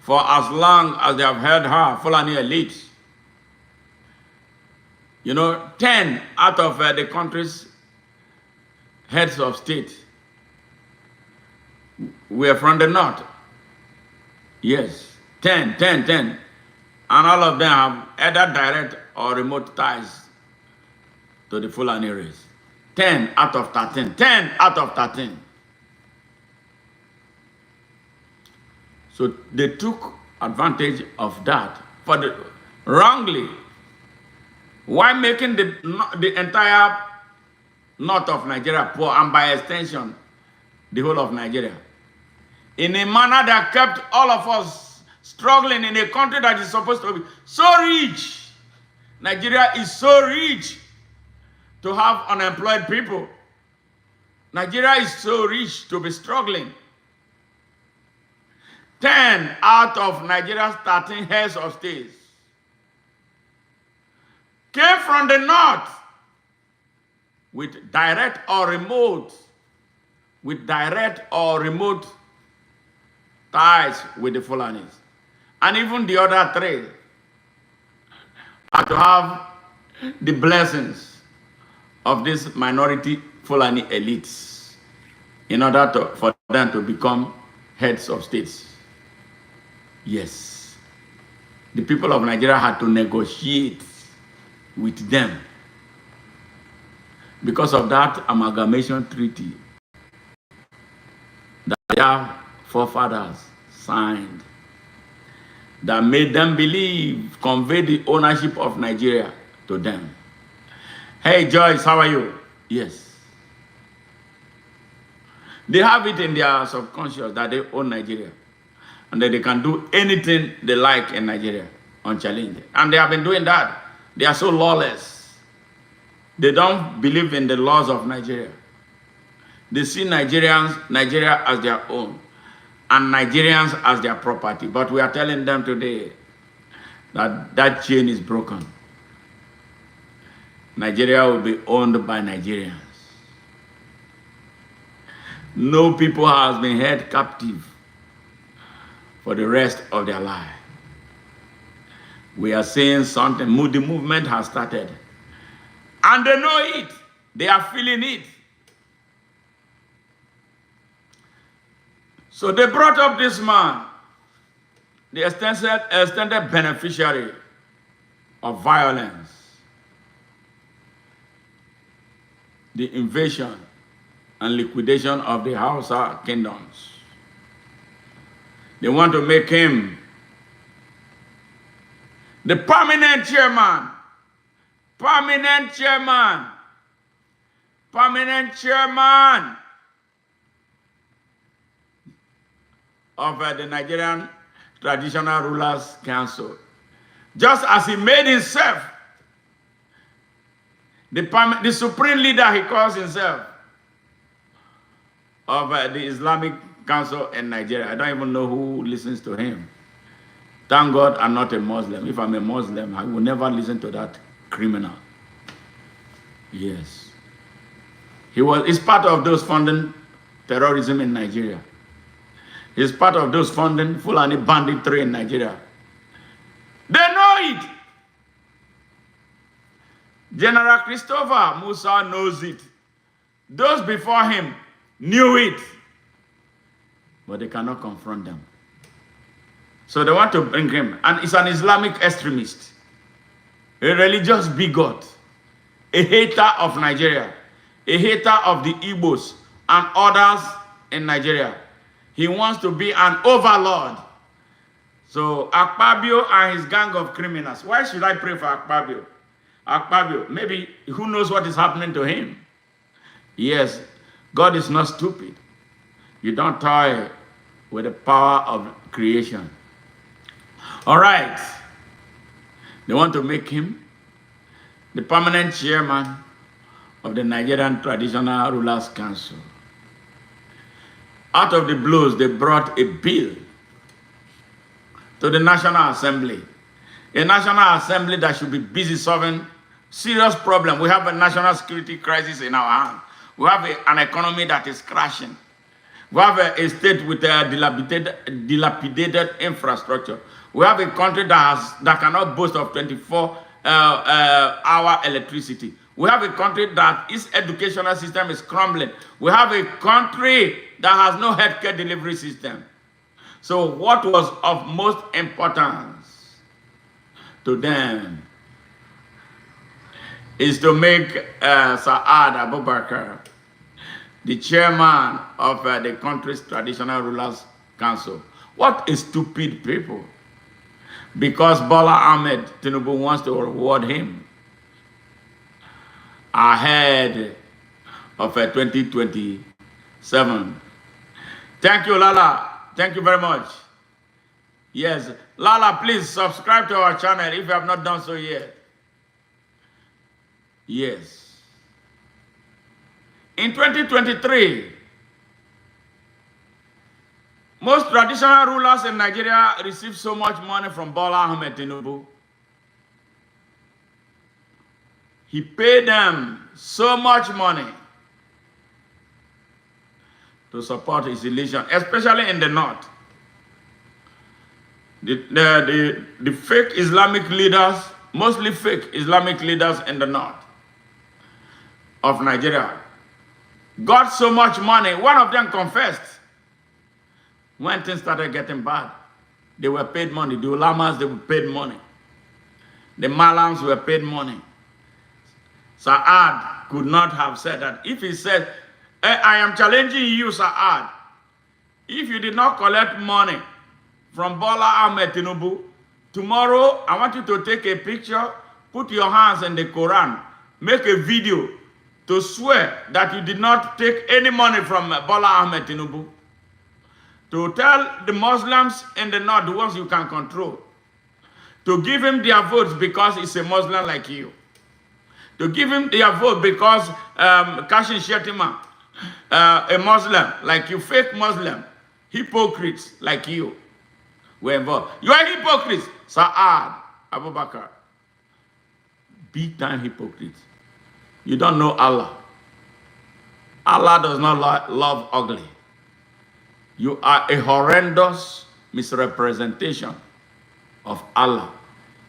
S1: for as long as they have held her, Fulani elite. 10 out of the country's heads of state were from the north. Yes, 10. And all of them have either direct or remote ties to the Fulani race. 10 out of 13. 10 out of 13. So they took advantage of that for the wrongly, while making the entire north of Nigeria poor, and by extension, the whole of Nigeria, in a manner that kept all of us struggling in a country that is supposed to be so rich. Nigeria is so rich to have unemployed people. Nigeria is so rich to be struggling. 10 out of Nigeria's 13 heads of states came from the north with direct or remote ties with the Fulanis. And even the other 3 had to have the blessings of these minority Fulani elites in order for them to become heads of states. Yes. The people of Nigeria had to negotiate with them because of that amalgamation treaty that their forefathers signed, that made them believe, convey the ownership of Nigeria to them. Hey Joyce, how are you? Yes. They have it in their subconscious that they own Nigeria and that they can do anything they like in Nigeria unchallenged. And they have been doing that. They are so lawless. They don't believe in the laws of Nigeria. They see Nigeria as their own and Nigerians as their property. But we are telling them today that that chain is broken. Nigeria will be owned by Nigerians. No people has been held captive for the rest of their life. We are saying something. The movement has started. And they know it. They are feeling it. So they brought up this man, the extended beneficiary of violence, the invasion and liquidation of the Hausa kingdoms. They want to make him the permanent chairman of the Nigerian Traditional Rulers Council. Just as he made himself the supreme leader, he calls himself, of the Islamic Council in Nigeria. I don't even know who listens to him. Thank God I'm not a Muslim. If I'm a Muslim, I will never listen to that criminal. Yes. He's part of those funding terrorism in Nigeria. He's part of those funding Fulani banditry in Nigeria. They know it. General Christopher Musa knows it. Those before him knew it. But they cannot confront them. So they want to bring him. And he's an Islamic extremist, a religious bigot, a hater of Nigeria, a hater of the Igbos and others in Nigeria. He wants to be an overlord. So AKPABIO and his gang of criminals. Why should I pray for AKPABIO? AKPABIO, maybe who knows what is happening to him? Yes, God is not stupid. You don't toy with the power of creation. All right. They want to make him the permanent chairman of the Nigerian Traditional Rulers Council. Out of the blues, they brought a bill to the National Assembly. A National Assembly that should be busy solving serious problem. We have a national security crisis in our hands. We have an economy that is crashing. We have a state with a dilapidated infrastructure. We have a country that cannot boast of 24-hour electricity. We have a country that its educational system is crumbling. We have a country that has no healthcare delivery system. So what was of most importance to them is to make Saad Abubakar the chairman of the country's Traditional Rulers Council. What a stupid people. Because Bola Ahmed Tinubu wants to reward him ahead of 2027. Thank you, Lala. Thank you very much. Yes, Lala, please subscribe to our channel if you have not done so yet. Yes. In 2023, most traditional rulers in Nigeria received so much money from Bola Ahmed Tinubu. He paid them so much money to support his election, especially in the north. The fake Islamic leaders, mostly fake Islamic leaders in the north of Nigeria, got so much money. One of them confessed when things started getting bad. They were paid money. The ulamas, they were paid money. The malams were paid money. Saad could not have said that. If he said, I am challenging you, Saad, if you did not collect money from Bola Ahmed Tinubu, tomorrow I want you to take a picture, put your hands in the Quran, make a video to swear that you did not take any money from Bola Ahmed Tinubu, to tell the Muslims in the north, the ones you can control, to give him their votes because he's a Muslim like you, to give him their vote because Kashin Shetima, a Muslim like you, fake Muslim, hypocrites like you were involved. You are hypocrites, Saad Abubakar, big time hypocrites. You don't know Allah. Allah does not love ugly. You are a horrendous misrepresentation of Allah.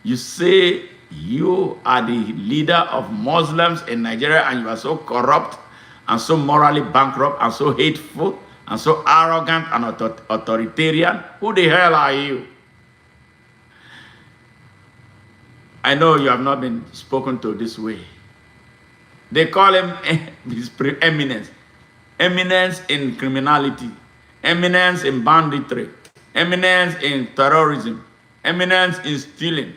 S1: You say you are the leader of Muslims in Nigeria and you are so corrupt and so morally bankrupt and so hateful and so arrogant and authoritarian. Who the hell are you? I know you have not been spoken to this way. They call him his preeminence. Eminence in criminality. Eminence in banditry. Eminence in terrorism. Eminence in stealing.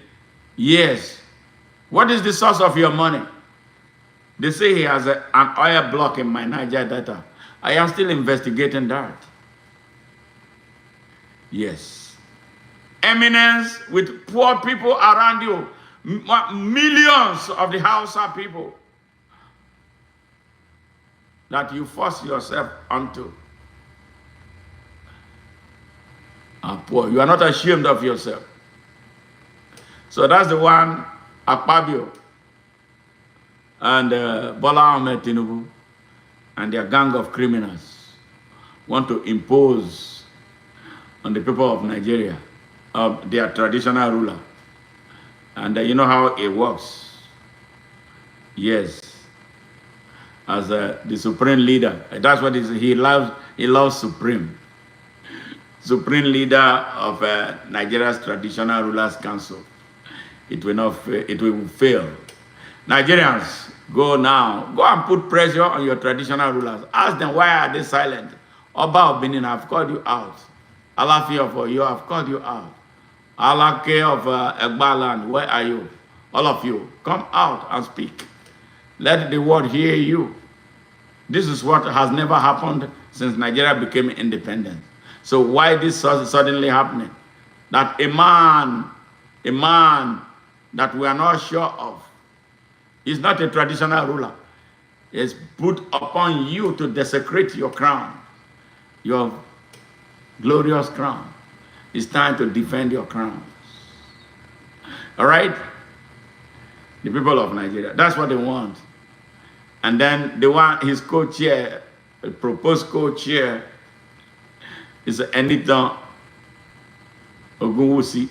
S1: Yes. What is the source of your money? They say he has an oil block in my Niger data. I am still investigating that. Yes. Eminence with poor people around you. Millions of the Hausa people that you force yourself onto are poor. You are not ashamed of yourself. So that's the one AKPABIO and Bola Ahmed Tinubu and their gang of criminals want to impose on the people of Nigeria, of their traditional ruler. And you know how it works. Yes. As the supreme leader. That's what he loves. He loves supreme. Supreme leader of Nigeria's Traditional Rulers Council. It will not fail. It will fail. Nigerians, go now. Go and put pressure on your traditional rulers. Ask them, why are they silent? Oba of Benin, I've called you out. Alafi of Oyo, I've called you out. Alake of Egbaland, where are you? all of you, come out and speak. Let the world hear you. This is what has never happened since Nigeria became independent. So why this suddenly happening? That a man that we are not sure of, is not a traditional ruler, is put upon you to desecrate your crown, your glorious crown. It's time to defend your crowns. All right? The people of Nigeria, that's what they want. And then they want his co-chair, the proposed co-chair, is Anita Ogunwusi,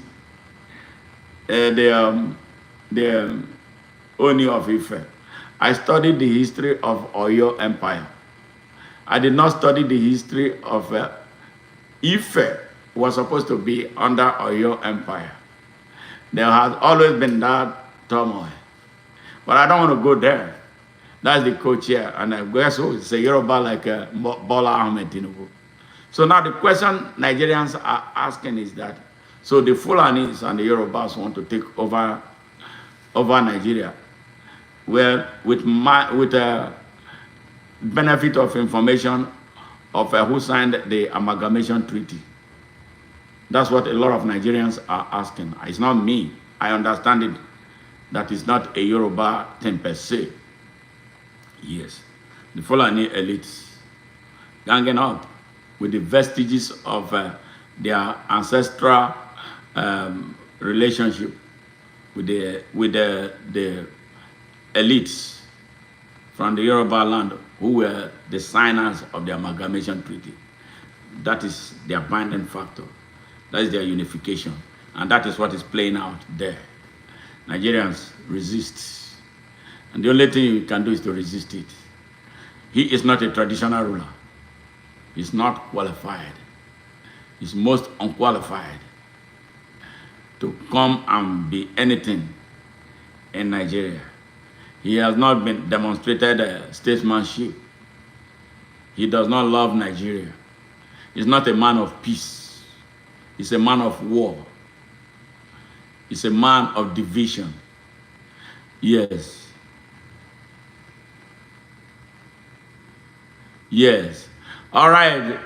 S1: the Oni of Ife. I studied the history of Oyo Empire. I did not study the history of Ife. Was supposed to be under Oyo Empire. There has always been that turmoil. But I don't want to go there. That's the co-chair. And I guess it's a Yoruba like Bola Ahmed Tinubu. So now the question Nigerians are asking is that, so the Fulanis and the Yorubas want to take over Nigeria. Well, with benefit of information of who signed the amalgamation treaty. That's what a lot of Nigerians are asking. It's not me. I understand it. That is not a Yoruba thing per se. Yes. The Fulani elites ganging up with the vestiges of their ancestral relationship with the elites from the Yoruba land who were the signers of the amalgamation treaty. That is their binding factor. That is their unification. And that is what is playing out there. Nigerians resist. And the only thing you can do is to resist it. He is not a traditional ruler. He's not qualified. He's most unqualified to come and be anything in Nigeria. He has not been demonstrated statesmanship. He does not love Nigeria. He's not a man of peace. He's a man of war. He's a man of division. Yes. Yes. All right.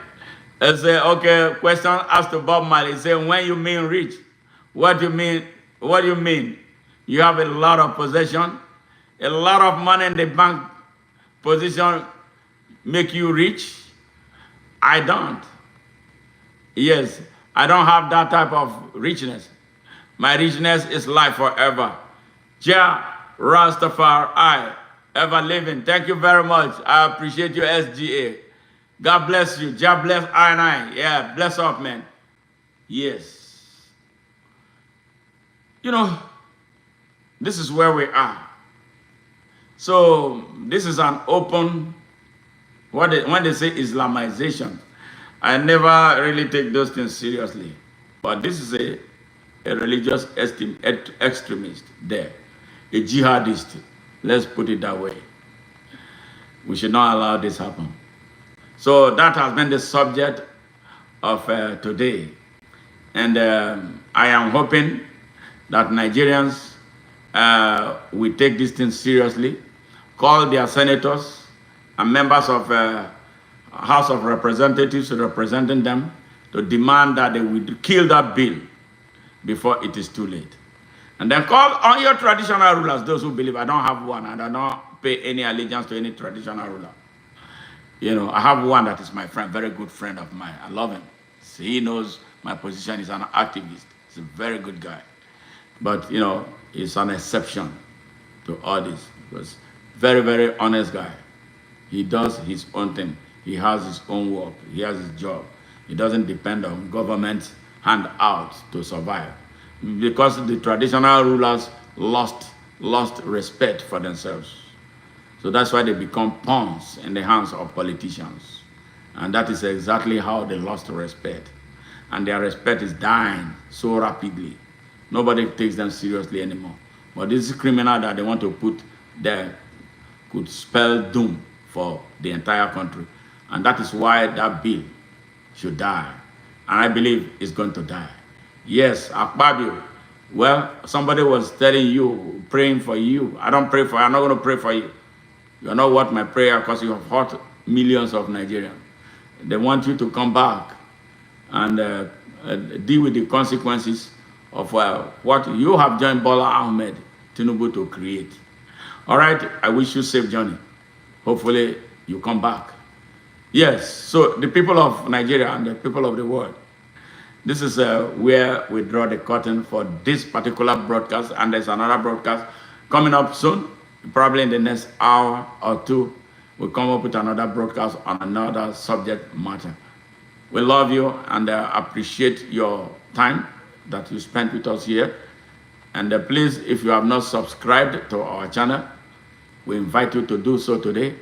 S1: I say, okay, question asked to Bob Marley. Say, when you mean rich, what do you mean? What do you mean? You have a lot of possession, a lot of money in the bank position make you rich? I don't. Yes. I don't have that type of richness. My richness is life forever. Jah Rastafari, ever living. Thank you very much. I appreciate you, SGA. God bless you. Jah bless I and I. Yeah, bless up, man. Yes. You know, this is where we are. So this is an open, when they say Islamization, I never really take those things seriously. But this is a religious extremist there, a jihadist. Let's put it that way. We should not allow this happen. So that has been the subject of today. And I am hoping that Nigerians will take this thing seriously, call their senators and members of House of Representatives representing them to demand that they would kill that bill before it is too late. And then call on your traditional rulers, those who believe. I don't have one, and I don't pay any allegiance to any traditional ruler. You know, I have one that is my friend, very good friend of mine. I love him. So he knows my position. He's an activist. He's a very good guy. But, you know, he's an exception to all this. Because very, very honest guy. He does his own thing. He has his own work. He has his job. He doesn't depend on government handouts to survive. Because the traditional rulers lost respect for themselves. So that's why they become pawns in the hands of politicians. And that is exactly how they lost respect. And their respect is dying so rapidly. Nobody takes them seriously anymore. But this criminal that they want to put there could spell doom for the entire country. And that is why that bill should die. And I believe it's going to die. Yes, AKPABIO, Well, somebody was telling you, praying for you. I don't pray for you. I'm not going to pray for you. You are not worth my prayer because you have hurt millions of Nigerians. They want you to come back and deal with the consequences of what you have joined Bola Ahmed Tinubu to create. All right, I wish you safe journey. Hopefully you come back. Yes, so the people of Nigeria and the people of the world, this is where we draw the curtain for this particular broadcast, and there's another broadcast coming up soon. Probably in the next hour or two, we'll come up with another broadcast on another subject matter. We love you and appreciate your time that you spent with us here. And please, if you have not subscribed to our channel, we invite you to do so today.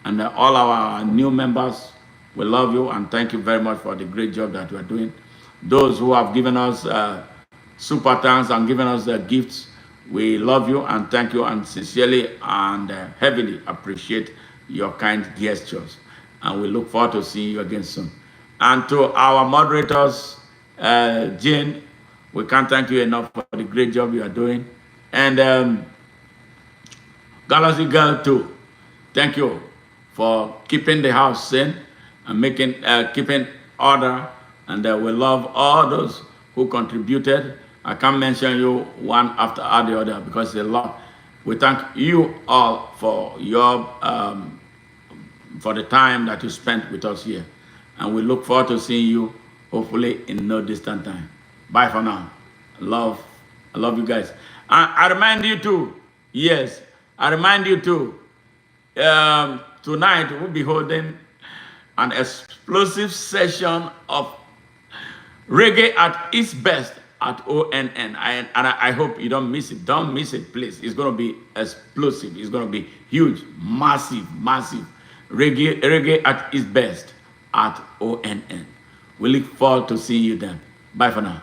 S1: And all our new members, we love you and thank you very much for the great job that you are doing. Those who have given us super thanks and given us gifts, we love you and thank you and sincerely and heavily appreciate your kind gestures. And we look forward to seeing you again soon. And to our moderators, Jane, we can't thank you enough for the great job you are doing. And Galaxy Girl too, thank you for keeping the house sane and keeping order. And we love all those who contributed. I can't mention you one after the other because it's a lot. We thank you all for your for the time that you spent with us here. And we look forward to seeing you hopefully in no distant time. Bye for now. I love you guys. I remind you too, yes, I remind you too, tonight we'll be holding an explosive session of reggae at its best at ONN. And I hope you don't miss it. Don't miss it, please. It's going to be explosive. It's going to be huge, massive. Reggae at its best at ONN. We look forward to seeing you then. Bye for now.